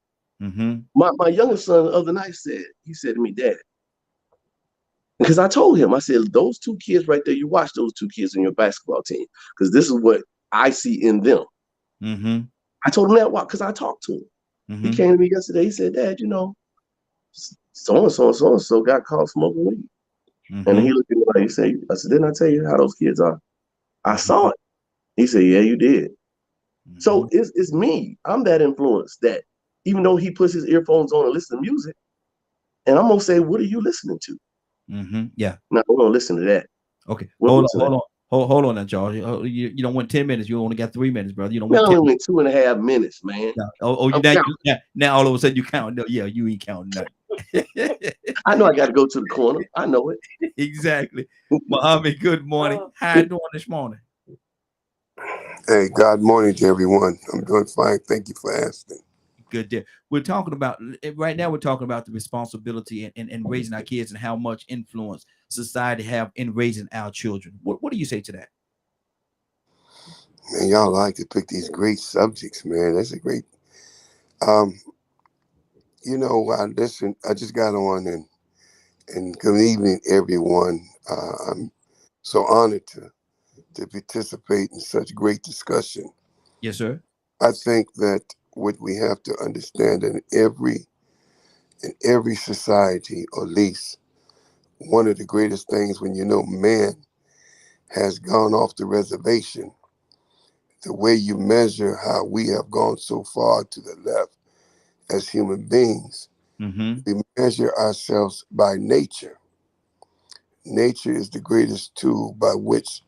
My youngest son the other night said to me, Dad, because I told him, I said, those two kids right there, you watch those two kids in your basketball team, because this is what I see in them. I told him that because I talked to him. He came to me yesterday. He said, Dad, you know, so got caught smoking weed. And he looked at me like, I said, didn't I tell you how those kids are? I saw it. He said, yeah, you did. So it's me. I'm that influence that even though he puts his earphones on and listens to music, and I'm going to say, what are you listening to? Yeah. Now, we're going to listen to that. Okay. Hold on now, Charles. You don't want 10 minutes. You only got 3 minutes, brother. You don't want 10 minutes. 2.5 minutes, man. Yeah. Now all of a sudden you count. No, yeah, you ain't counting nothing. I know I got to go to the corner. I know it. Exactly. Muhammad, good morning. How you doing this morning? Hey, good morning to everyone. I'm doing fine. Thank you for asking. Good day. We're talking about right now. We're talking about the responsibility in raising our kids and how much influence society have in raising our children. What do you say to that? Man, y'all like to pick these great subjects, man. That's a great. You know, I just got on and good evening, everyone. I'm so honored to participate in such great discussion. Yes, sir. I think that what we have to understand in every society, or at least one of the greatest things when you know man has gone off the reservation, the way you measure how we have gone so far to the left as human beings, we measure ourselves by nature. Nature is the greatest tool by which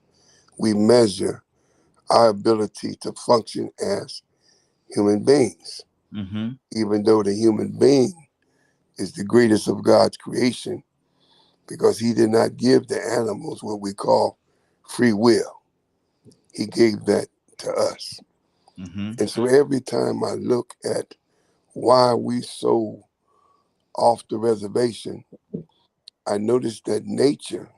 we measure our ability to function as human beings. Even though the human being is the greatest of God's creation, because he did not give the animals what we call free will. He gave that to us. And so every time I look at why we so off the reservation, I notice that nature,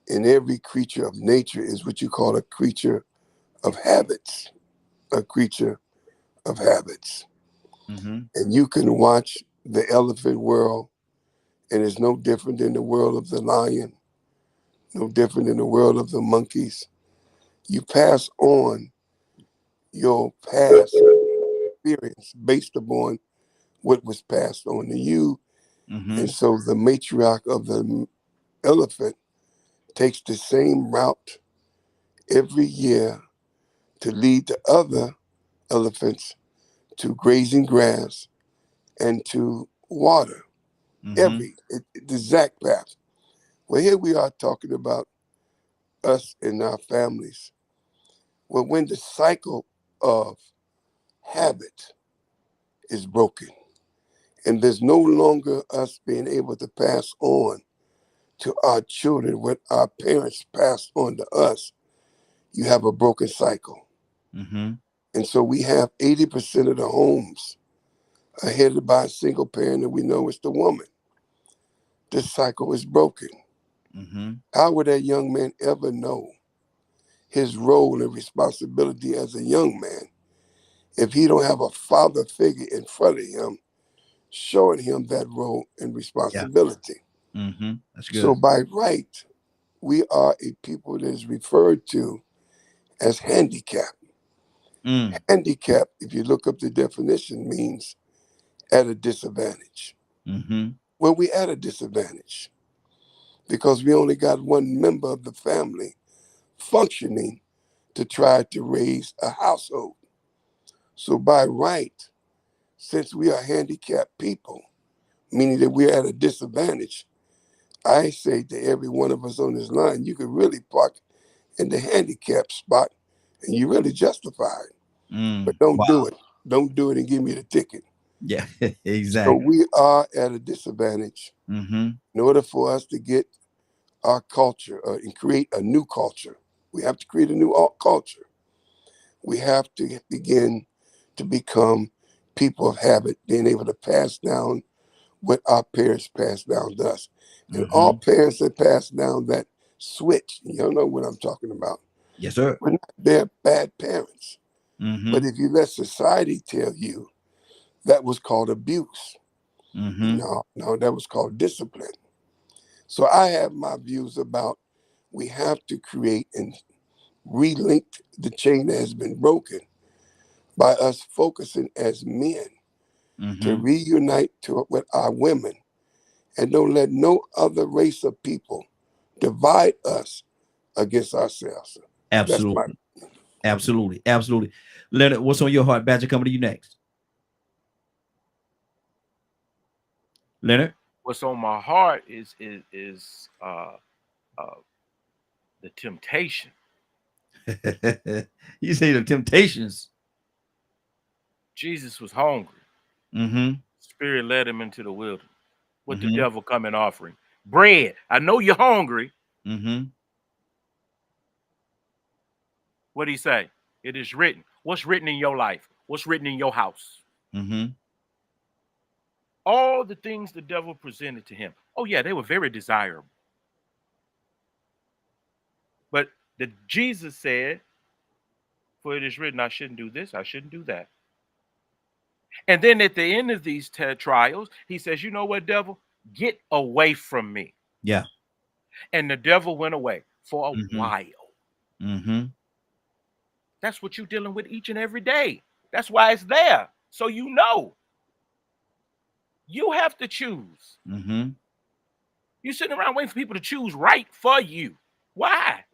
and every creature of nature, is what you call a creature of habits, a creature of habits. And you can watch the elephant world, and it's no different than the world of the lion, no different than the world of the monkeys. You pass on your past experience based upon what was passed on to you. And so the matriarch of the elephant takes the same route every year to lead the other elephants to grazing grass and to water. The exact path. Well, here we are talking about us and our families. Well, when the cycle of habit is broken, and there's no longer us being able to pass on to our children what our parents passed on to us, you have a broken cycle. And so we have 80% of the homes are headed by a single parent, and we know it's the woman. This cycle is broken. How would that young man ever know his role and responsibility as a young man if he don't have a father figure in front of him showing him that role and responsibility? That's good. So by right, we are a people that is referred to as handicapped. Handicap, if you look up the definition, means at a disadvantage. Well, we at a disadvantage because we only got one member of the family functioning to try to raise a household. So by right, since we are handicapped people, meaning that we're at a disadvantage, I say to every one of us on this line, you could really park in the handicap spot and you're really justified. But don't do it. Don't do it and give me the ticket. Yeah, So exactly. we are at a disadvantage. In order for us to get our culture and create a new culture, we have to create a new culture. We have to begin to become people of habit, being able to pass down what our parents passed down to us. And all parents that pass down that switch, you know what I'm talking about. Yes, sir. They're bad parents. But if you let society tell you that was called abuse, no, that was called discipline. So I have my views about we have to create and relink the chain that has been broken by us focusing as men to reunite with our women and don't let no other race of people divide us against ourselves. Absolutely. Absolutely. Absolutely. Leonard, what's on your heart? Badger, coming to you next. Leonard? What's on my heart is the temptation. You say the temptations. Jesus was hungry. Spirit led him into the wilderness. What the devil come in offering? Bread. I know you're hungry. What did he say? It is written. What's written in your life? What's written in your house? All the things the devil presented to him. Oh yeah, they were very desirable. But Jesus said, for it is written, I shouldn't do this, I shouldn't do that. And then at the end of these trials, he says, you know what, devil? Get away from me. Yeah. And the devil went away for a while. That's what you're dealing with each and every day. That's why it's there. So you know. You have to choose. You're sitting around waiting for people to choose right for you. Why?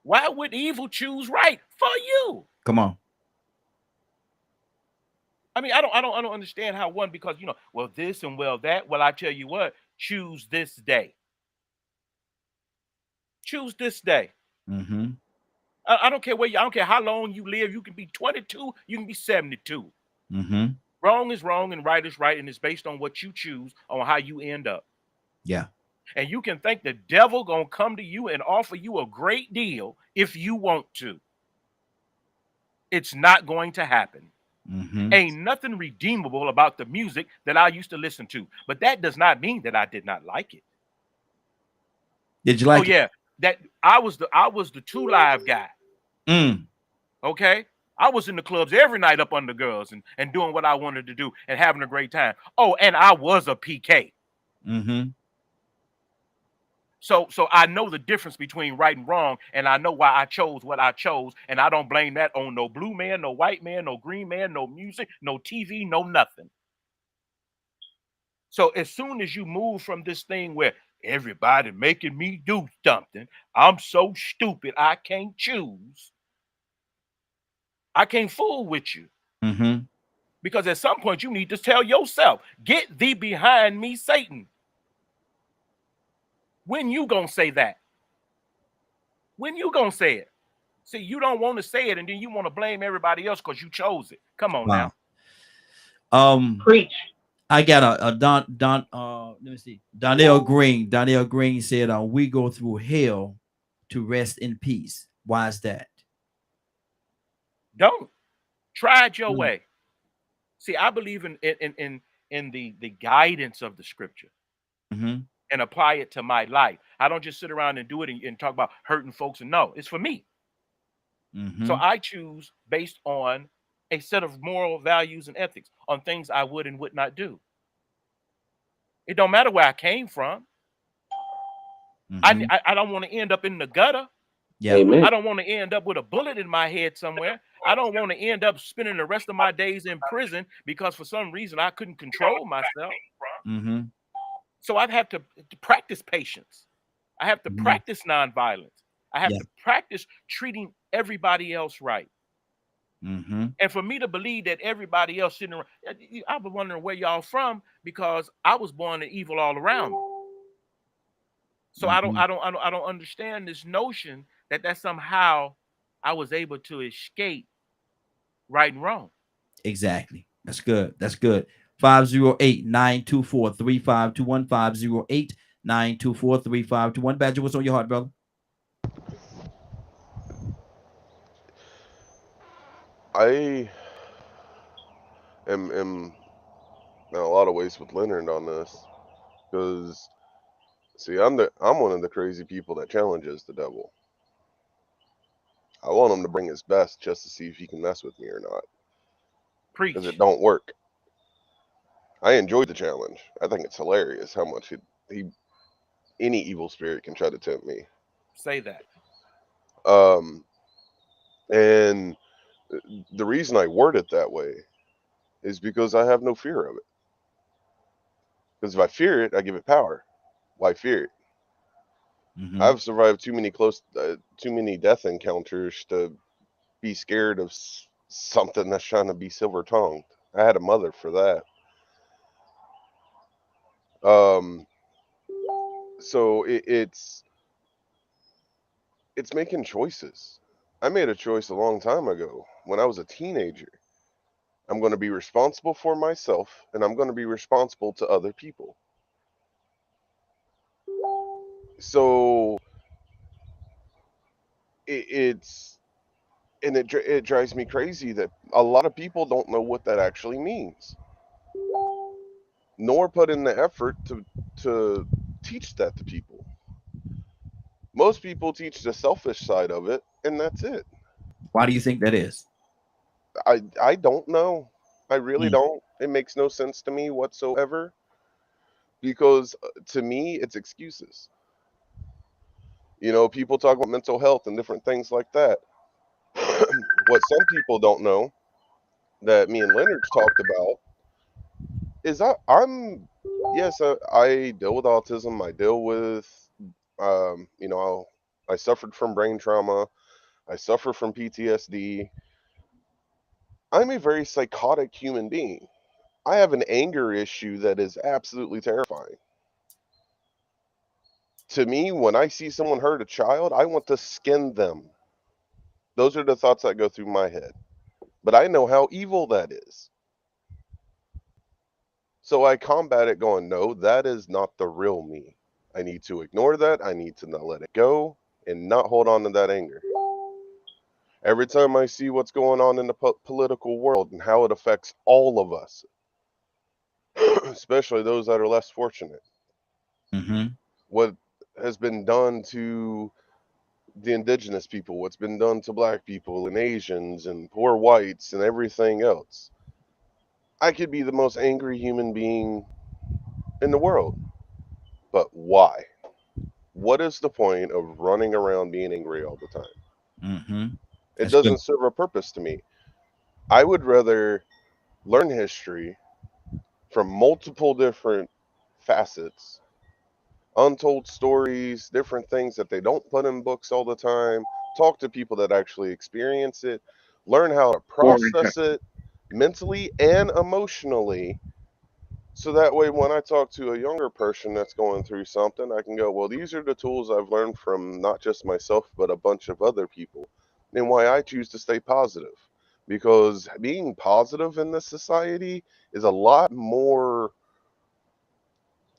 Why would evil choose right for you? Come on. I mean, I don't understand how one, because well, this and well that. Well, I tell you what, choose this day. Choose this day. I don't care where I don't care how long you live. You can be 22, you can be 72. Wrong is wrong and right is right, and it's based on what you choose on how you end up. Yeah. And you can think the devil gonna come to you and offer you a great deal if you want to. It's not going to happen. Ain't nothing redeemable about the music that I used to listen to, but that does not mean that I did not like it. Did you like it? Yeah, that I was the 2 Live guy. Okay, I was in the clubs every night up under girls and doing what I wanted to do and having a great time. Oh, and I was a PK. So I know the difference between right and wrong, and I know why I chose what I chose, and I don't blame that on no blue man, no white man, no green man, no music, no TV, no nothing. So as soon as you move from this thing where everybody making me do something, I'm so stupid I can't choose. I can't fool with you. Because at some point you need to tell yourself, get thee behind me, Satan. When you gonna say that? When you gonna say it? See, you don't want to say it, and then you want to blame everybody else because you chose it. Come on now. Preach. I got a let me see. Donnell Green said, we go through hell to rest in peace. Why is that? Don't try it your way. See, I believe in the guidance of the scripture and apply it to my life. I don't just sit around and do it and talk about hurting folks. And no, it's for me. So I choose based on a set of moral values and ethics on things I would and would not do. It don't matter where I came from. I don't want to end up in the gutter. Yeah. I don't want to end up with a bullet in my head somewhere. I don't want to end up spending the rest of my days in prison because for some reason I couldn't control myself. So I've had to practice patience. I have to practice nonviolence. I have Yeah. to practice treating everybody else right. Mm-hmm. And for me to believe that everybody else sitting around, I was wondering where y'all from because I was born in evil all around me. So Mm-hmm. I don't understand this notion that somehow I was able to escape right and wrong. Exactly. That's good. That's good. 508-924-3521. 508-924-3521. Badger, what's on your heart, brother? I am in a lot of ways with Leonard on this because see, I'm one of the crazy people that challenges the devil. I want him to bring his best just to see if he can mess with me or not because it Preach. don't work. I enjoy the challenge. I think it's hilarious how much he any evil spirit can try to tempt me. Say that. Um, and the reason I word it that way is because I have no fear of it. Because if I fear it, I give it power. Why fear it? Mm-hmm. I've survived too many death encounters to be scared of something that's trying to be silver tongued. I had a mother for that. Um, so it's making choices. I made a choice a long time ago when I was a teenager. I'm going to be responsible for myself and I'm going to be responsible to other people. So it's and it drives me crazy that a lot of people don't know what that actually means, nor put in the effort to teach that to people. Most people teach the selfish side of it, and that's it. Why do you think that is? I don't know. I really Mm. don't. It makes no sense to me whatsoever because to me it's excuses. You know, people talk about mental health and different things like that. What some people don't know that me and Leonard's talked about is I'm yes, I deal with autism. I deal with you know, I suffered from brain trauma. I suffer from PTSD. I'm a very psychotic human being. I have an anger issue that is absolutely terrifying. To me, when I see someone hurt a child, I want to skin them. Those are the thoughts that go through my head. But I know how evil that is. So I combat it going, no, that is not the real me. I need to ignore that. I need to not let it go and not hold on to that anger. Every time I see what's going on in the political world and how it affects all of us, especially those that are less fortunate, Mm-hmm. what has been done to the indigenous people, what's been done to black people and Asians and poor whites and everything else. I could be the most angry human being in the world, but why? What is the point of running around being angry all the time? Mm-hmm. It That's good. doesn't serve a purpose to me. I would rather learn history from multiple different facets, untold stories, different things that they don't put in books all the time, talk to people that actually experience it, learn how to process it mentally and emotionally. So that way, when I talk to a younger person that's going through something, I can go, well, these are the tools I've learned from not just myself, but a bunch of other people, and why I choose to stay positive. Because being positive in this society is a lot more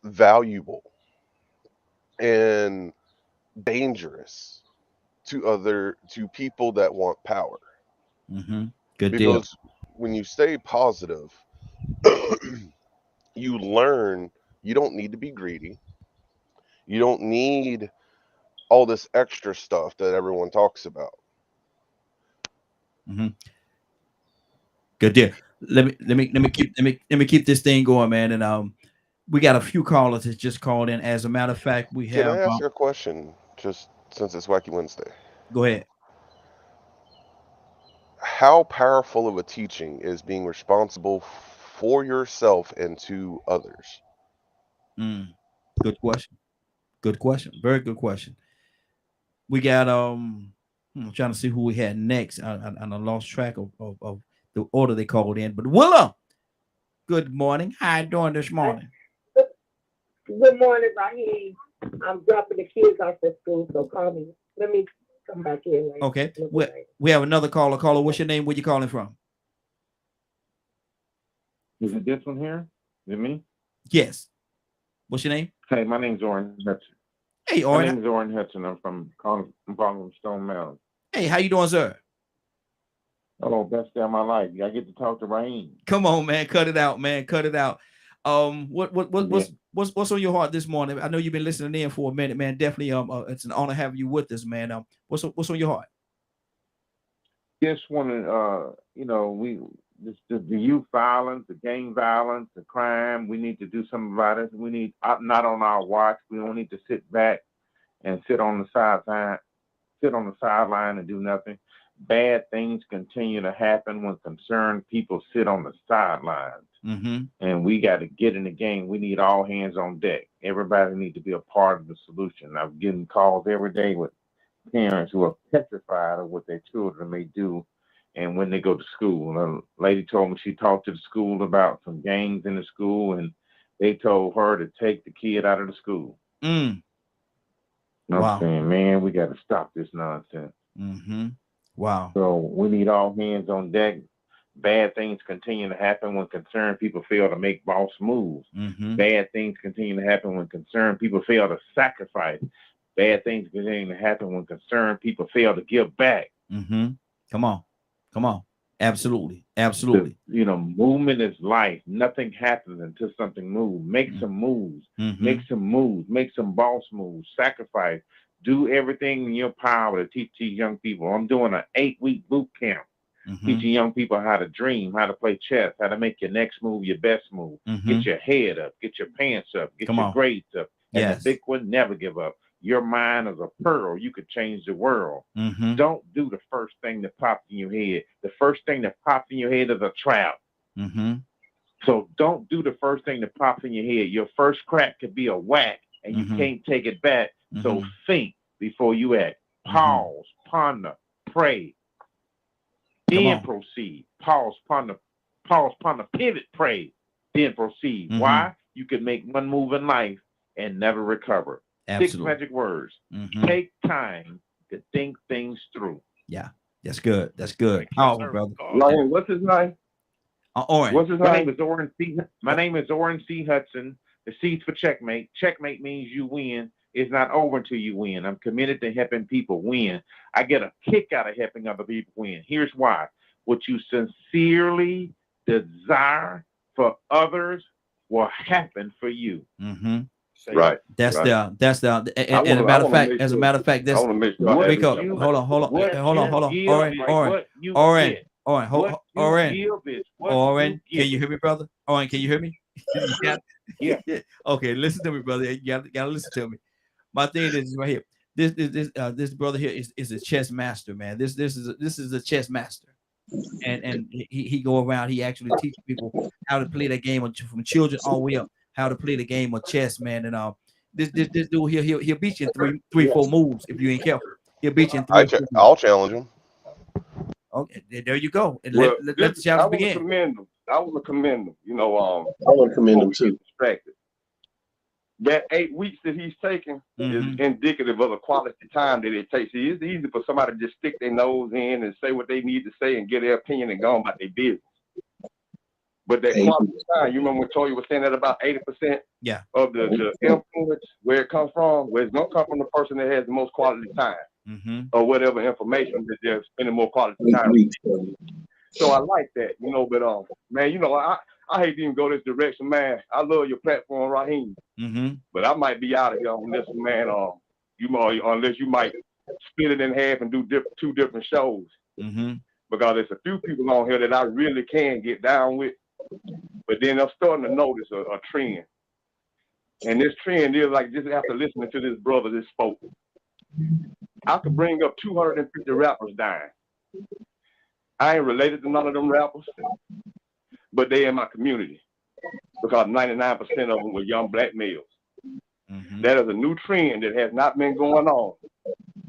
valuable and dangerous to people that want power. Mm-hmm. Good deal. Because when you stay positive, you learn you don't need to be greedy. You don't need all this extra stuff that everyone talks about. Mm-hmm. Good deal. Let me keep this thing going, man. And we got a few callers that just called in. As a matter of fact, we Can have I ask you a question just since it's Wacky Wednesday? go ahead. How powerful of a teaching is being responsible for yourself and to others? Mm, good question. Good question. Very good question. We got I'm trying to see who we had next. I lost track of the order they called in. But Willow, good morning. How you doing this morning? Good morning, Raheen. I'm dropping the kids off at school, so call me. Let me come back in later. Okay. We have another caller. Caller, what's your name? Where you calling from? Is it this one here? Is it me? Yes. What's your name? Hey, my name's Oren Hudson. Hey, My Oren. name is Oren Hudson. I'm calling from Stone Mountain. Hey, how you doing, sir? Oh, best day of my life. I get to talk to Raheen. Come on, man. Cut it out, man. Cut it out. What's on your heart this morning? I know you've been listening in for a minute, man. Definitely, it's an honor having you with us, man. What's on your heart? Just want to, the youth violence, the gang violence, the crime. We need to do something about it. We need not on our watch. We don't need to sit back and sit on the sideline and do nothing. Bad things continue to happen when concerned people sit on the sidelines. Mm-hmm. And we got to get in the game. We need all hands on deck. Everybody needs to be a part of the solution. I'm getting calls every day with parents who are petrified of what their children may do and when they go to school. A lady told me she talked to the school about some gangs in the school, and they told her to take the kid out of the school. Mm. I'm Wow. saying, man, we got to stop this nonsense. Mm-hmm. Wow. So we need all hands on deck. Bad things continue to happen when concerned people fail to make boss moves. Mm-hmm. Bad things continue to happen when concerned people fail to sacrifice. Bad things continue to happen when concerned people fail to give back. Mm-hmm. Come on. Absolutely. Movement is life. Nothing happens until something moves. Make some moves. Mm-hmm. Make some moves. Make some boss moves. Sacrifice. Do everything in your power to teach these young people. I'm doing an 8-week boot camp. Mm-hmm. Teaching young people how to dream, how to play chess, how to make your next move your best move. Mm-hmm. Get your head up, get your pants up, get your grades up. And yes. The big one, never give up. Your mind is a pearl. You could change the world. Mm-hmm. Don't do the first thing that pops in your head. The first thing that pops in your head is a trap. Mm-hmm. So don't do the first thing that pops in your head. Your first crack could be a whack, and you can't take it back. Mm-hmm. So think before you act. Pause, ponder, pray. Then proceed. Pause, ponder, pivot, pray, then proceed. Mm-hmm. Why? You can make one move in life and never recover. Absolutely. 6 magic words. Mm-hmm. Take time to think things through. Yeah, that's good. Powerful, brother. Ryan, what's his name? Oren. What's his My name? name is Oren C. My name is Oren C. Hudson. The C's for checkmate. Checkmate means you win. It's not over until you win. I'm committed to helping people win. I get a kick out of helping other people win. Here's why. What you sincerely desire for others will happen for you. Mm-hmm. Right. That's the and as a matter of fact, that's I want to make sure. wake up. Hold on. Oren, can you hear me, brother? Oren, can you hear me? Yeah. Okay, listen to me, brother. You gotta listen to me. My thing is right here. This brother here is a chess master, man. This is a chess master, and he go around. He actually teaches people how to play that game from children all the way up, how to play the game of chess, man. And this dude he'll beat you in three, 4 moves if you ain't careful. He'll beat you in 3. I'll challenge him. Okay, there you go. And Well, let the challenge begin. I want to commend him. I want to commend him too. Distracted. That 8 weeks that he's taking is indicative of the quality time that it takes. It's easy for somebody to just stick their nose in and say what they need to say and get their opinion and go on about their business. But that quality time, you remember when Toya was saying that about 80% of the influence, where it comes from, where it's going to come from the person that has the most quality time or whatever information that they're spending more quality time with. So I like that, but man, I hate to even go this direction, man. I love your platform, Raheen. But I might be out of here on this, man. Unless you might split it in half and do 2 different shows. Because there's a few people on here that I really can get down with. But then I'm starting to notice a trend. And this trend is like just after listening to this brother that spoke. I could bring up 250 rappers dying. I ain't related to none of them rappers, but they in my community because 99% of them were young black males. That is a new trend that has not been going on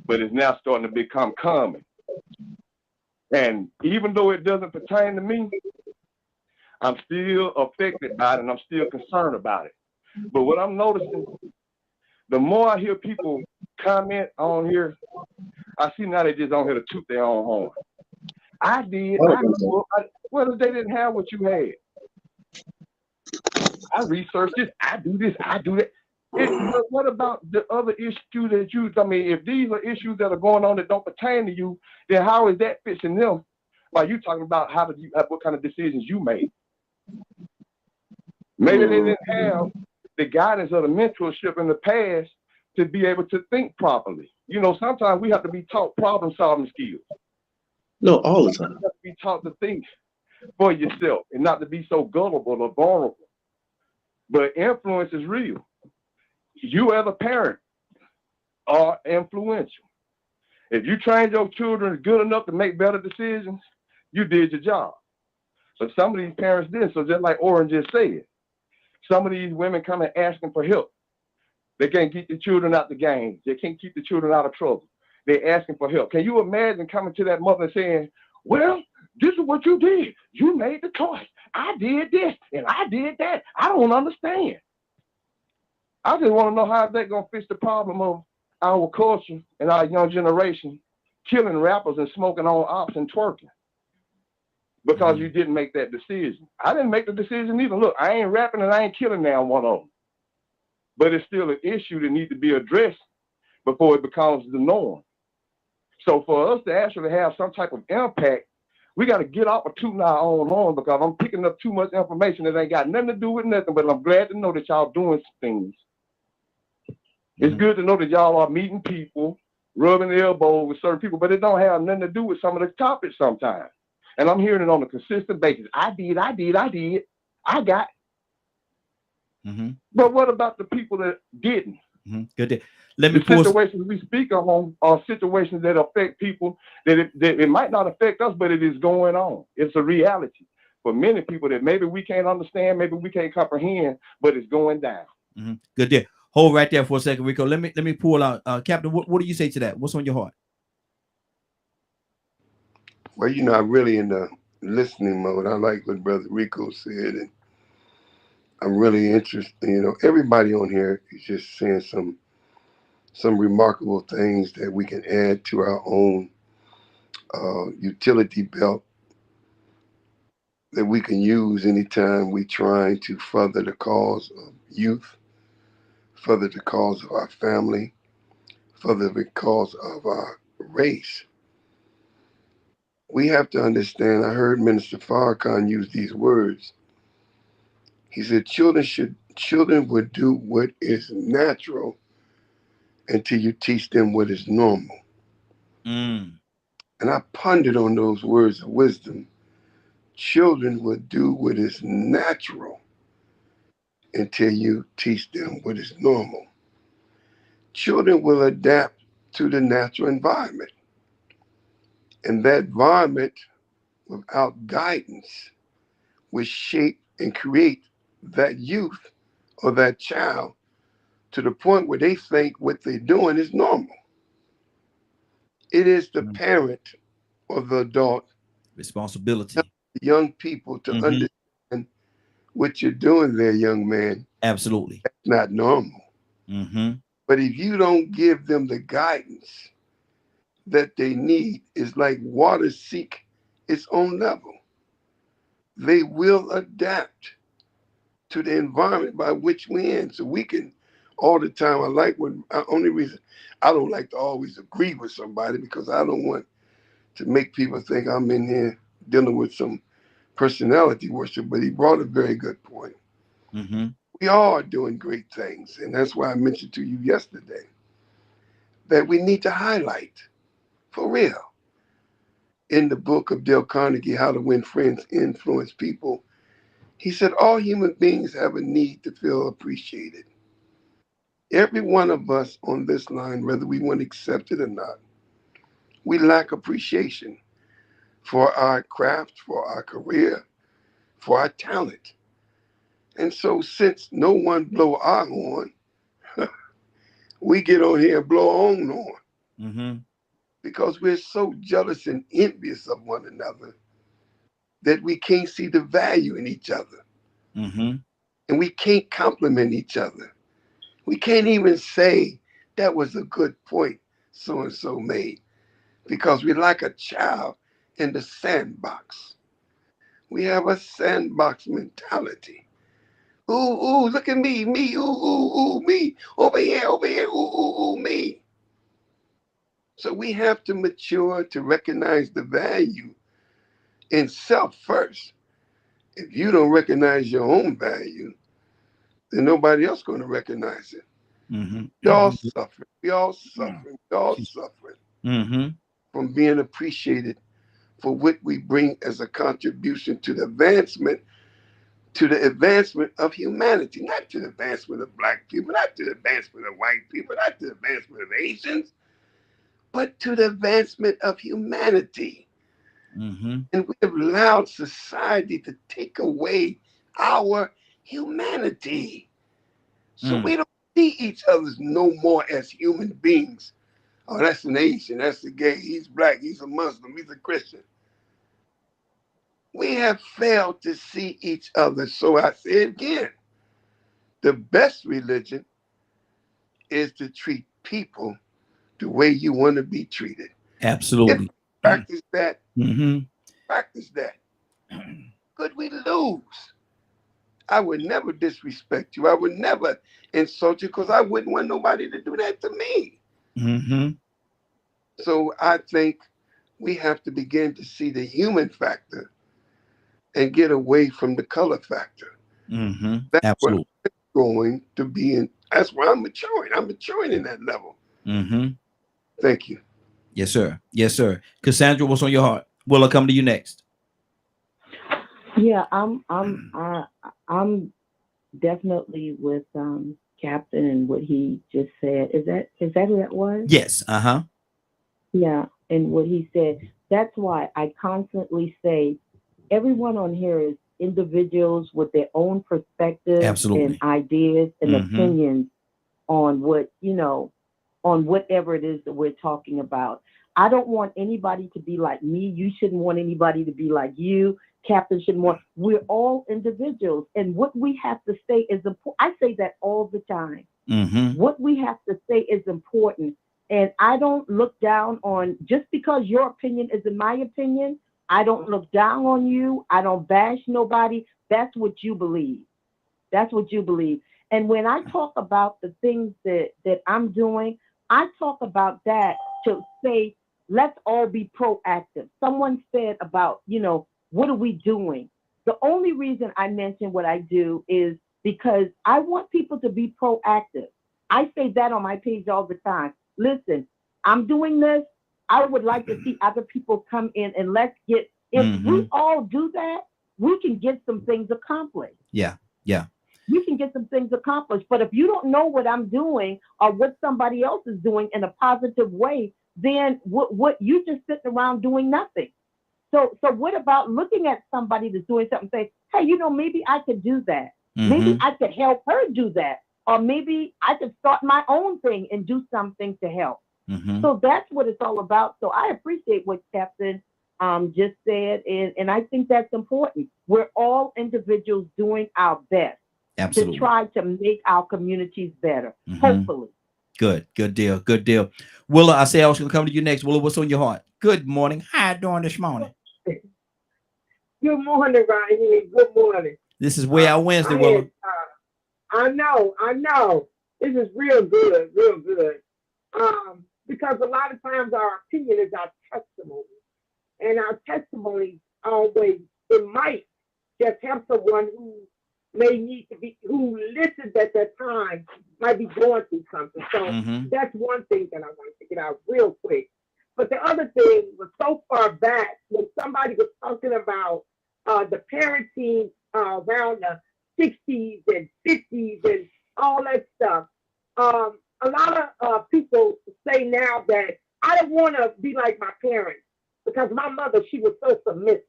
but it's now starting to become common. And even though it doesn't pertain to me, I'm still affected by it and I'm still concerned about it. But what I'm noticing, the more I hear people comment on here, I see now they just on here to toot their own horn. I did. Well, if they didn't have what you had, I researched this. I do this. I do that. But what about the other issues that you? I mean, if these are issues that are going on that don't pertain to you, then how is that fixing them? While you talking about what kind of decisions you made? Maybe they didn't have the guidance or the mentorship in the past to be able to think properly. You know, sometimes we have to be taught problem-solving skills. No, all the time. You have to be taught to think for yourself and not to be so gullible or vulnerable. But influence is real. You as a parent are influential. If you train your children good enough to make better decisions, you did your job. But some of these parents didn't. So just like Oren just said, some of these women come and asking for help. They can't keep the children out the game. They can't keep the children out of trouble. They're asking for help. Can you imagine coming to that mother and saying, well, this is what you did. You made the choice. I did this and I did that. I don't understand. I just want to know how they're going to fix the problem of our culture and our young generation killing rappers and smoking on ops and twerking because you didn't make that decision. I didn't make the decision either. Look, I ain't rapping and I ain't killing now one of them. But it's still an issue that needs to be addressed before it becomes the norm. So for us to actually have some type of impact, we got to get off of tooting our own horn because I'm picking up too much information that ain't got nothing to do with nothing, but I'm glad to know that y'all doing things. It's good to know that y'all are meeting people, rubbing elbows with certain people, but it don't have nothing to do with some of the topics sometimes. And I'm hearing it on a consistent basis. I got. But what about the people that didn't? Good. Let me the situations we speak on are situations that affect people that it might not affect us, but it is going on. It's a reality for many people that maybe we can't understand, maybe we can't comprehend, but it's going down. Good deal. Hold right there for a second, Rico. Let me pull out Captain. What do you say to that? What's on your heart? Well, you know, I'm really in the listening mode. I like what Brother Rico said, and I'm really interested. You know, everybody on here is just saying some remarkable things that we can add to our own utility belt that we can use anytime we trying to further the cause of youth, further the cause of our family, further the cause of our race. We have to understand, I heard Minister Farrakhan use these words. He said children would do what is natural until you teach them what is normal. And I pondered on those words of wisdom. Children would do what is natural until you teach them what is normal. Children will adapt to the natural environment. And that environment, without guidance, will shape and create that youth or that child to the point where they think what they're doing is normal. It is the parent or the adult responsibility, the young people to understand what you're doing there, young man. Absolutely. That's not normal. But if you don't give them the guidance that they need, it's like water seek its own level. They will adapt to the environment by which we're in. So we can all the time. I like when only reason I don't like to always agree with somebody because I don't want to make people think I'm in here dealing with some personality worship. But he brought a very good point. We are doing great things, and that's why I mentioned to you yesterday that we need to highlight for real in the book of Dale Carnegie, How to Win Friends, Influence People. He said all human beings have a need to feel appreciated. Every one of us on this line, whether we want to accept it or not, we lack appreciation for our craft, for our career, for our talent. And so since no one blow our horn, we get on here and blow our own horn. because we're so jealous and envious of one another that we can't see the value in each other. And we can't compliment each other. We can't even say that was a good point so and so made because we're like a child in the sandbox. We have a sandbox mentality. Ooh, ooh, look at me, me, ooh, ooh, ooh, me, over here, ooh, ooh, ooh, me. So we have to mature to recognize the value in self first. If you don't recognize your own value, then nobody else going to recognize it. We all suffering. We all suffering. We all suffering from being appreciated for what we bring as a contribution to the advancement of humanity, not to the advancement of black people, not to the advancement of white people, not to the advancement of Asians, but to the advancement of humanity. And we have allowed society to take away our humanity. So we don't see each other no more as human beings. Oh, that's an Asian, that's a gay, he's black, he's a Muslim, he's a Christian. We have failed to see each other. So I say it again, the best religion is to treat people the way you want to be treated. Absolutely. If we practice that, practice that. Could we lose? I would never disrespect you. I would never insult you because I wouldn't want nobody to do that to me. So I think we have to begin to see the human factor and get away from the color factor. That's Absolutely. what I'm going to be in. That's where I'm maturing. I'm maturing in that level. Thank you. Yes, sir. Yes, sir. Cassandra, what's on your heart? Will I come to you next? Yeah, I'm definitely with Captain and what he just said. Is that who that was? Yes. Yeah, and what he said. That's why I constantly say everyone on here is individuals with their own perspectives and ideas and opinions on what, on whatever it is that we're talking about. I don't want anybody to be like me. You shouldn't want anybody to be like you. Captain shouldn't want. We're all individuals. And what we have to say is important. I say that all the time. What we have to say is important. And I don't look down on, just because your opinion is in my opinion, I don't look down on you. I don't bash nobody. That's what you believe. That's what you believe. And when I talk about the things that I'm doing, I talk about that to say, let's all be proactive. Someone said about, what are we doing? The only reason I mention what I do is because I want people to be proactive. I say that on my page all the time. Listen, I'm doing this. I would like to see other people come in and let's get, if we all do that, we can get some things accomplished. Yeah. You can get some things accomplished. But if you don't know what I'm doing or what somebody else is doing in a positive way, then what you just sitting around doing nothing. So what about looking at somebody that's doing something and say, hey, maybe I could do that. Maybe I could help her do that. Or maybe I could start my own thing and do something to help. So that's what it's all about. So I appreciate what Captain just said. And I think that's important. We're all individuals doing our best. Absolutely. To try to make our communities better, hopefully. Good deal. Willa, I say I was going to come to you next. Willa, what's on your heart? Good morning. How you doing this morning? Good morning, Raheen. Good morning. This is Way Out Wednesday, Willa. I know. This is real good. Because a lot of times our opinion is our testimony. And our testimony always, it might just help someone who may need to be, who listens at that time, might be going through something. So that's one thing that I want to get out real quick. But the other thing was so far back when somebody was talking about the parenting around the 60s and 50s and all that stuff. A lot of people say now that I don't want to be like my parents because my mother, she was so submissive.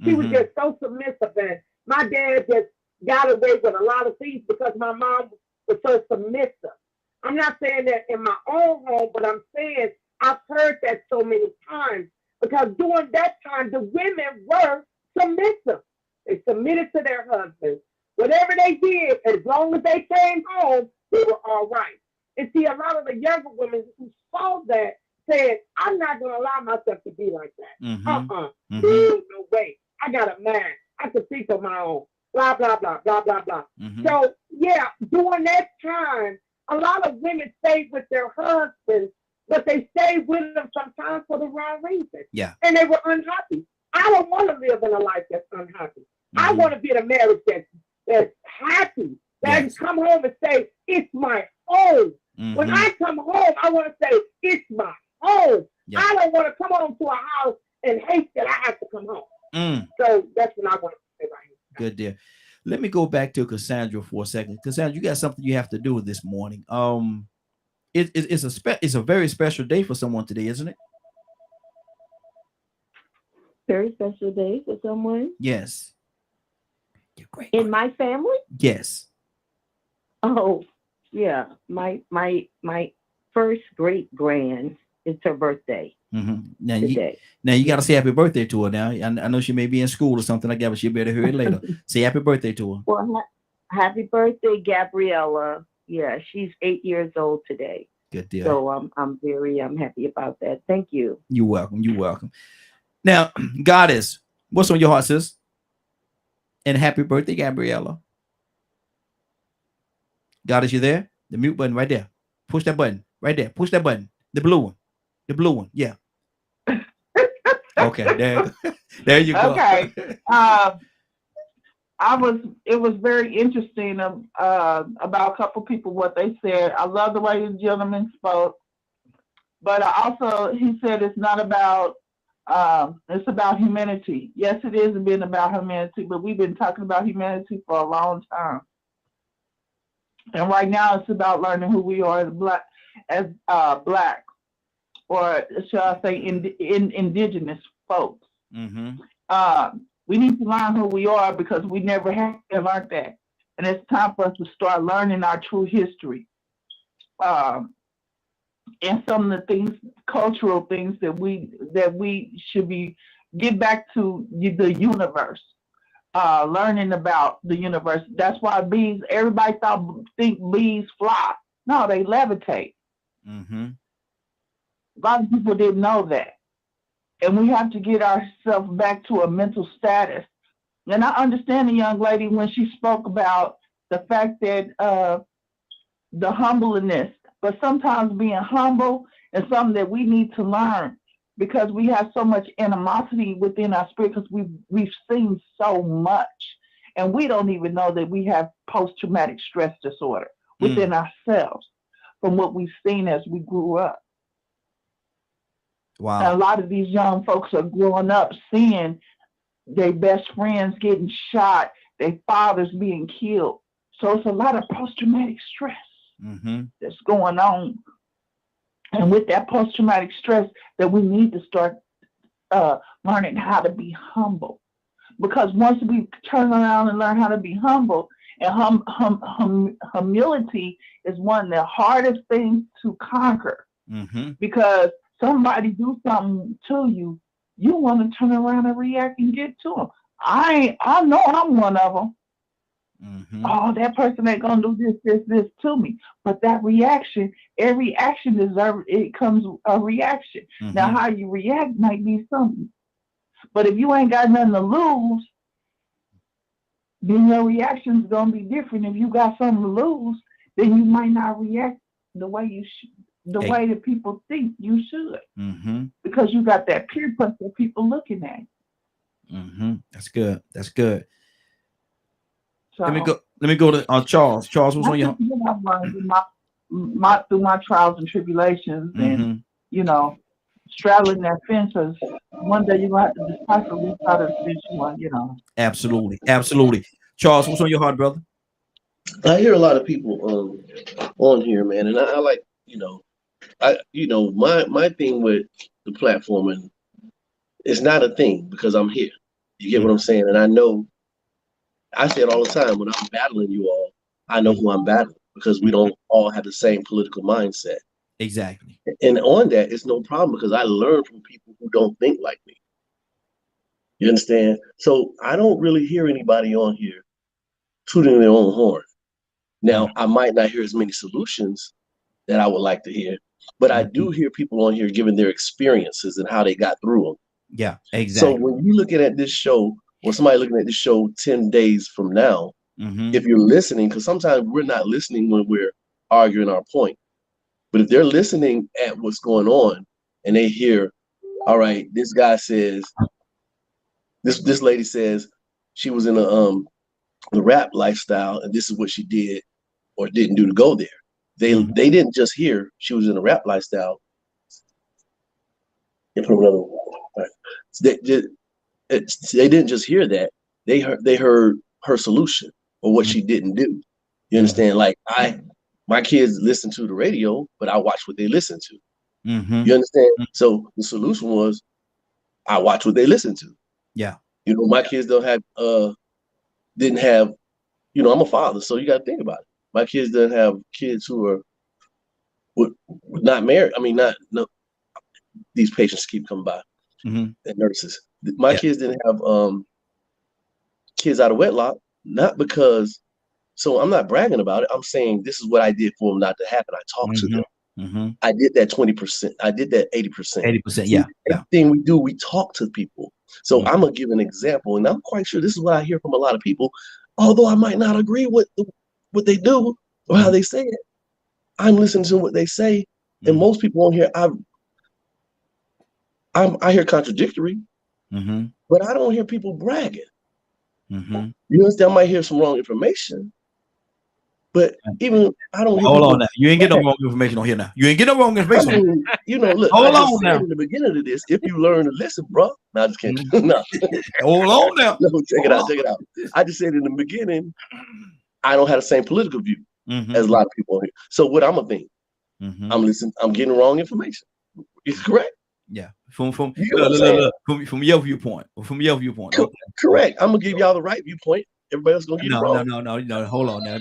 She was just so submissive, and my dad just got away with a lot of things because my mom was so submissive. I'm not saying that in my own home, but I'm saying I've heard that so many times because during that time, the women were submissive. They submitted to their husbands. Whatever they did, as long as they came home, they were all right. And see, a lot of the younger women who saw that said, I'm not going to allow myself to be like that. No way. I got a man. I can think of my own. Blah, blah, blah, blah, blah, blah. So, yeah, during that time, a lot of women stayed with their husbands, but they stayed with them sometimes for the wrong reason. Yeah. And they were unhappy. I don't want to live in a life that's unhappy. I want to be in a marriage that's happy. That I can come home and say, it's my home. When I come home, I want to say, it's my home. Yeah. I don't want to come home to a house and hate that I have to come home. So that's what I want to say right here. Good dear. Let me go back to Cassandra for a second. Cassandra, you got something you have to do this morning. It's a very special day for someone today, isn't it? Very special day for someone? Yes. You're great. In my family? Yes. Oh, yeah. My first great grand, it's her birthday. Now you got to say happy birthday to her. Now I know she may be in school or something like that, but she better hear it later. Say happy birthday to her. Well, happy birthday, Gabriella. Yeah, she's 8 years old today. Good deal. So I'm happy about that. Thank you. You're welcome. You're welcome. Now, Goddess, what's on your heart, sis? And happy birthday, Gabriella. Goddess, you there? The mute button right there. Push that button right there. Push that button. The blue one. The blue one. Yeah. Okay. There you go. Okay. It was very interesting about a couple people what they said. I love the way the gentleman spoke, but he said it's not about it's about humanity. Yes, it is been about humanity, but we've been talking about humanity for a long time. And right now it's about learning who we are as black, or shall I say indigenous folks. We need to learn who we are because we never have learned that. And it's time for us to start learning our true history. And some of the things, cultural things that we should get back to the universe, learning about the universe. That's why bees, everybody think bees fly. No, they levitate. A lot of people didn't know that. And we have to get ourselves back to a mental status. And I understand the young lady when she spoke about the fact that the humbleness, but sometimes being humble is something that we need to learn because we have so much animosity within our spirit because we've seen so much, and we don't even know that we have post-traumatic stress disorder within ourselves from what we've seen as we grew up. Wow. And a lot of these young folks are growing up seeing their best friends getting shot, their fathers being killed. So it's a lot of post-traumatic stress that's going on. And with that post-traumatic stress, that we need to start learning how to be humble. Because once we turn around and learn how to be humble, and humility is one of the hardest things to conquer. Because somebody do something to you, you want to turn around and react and get to them. I know I'm one of them. Oh, that person ain't gonna do this to me. But that reaction, every action comes a reaction. Now, how you react might be something. But if you ain't got nothing to lose, then your reaction's gonna be different. If you got something to lose, then you might not react the way you should. The way that people think you should, because you got that peer pressure of people looking at you. That's good. That's good. So, let me go to Charles. Charles, what's on your? Through my trials and tribulations, and straddling that fence. Because one day you're gonna have to decipher which side of the fence you want. Absolutely, absolutely. Charles, what's on your heart, brother? I hear a lot of people on here, man, and I like my thing with the platform, and it's not a thing because I'm here. You get what I'm saying? And I know, I say it all the time, when I'm battling you all, I know who I'm battling because we don't all have the same political mindset. Exactly. And on that, it's no problem because I learn from people who don't think like me. You understand? So I don't really hear anybody on here tooting their own horn. Now, I might not hear as many solutions that I would like to hear, but I do hear people on here giving their experiences and how they got through them. Yeah, So exactly. when you're looking at this show, or somebody looking at this show 10 days from now, Mm-hmm. if you're listening, because sometimes we're not listening when we're arguing our point, but if they're listening at what's going on and they hear, all right, this guy says, this lady says she was in the rap lifestyle and this is what she did or didn't do to go there. They didn't just hear she was in a rap lifestyle. They put another one. They didn't just hear that. They heard her solution or what she didn't do. You understand? Like my kids listen to the radio, but I watch what they listen to. You understand? So the solution was I watch what they listen to. Yeah. You know, my kids didn't have, you know, I'm a father, so you got to think about it. My kids didn't have kids who are not married. I mean, no. These patients keep coming by and nurses. My kids didn't have kids out of wedlock, not because. So I'm not bragging about it. I'm saying this is what I did for them not to happen. I talked to them. I did that 20%. I did that 80%. 80%. Yeah. Everything we do, we talk to people. So I'm gonna give an example, and I'm quite sure this is what I hear from a lot of people. Although I might not agree with what they do or how they say it, I'm listening to what they say, and most people on here, I hear contradictory, but I don't hear people bragging. You understand? I might hear some wrong information, but even I don't hear Hold people on now. You ain't getting no wrong information on here now. You ain't getting no wrong information. I mean, you know, look, Hold I just on said now. in the beginning of this, if you learn to listen, bro. No, I just kidding. No. Hold on now. No, check it out. I just said in the beginning, I don't have the same political view as a lot of people on here. So what I'm gonna think? I'm listening. I'm getting wrong information. Is correct? Yeah. From look, from your viewpoint. From your viewpoint. Okay. Correct. I'm gonna give y'all the right viewpoint. Everybody else gonna get it wrong. No. Hold on now.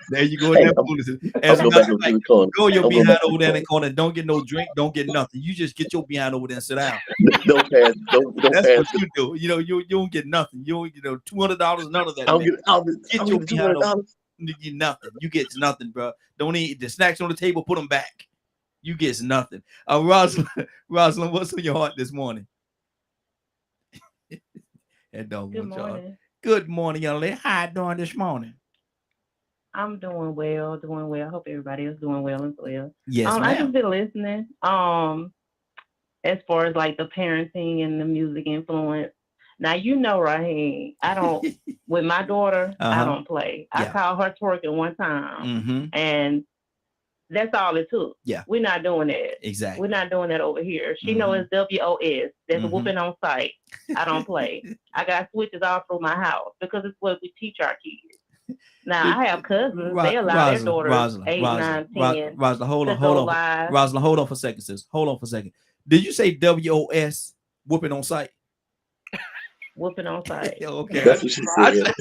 There you go. As a go matter back of up to fact, the corner. go your I'll go behind back to over the there in the corner. corner. Don't get no drink. Don't get nothing. You just get your behind over there and sit down. Don't pass. Don't That's pass. what you do. You know, you don't get nothing. You don't get $200. None of that. I'll Man. get Your the behind over. $200. You get nothing. You get nothing, bro. Don't eat the snacks on the table. Put them back. You get nothing. Rosalind, what's on your heart this morning? Good morning. Good morning, young lady. How you doing this morning? I'm doing well. I hope everybody is doing well as well. Yes, ma'am. I just been listening. As far as like the parenting and the music influence. Now you know, Raheen, I don't with my daughter, I don't play. I called her twerking one time, and that's all it took. Yeah, we're not doing that. Exactly, we're not doing that over here. She knows it's WOS. That's whooping on sight. I don't play. I got switches all through my house because it's what we teach our kids. Now I have cousins. They allow their daughters 8, 9, 10 Rosalind, hold on. live. Rosalind, hold on for a second, sis. Hold on for a second. Did you say WOS? Whooping on sight? Whooping on sight. Okay. That's what she said.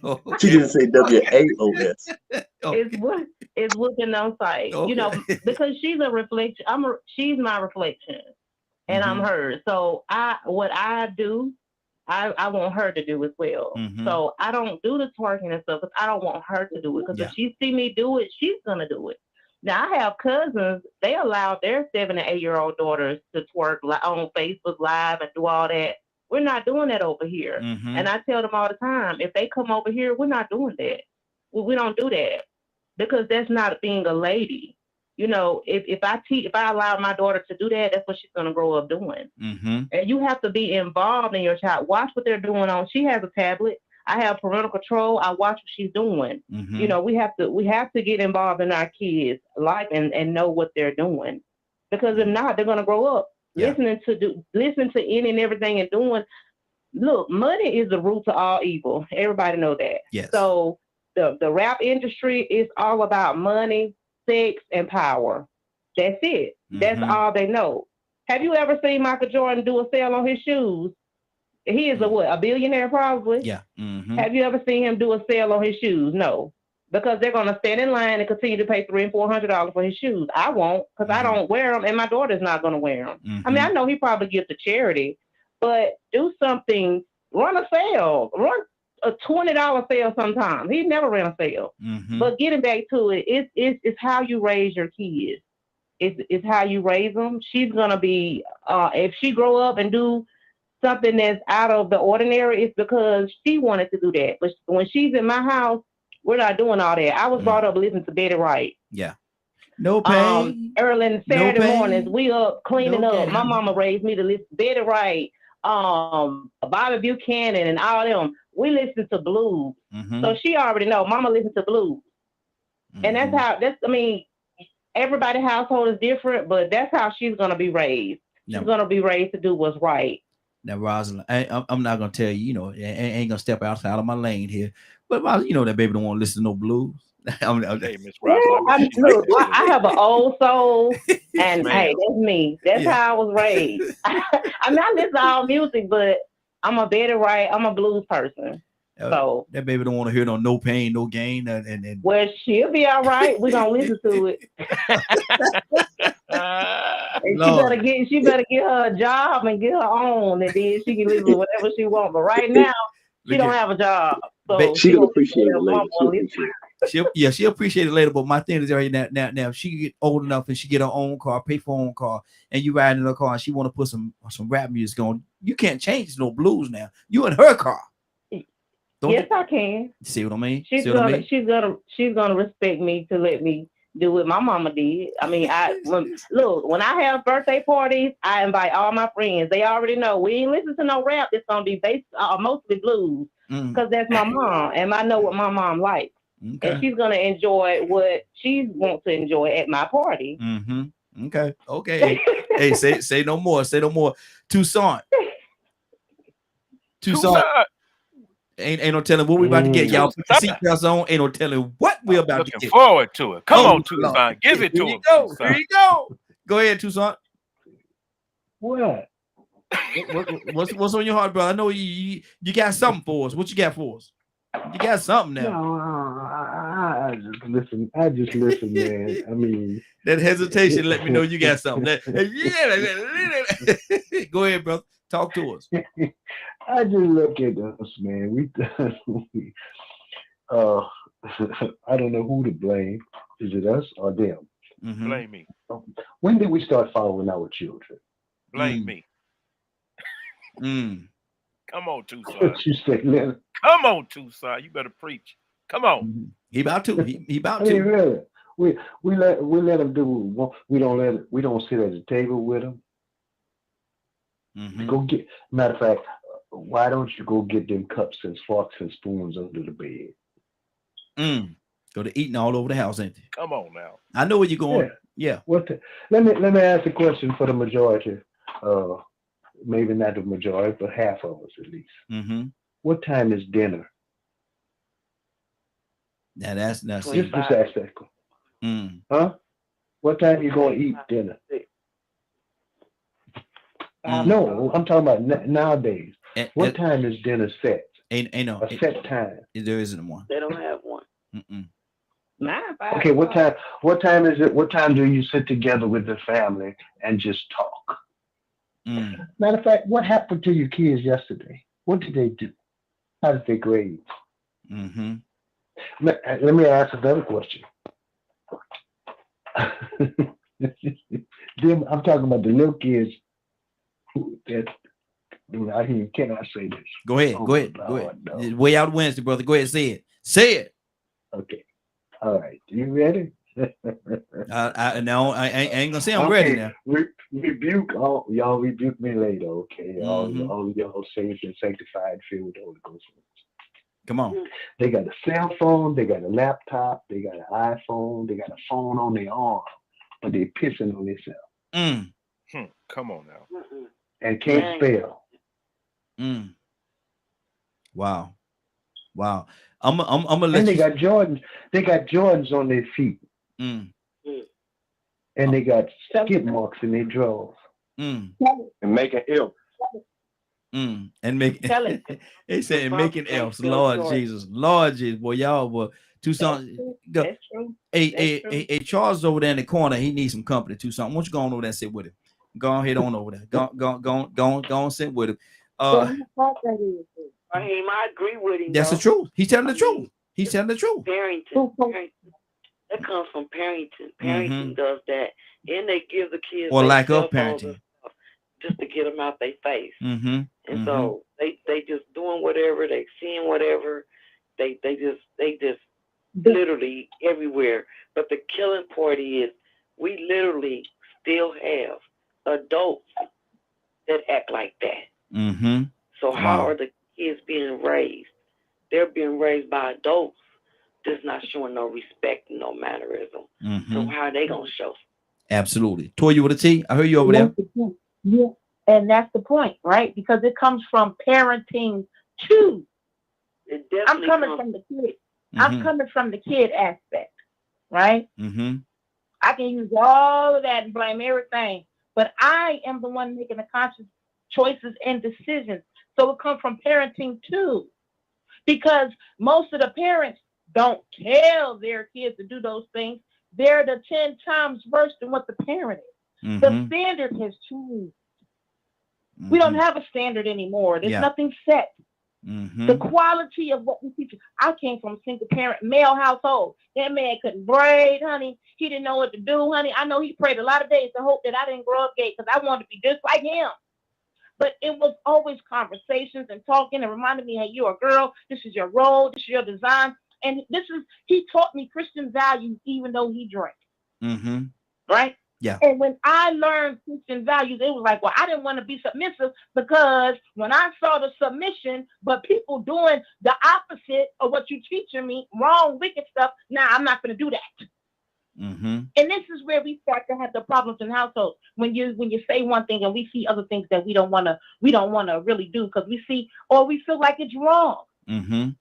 Okay. She didn't say WAOS. Okay. It's whooping on sight. Okay. You know, because she's a reflection. She's my reflection, and I'm hers. So what I do, I want her to do as well. So I don't do the twerking and stuff because I don't want her to do it. Because if she see me do it, she's gonna do it. Now I have cousins. They allow their 7 and 8-year-old daughters to twerk on Facebook Live and do all that. We're not doing that over here. And I tell them all the time, if they come over here, we're not doing that. We don't do that because that's not being a lady. You know, if I allow my daughter to do that, that's what she's going to grow up doing. And you have to be involved in your child. Watch what they're doing on. She has a tablet. I have parental control. I watch what she's doing. You know, we have to get involved in our kids' life and know what they're doing, because if not, they're going to grow up listening to any and everything and doing. Look, money is the root to all evil. Everybody know that. Yes. So the rap industry is all about money, sex, and power. That's it. That's all they know. Have you ever seen Michael Jordan do a sale on his shoes? He is a billionaire probably. Yeah. Have you ever seen him do a sale on his shoes? No. because they're gonna stand in line and continue to pay $300 and $400 for his shoes. I won't, because I don't wear them, and my daughter's not gonna wear them. I mean, I know he probably gives to charity, but do something. Run a sale. Run a $20 sale sometimes. He never ran a sale. But getting back to it, it's how you raise your kids. It's how you raise them. She's gonna be if she grow up and do something that's out of the ordinary, it's because she wanted to do that. But when she's in my house, we're not doing all that. I was brought up listening to Betty Wright. Yeah. No pain. Early Saturday no mornings, we up cleaning up. gain. My mama raised me to listen to Betty Wright, Bobby Buchanan, and all them. We listen to blues. So she already know. Mama listens to blues, and I mean, everybody's household is different, but that's how she's gonna be raised. She's gonna be raised to do what's right. Now, Rosalind, I'm not gonna tell you, I ain't gonna step outside of my lane here, but that baby don't want to listen to no blues. Hey, Miss Rosalind. Look, I have an old soul, and hey, that's me. That's how I was raised. I mean, I listen to all music, but I'm a Betty Wright. I'm a blues person. So that baby don't want to hear no pain, no gain, and well, she'll be all right. We're gonna listen to it. And she better get her a job and get her own, and then she can listen to whatever she wants. But right now, she don't have a job, so she gonna appreciate it later. She'll appreciate it later. But my thing is right now, if she get old enough and she get her own car, pay for her own car, and you ride in her car and she want to put some rap music on, you can't change no blues now. You in her car. Yes, I can. See what I mean? She's gonna respect me to let me do what my mama did. I mean, when I have birthday parties, I invite all my friends. They already know we ain't listen to no rap. It's gonna be based mostly blues, because that's my mom, and I know what my mom likes, and she's gonna enjoy what she wants to enjoy at my party. Okay. Hey, say no more. Say no more. Toussaint. Ain't no telling what we about to get. Y'all put the seatbelts on. Ain't no telling what we about to get. Looking forward to it. Come on, Toussaint. Give it to him. Here you go. Go ahead, Toussaint. What? What's on your heart, brother? I know you got something for us. What you got for us? You got something now. No, I just listen. Man. I mean, that hesitation let me know you got something. Go ahead, brother. Talk to us. I just look at us, man. I don't know who to blame. Is it us or them? Blame me. When did we start following our children? Blame me. Come on, Toussaint. What you say, Leonard? Come on, Toussaint. You better preach. Come on. He about to. He about to. I mean, really, we let them do. We don't sit at the table with them. Go get. Matter of fact, why don't you go get them cups and forks and spoons under the bed? Go to eating all over the house, ain't they? Come on now. I know where you're going. Yeah. Let me ask a question for the majority. Maybe not the majority, but half of us at least. What time is dinner? Now that's just ask that. Huh? What time you gonna eat dinner? No, I'm talking about nowadays. What time is dinner set? Ain't no a set time. There isn't one. They don't have one. 9, 5. Okay, what time is it? What time do you sit together with the family and just talk? Matter of fact, what happened to your kids yesterday? What did they do? How did they grade? Let me ask another question. I'm talking about the little kids. I cannot say this. Go ahead. Go ahead. No. Way out Wednesday, brother. Go ahead. Say it. Say it. Okay. All right. You ready? No, I ain't gonna say I'm ready now. Y'all rebuke me later, okay? All y'all saved and sanctified, filled with the Holy Ghost. Come on. They got a cell phone, they got a laptop, they got an iPhone, they got a phone on their arm, but they pissing on themselves. Come on now. And can't spell. Wow. I'm gonna let and they you... got Jordans. They got Jordans on their feet. And they got skid marks in their drawers. And making ills. And making they saying making elves. Lord Jesus. Boy, y'all were Tucson. That's true. Hey, Charles over there in the corner. He needs some company. Tucson. Why don't you go on over there and sit with him? Go ahead on over there. Go on sit with him. So who fault that is? I agree with him. That's the truth. He's telling the truth. He's telling the truth. Parenting. That comes from parenting. Parenting does that, and they give the kids or lack of all parenting just to get them out their face. And So they just doing whatever, they seeing whatever, they just literally everywhere. But the killing part is we literally still have adults that act like that. So how are the kids being raised? They're being raised by adults that's not showing no respect and no mannerism. So how are they gonna show? Absolutely. Toy, you with a T? I heard you over there. Yeah, and that's the point, right? Because it comes from parenting too. I'm coming from the kid. I'm coming from the kid aspect, right? I can use all of that and blame everything, but I am the one making the conscious choices and decisions. So it comes from parenting too, because most of the parents don't tell their kids to do those things. They're the 10 times worse than what the parent is. The standard has changed. We don't have a standard anymore. There's nothing set. The quality of what we teach. I came from a single parent male household. That man couldn't braid, honey. He didn't know what to do, honey. I know he prayed a lot of days to hope that I didn't grow up gay because I wanted to be just like him. But it was always conversations and talking and reminding me, hey, you're a girl. This is your role. This is your design. And he taught me Christian values even though he drank. Right? Yeah. And when I learned Christian values, it was like, well, I didn't want to be submissive because when I saw the submission, but people doing the opposite of what you teaching me, wrong, wicked stuff, now I'm not going to do that. And this is where we start to have the problems in households. When you say one thing and we see other things that we don't want to really do because we see or we feel like it's wrong.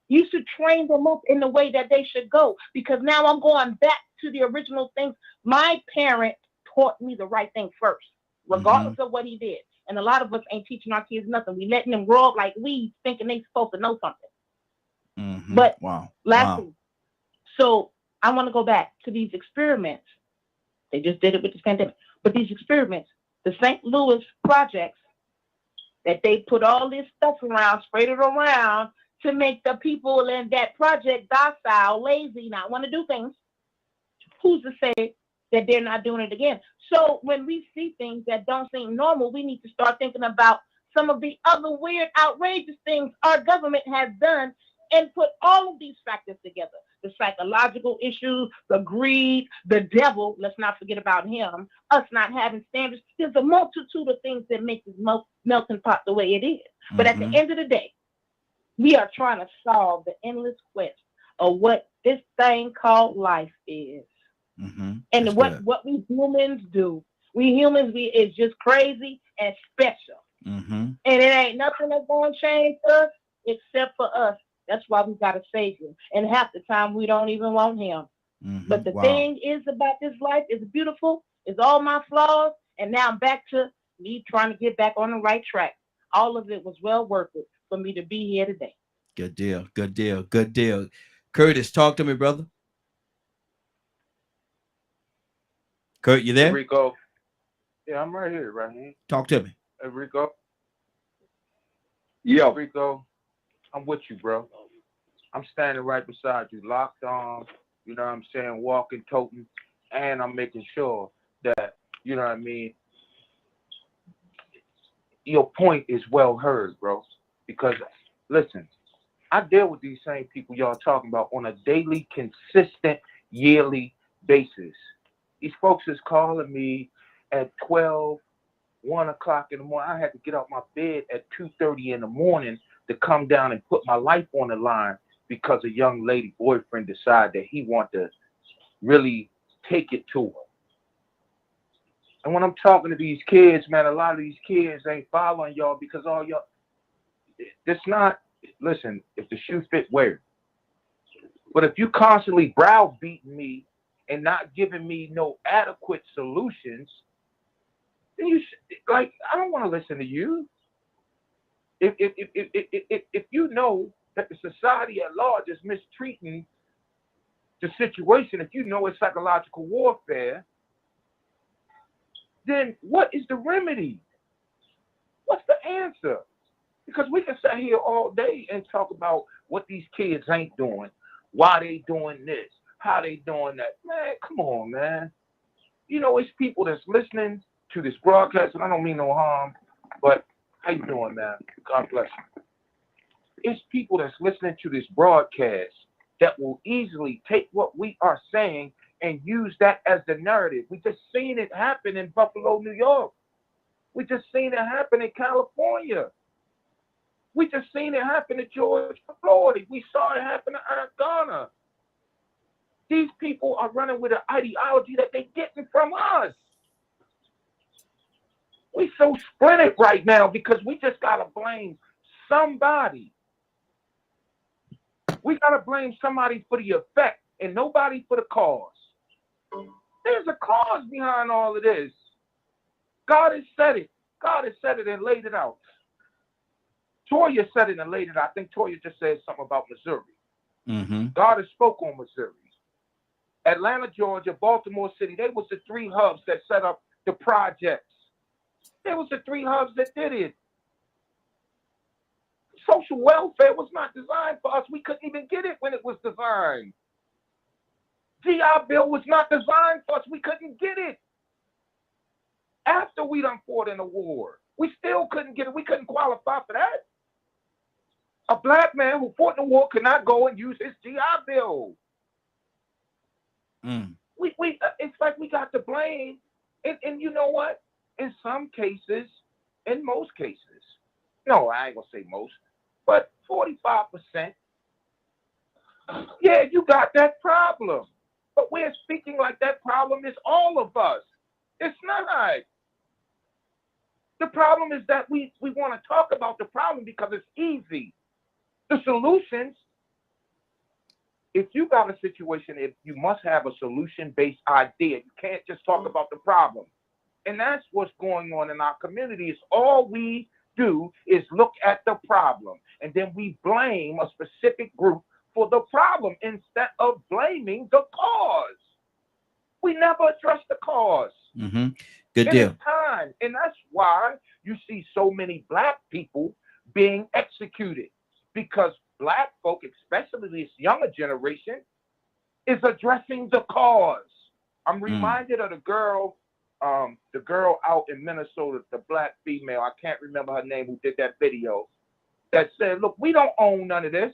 You should train them up in the way that they should go, because now I'm going back to the original things. My parent taught me the right thing first, regardless of what he did. And a lot of us ain't teaching our kids nothing. We letting them grow up like we thinking they supposed to know something. But lastly, so I want to go back to these experiments. They just did it with this pandemic. But these experiments, the St. Louis projects that they put all this stuff around, sprayed it around to make the people in that project docile, lazy, not want to do things. Who's to say that they're not doing it again? So when we see things that don't seem normal, we need to start thinking about some of the other weird, outrageous things our government has done and put all of these factors together. The psychological issues, the greed, the devil, let's not forget about him, us not having standards. There's a multitude of things that make this melting pot the way it is. But at the end of the day, we are trying to solve the endless quest of what this thing called life is. And what we humans do. We humans, it's just crazy and special. And it ain't nothing that's going to change us except for us. That's why we got a savior. And half the time we don't even want him. But the thing is about this life is beautiful. It's all my flaws. And now I'm back to me trying to get back on the right track. All of it was well worth it for me to be here today. Good deal. Good deal. Good deal. Curtis, talk to me, brother. Kurt, you there? Rico. Yeah, I'm right here, Raheen. Talk to me. Hey, Rico. Yeah. Rico, I'm with you, bro. I'm standing right beside you, locked on, you know what I'm saying, walking, toting, and I'm making sure that, you know what I mean, your point is well heard, bro. Because, listen, I deal with these same people y'all talking about on a daily, consistent, yearly basis. These folks is calling me at 12, 1 o'clock in the morning. I had to get out my bed at 2:30 in the morning to come down and put my life on the line because a young lady boyfriend decided that he wanted to really take it to her. And when I'm talking to these kids, man, a lot of these kids ain't following y'all because all y'all, it's not, listen, if the shoe fit, wear it. But if you constantly browbeating me and not giving me no adequate solutions, then you like, I don't want to listen to you. If you know that the society at large is mistreating the situation, if you know it's psychological warfare, then what is the remedy? What's the answer? Because we can sit here all day and talk about what these kids ain't doing, why they doing this, how they doing that. Man, come on, man. You know, it's people that's listening to this broadcast, and I don't mean no harm, but how you doing, man? God bless you. It's people that's listening to this broadcast that will easily take what we are saying and use that as the narrative. We just seen it happen in Buffalo, New York. We just seen it happen in California. We just seen it happen in Georgia, Florida. We saw it happen in Ghana. These people are running with an ideology that they're getting from us. We so splintered right now because we just gotta blame somebody. We gotta blame somebody for the effect and nobody for the cause. There's a cause behind all of this. God has said it. God has said it and laid it out. Toya said it and laid it out. I think Toya just said something about Missouri. Mm-hmm. God has spoke on Missouri. Atlanta, Georgia, Baltimore City, they was the three hubs that set up the projects. They was the three hubs that did it. Social welfare was not designed for us. We couldn't even get it when it was designed. GI Bill was not designed for us. We couldn't get it. After we done fought in a war, we still couldn't get it. We couldn't qualify for that. A black man who fought in the war could not go and use his GI Bill. It's like we got to blame. And you know what? In some cases, in most cases, no, I ain't gonna say most, but 45%, yeah, you got that problem. But we're speaking like that problem is all of us. It's not. The problem is that we want to talk about the problem because it's easy. The solutions, if you got a situation, you must have a solution-based idea. You can't just talk about the problem. And that's what's going on in our communities. All we do is look at the problem, and then we blame a specific group for the problem instead of blaming the cause. We never address the cause. Mm-hmm. Good and deal. It's time, and that's why you see so many black people being executed, because black folk, especially this younger generation, is addressing the cause. I'm reminded of the girl out in Minnesota, the black female, I can't remember her name, who did that video, that said, look, we don't own none of this.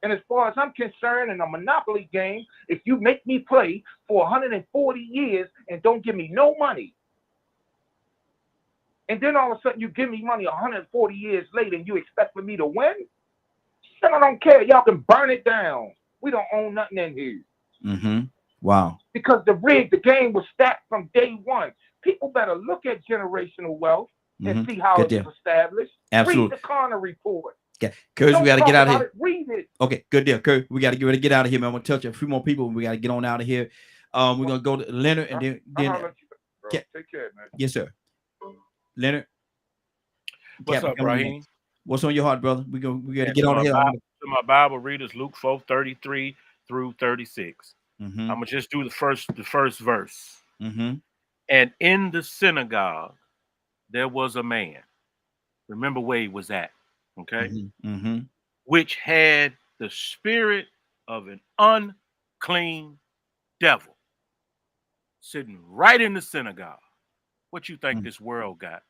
And as far as I'm concerned, in a monopoly game, if you make me play for 140 years and don't give me no money, and then all of a sudden you give me money 140 years later and you expect for me to win? Then I don't care. Y'all can burn it down. We don't own nothing in here. Mm-hmm. Wow. Because the game was stacked from day one. People better look at generational wealth and see how it was established. Absolutely. Read the Connor report. Okay, Curtis, we got to get out of here. Read it. Okay, good deal, Kurt. We got to get ready to get out of here, man. I'm gonna touch a few more people. We got to get on out of here. We're gonna go to Leonard and then take care, man. Yes, sir. Leonard. What's up, Raheen? What's on your heart, brother? We got to get on here. To my Bible readers, Luke 4:33 through 36. Mm-hmm. I'm gonna just do the first verse. Mm-hmm. And in the synagogue, there was a man. Remember where he was at, okay? Mm-hmm. Which had the spirit of an unclean devil sitting right in the synagogue. What you think this world got?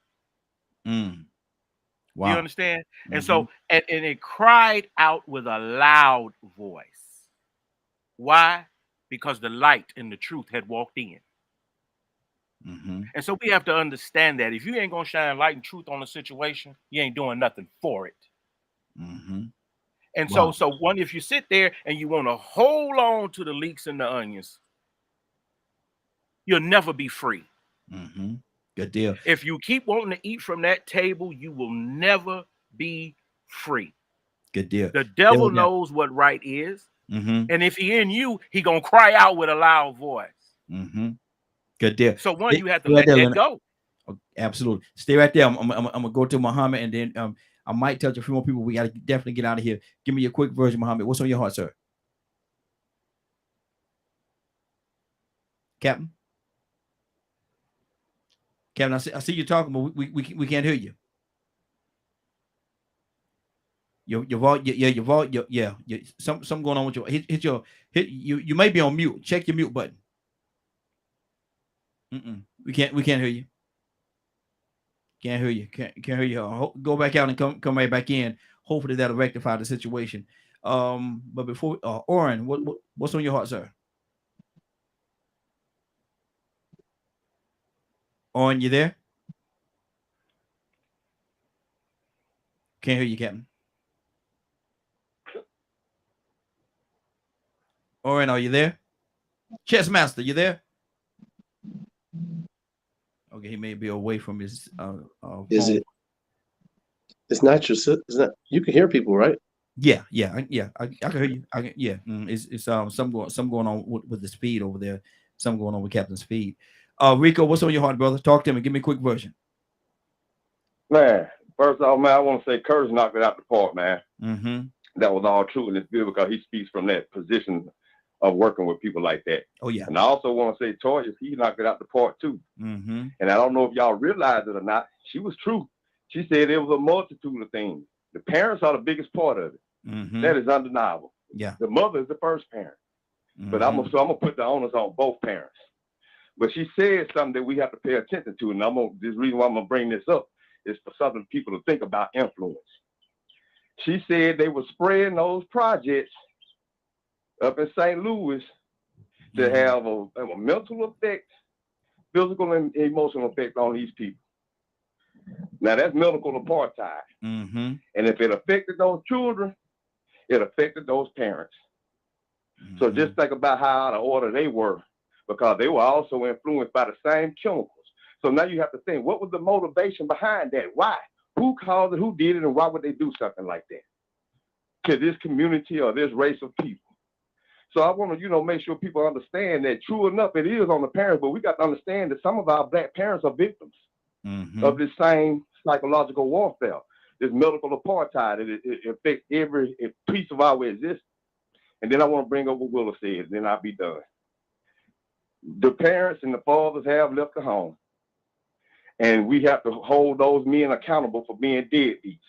Wow. You understand? And so, and it cried out with a loud voice. Why? Because the light and the truth had walked in. Mm-hmm. And so we have to understand that if you ain't gonna shine light and truth on a situation, you ain't doing nothing for it. Mm-hmm. And so if you sit there and you want to hold on to the leeks and the onions, you'll never be free. Mm-hmm. Good deal. If you keep wanting to eat from that table, you will never be free. Good deal. The devil knows what right is. Mm-hmm. And if he in you, he gonna cry out with a loud voice. Mm-hmm. Good deal. So you have to let that go. Oh, absolutely. Stay right there. I'm gonna go to Muhammad, and then I might touch a few more people. We got to definitely get out of here. Give me a quick version, Muhammad. What's on your heart, sir? Captain. Captain, I see you talking, but we can't hear you. Your voice, your voice, something going on with your you may be on mute. Check your mute button. We can't hear you. Can't hear you. Can't hear you. Go back out and come right back in. Hopefully that'll rectify the situation. But before Oren, what's on your heart, sir? Oren, you there? Can't hear you, Captain. Oren, are you there? Chess Master, you there? Okay, he may be away from his phone. Is it? It's not your. It's not. You can hear people, right? Yeah. I can hear you. It's some going on with the speed over there. Some going on with Captain's speed. Rico, what's on your heart, brother? Talk to me. Give me a quick version. Man, first off, man, I want to say Curtis knocked it out the park, man. Mm-hmm. That was all true, and it's good because he speaks from that position of working with people like that. Oh, yeah. And I also want to say Toya, he knocked it out the park, too. Mm-hmm. And I don't know if y'all realize it or not. She was true. She said there was a multitude of things. The parents are the biggest part of it. Mm-hmm. That is undeniable. Yeah. The mother is the first parent. Mm-hmm. But I'm gonna put the onus on both parents. But she said something that we have to pay attention to, and this reason why I'm gonna bring this up is for some people to think about influence. She said they were spreading those projects up in St. Louis to have a mental effect, physical and emotional effect on these people. Now that's medical apartheid. Mm-hmm. And if it affected those children, it affected those parents. Mm-hmm. So just think about how out of order they were, because they were also influenced by the same chemicals. So now you have to think, what was the motivation behind that? Why? Who caused it? Who did it? And why would they do something like that to this community or this race of people? So I want to, make sure people understand that true enough, it is on the parents, but we got to understand that some of our Black parents are victims of this same psychological warfare, this medical apartheid. It affects every piece of our existence. And then I want to bring up what Willa said, then I'll be done. The parents and the fathers have left the home. And we have to hold those men accountable for being deadbeats.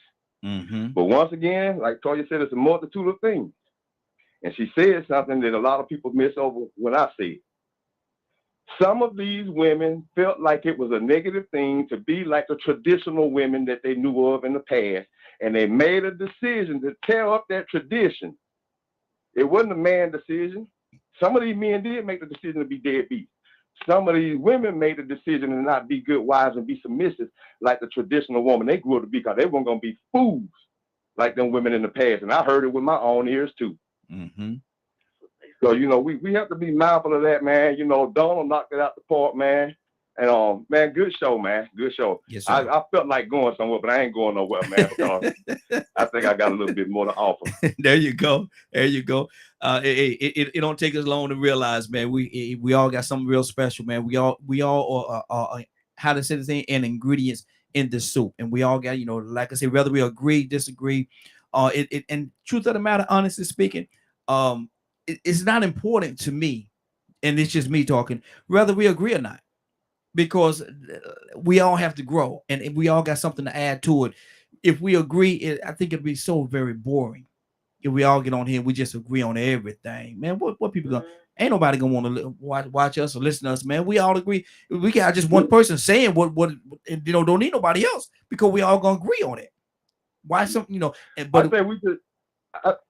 Mm-hmm. But once again, like Toya said, it's a multitude of things. And she said something that a lot of people miss over when I say it. Some of these women felt like it was a negative thing to be like the traditional women that they knew of in the past. And they made a decision to tear up that tradition. It wasn't a man decision. Some of these men did make the decision to be deadbeats. Some of these women made the decision to not be good wives and be submissive like the traditional woman they grew up to be, because they weren't going to be fools like them women in the past. And I heard it with my own ears too. Mm-hmm. So, we have to be mindful of that, man. Donald knocked it out the park, man. And, man, good show, man. Good show. Yes, sir. I felt like going somewhere, but I ain't going nowhere, man, because I think I got a little bit more to offer. There you go. It don't take us long to realize, man, we all got something real special, man. We all are how to say the thing, and ingredients in the soup. And we all got, like I said, whether we agree, disagree, and truth of the matter, honestly speaking, it's not important to me, and it's just me talking, whether we agree or not, because we all have to grow, and we all got something to add to it. If we agree, I think it'd be so very boring if we all get on here and we just agree on everything, man. What people gonna? Ain't nobody gonna want to watch us or listen to us, man. We all agree. We got just one person saying what, and don't need nobody else, because we all gonna agree on it. Why something, But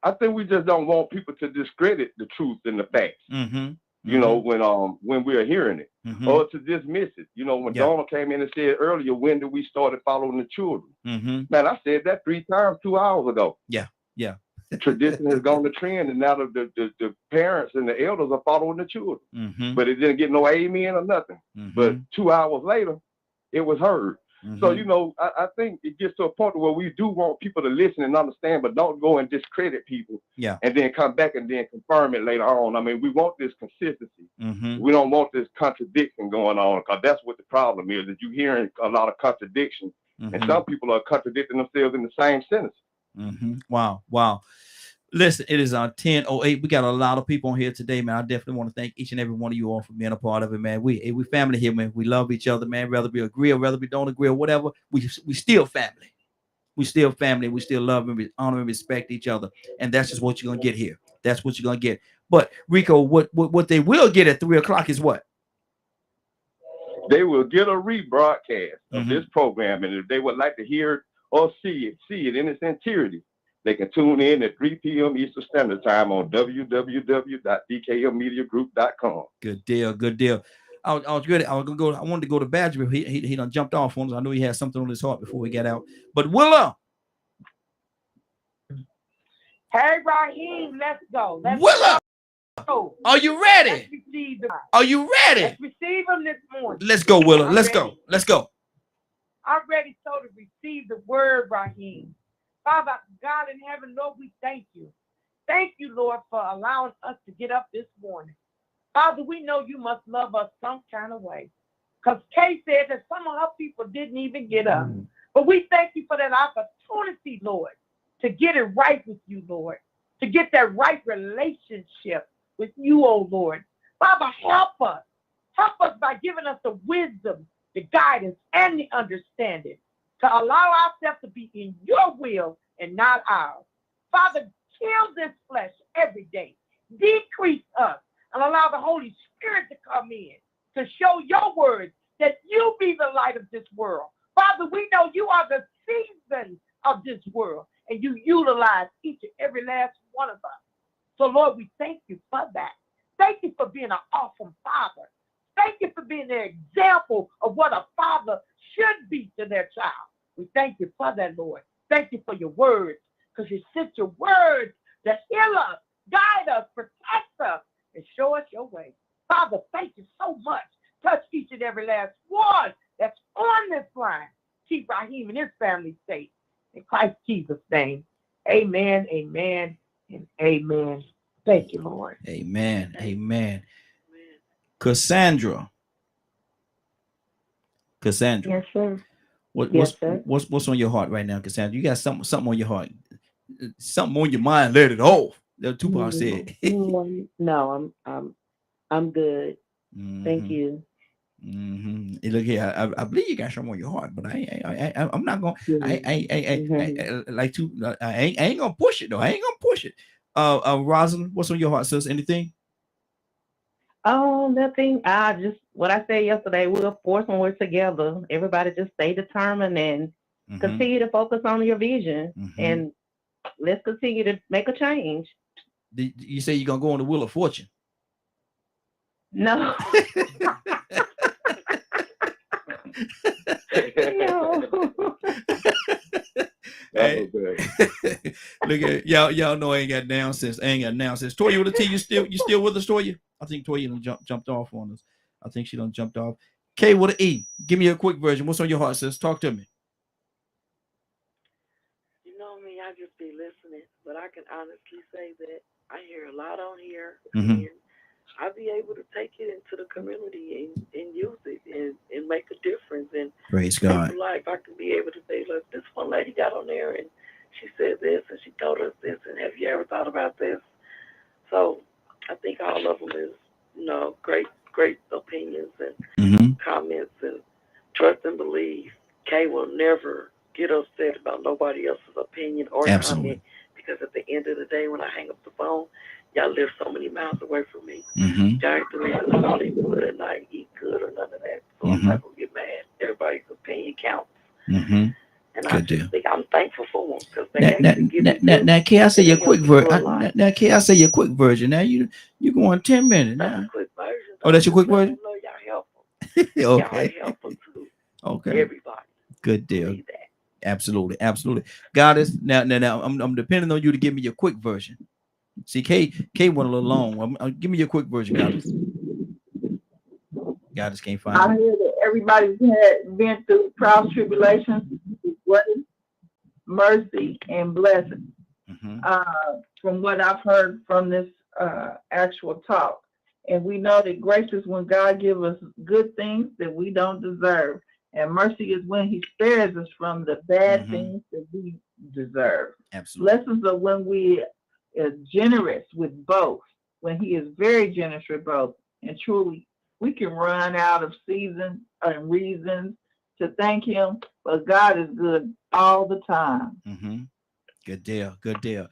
I think we just don't want people to discredit the truth and the facts. Mm-hmm. When we're hearing it, or to dismiss it. When Donald came in and said earlier, when did we started following the children? Mm-hmm. Man, I said that 3 times 2 hours ago. Yeah. Tradition has gone to trend, and now the parents and the elders are following the children. Mm-hmm. But it didn't get no amen or nothing. Mm-hmm. But 2 hours later, it was heard. Mm-hmm. So, I think it gets to a point where we do want people to listen and understand, but don't go and discredit people. Yeah. And then come back and then confirm it later on. I mean, we want this consistency. Mm-hmm. We don't want this contradiction going on, because that's what the problem is, that you're hearing a lot of contradiction. Mm-hmm. And some people are contradicting themselves in the same sentence. Mm-hmm. Wow. Listen, it is on 10:08. We got a lot of people on here today, man. I definitely want to thank each and every one of you all for being a part of it, man. We family here, man. We love each other, man. Whether we agree or whether we don't agree or whatever, we still family. We still family. We still love and honor and respect each other, and that's just what you're gonna get here. That's what you're gonna get. But Rico, what they will get at 3 o'clock is what? They will get a rebroadcast of this program, and if they would like to hear it or see it in its entirety, they can tune in at 3 p.m. Eastern Standard Time on www.dkmmediagroup.com. Good deal. Good deal. I was ready. I wanted to go to Badger. He done jumped off on us. I knew he had something on his heart before we get out. But Willa. Hey, Raheen, let's go. Willa. Go. Are you ready? Are you ready? Let's receive him this morning. Let's go, Willa. Let's go. Let's go. I'm ready so to receive the word, Raheen. Father God in heaven, Lord, we thank you. Thank you, Lord, for allowing us to get up this morning. Father, we know you must love us some kind of way. Because Kay said that some of her people didn't even get up. But we thank you for that opportunity, Lord, to get it right with you, Lord, to get that right relationship with you, oh Lord. Father, help us. Help us by giving us the wisdom, the guidance, and the understanding to allow ourselves to be in your will and not ours. Father, kill this flesh every day. Decrease us and allow the Holy Spirit to come in to show your word that you be the light of this world. Father, we know you are the season of this world and you utilize each and every last one of us. So, Lord, we thank you for that. Thank you for being an awesome father. Thank you for being the example of what a father should be to their child. We thank you for that, Lord. Thank you for your words, because you sent your words to heal us, guide us, protect us, and show us your way. Father, thank you so much. Touch each and every last one that's on this line. Keep Raheen and his family safe. In Christ Jesus' name, amen, amen, and amen. Thank you, Lord. Amen, amen. Cassandra. Yes, sir. What's on your heart right now, Cassandra? You got something on your heart, something on your mind. Let it off. That Tupac said. No, I'm good. Thank you. Look here, I believe you got something on your heart, but I'm not gonna. I ain't gonna push it though. I ain't gonna push it. Rosalind, what's on your heart, sis? Anything? Oh, nothing. Just what I said yesterday. We'll force when we're together. Everybody just stay determined and continue to focus on your vision, and let's continue to make a change. You say you're gonna go on the Wheel of Fortune? No. Hey, look at y'all know I ain't got down since. Toya with the T, you still with us, Toya? I think Toya done jumped off on us. I think she done jumped off. K with an E. Give me a quick version. What's on your heart, sis? Talk to me. You know me, I just be listening, but I can honestly say that I hear a lot on here, Mm-hmm. and I'll be able to take it into the community and use it and make a difference. And praise God. Life, I can be able to say, look, this one lady got on there and she said this and she told us this, and have you ever thought about this? So I think all of them is, great opinions and comments, and trust and believe. Kay will never get upset about nobody else's opinion or comment, because at the end of the day, when I hang up the phone, y'all live so many miles away from me. Y'all ain't doing nothing to sleep good at night, eat good, or none of that. So I'm not going to get mad. Everybody's opinion counts. And I just think I'm thankful for them, because they now, Kay, I say your quick version. Now, Kay, I say your quick version. Now you going 10 minutes now. That's a quick version. Oh, that's your quick version? Y'all helpful. Okay. Y'all helpful too. Okay. Everybody. Good deal. Absolutely. God is now. I'm depending on you to give me your quick version. See, Kay went a little long. Give me your quick version, Goddess. Goddess can't find it. I hear that everybody's been through trials, tribulations, grace, mercy, and blessing. From what I've heard from this actual talk. And we know that grace is when God gives us good things that we don't deserve. And mercy is when he spares us from the bad things that we deserve. Absolutely. Blessings are when we generous with both, when he is very generous with both, and truly, we can run out of seasons and reasons to thank him, but God is good all the time. Good deal. Good deal.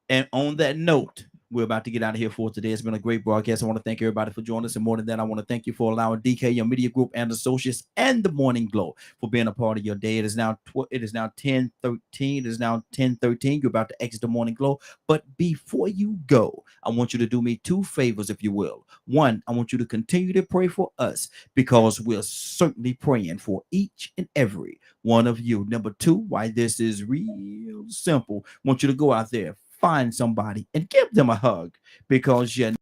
And on that note, we're about to get out of here for today. It's been a great broadcast. I want to thank everybody for joining us. And more than that, I want to thank you for allowing DK, your media group, and associates, and the Morning Glow for being a part of your day. It is now 10:13. It is now 10:13. You're about to exit the Morning Glow. But before you go, I want you to do me two favors, if you will. One, I want you to continue to pray for us, because we're certainly praying for each and every one of you. Number two, why this is real simple, I want you to go out there, find somebody, and give them a hug, because you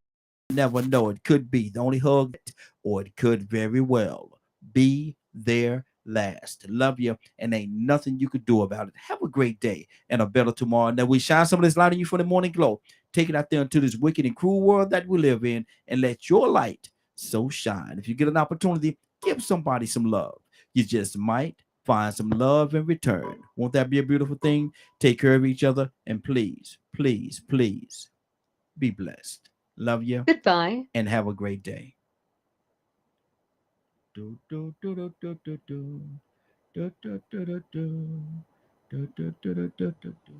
never know. It could be the only hug, or it could very well be their last. Love you, and ain't nothing you could do about it. Have a great day and a better tomorrow. Now we shine some of this light on you for the Morning Glow. Take it out there into this wicked and cruel world that we live in, and let your light so shine. If you get an opportunity, give somebody some love. You just might find some love in return. Won't that be a beautiful thing? Take care of each other, and please, please, please be blessed. Love you. Goodbye. And have a great day. Do, do, do, do, do, do, do. Do, do, do, do, do. Do, do, do, do, do, do.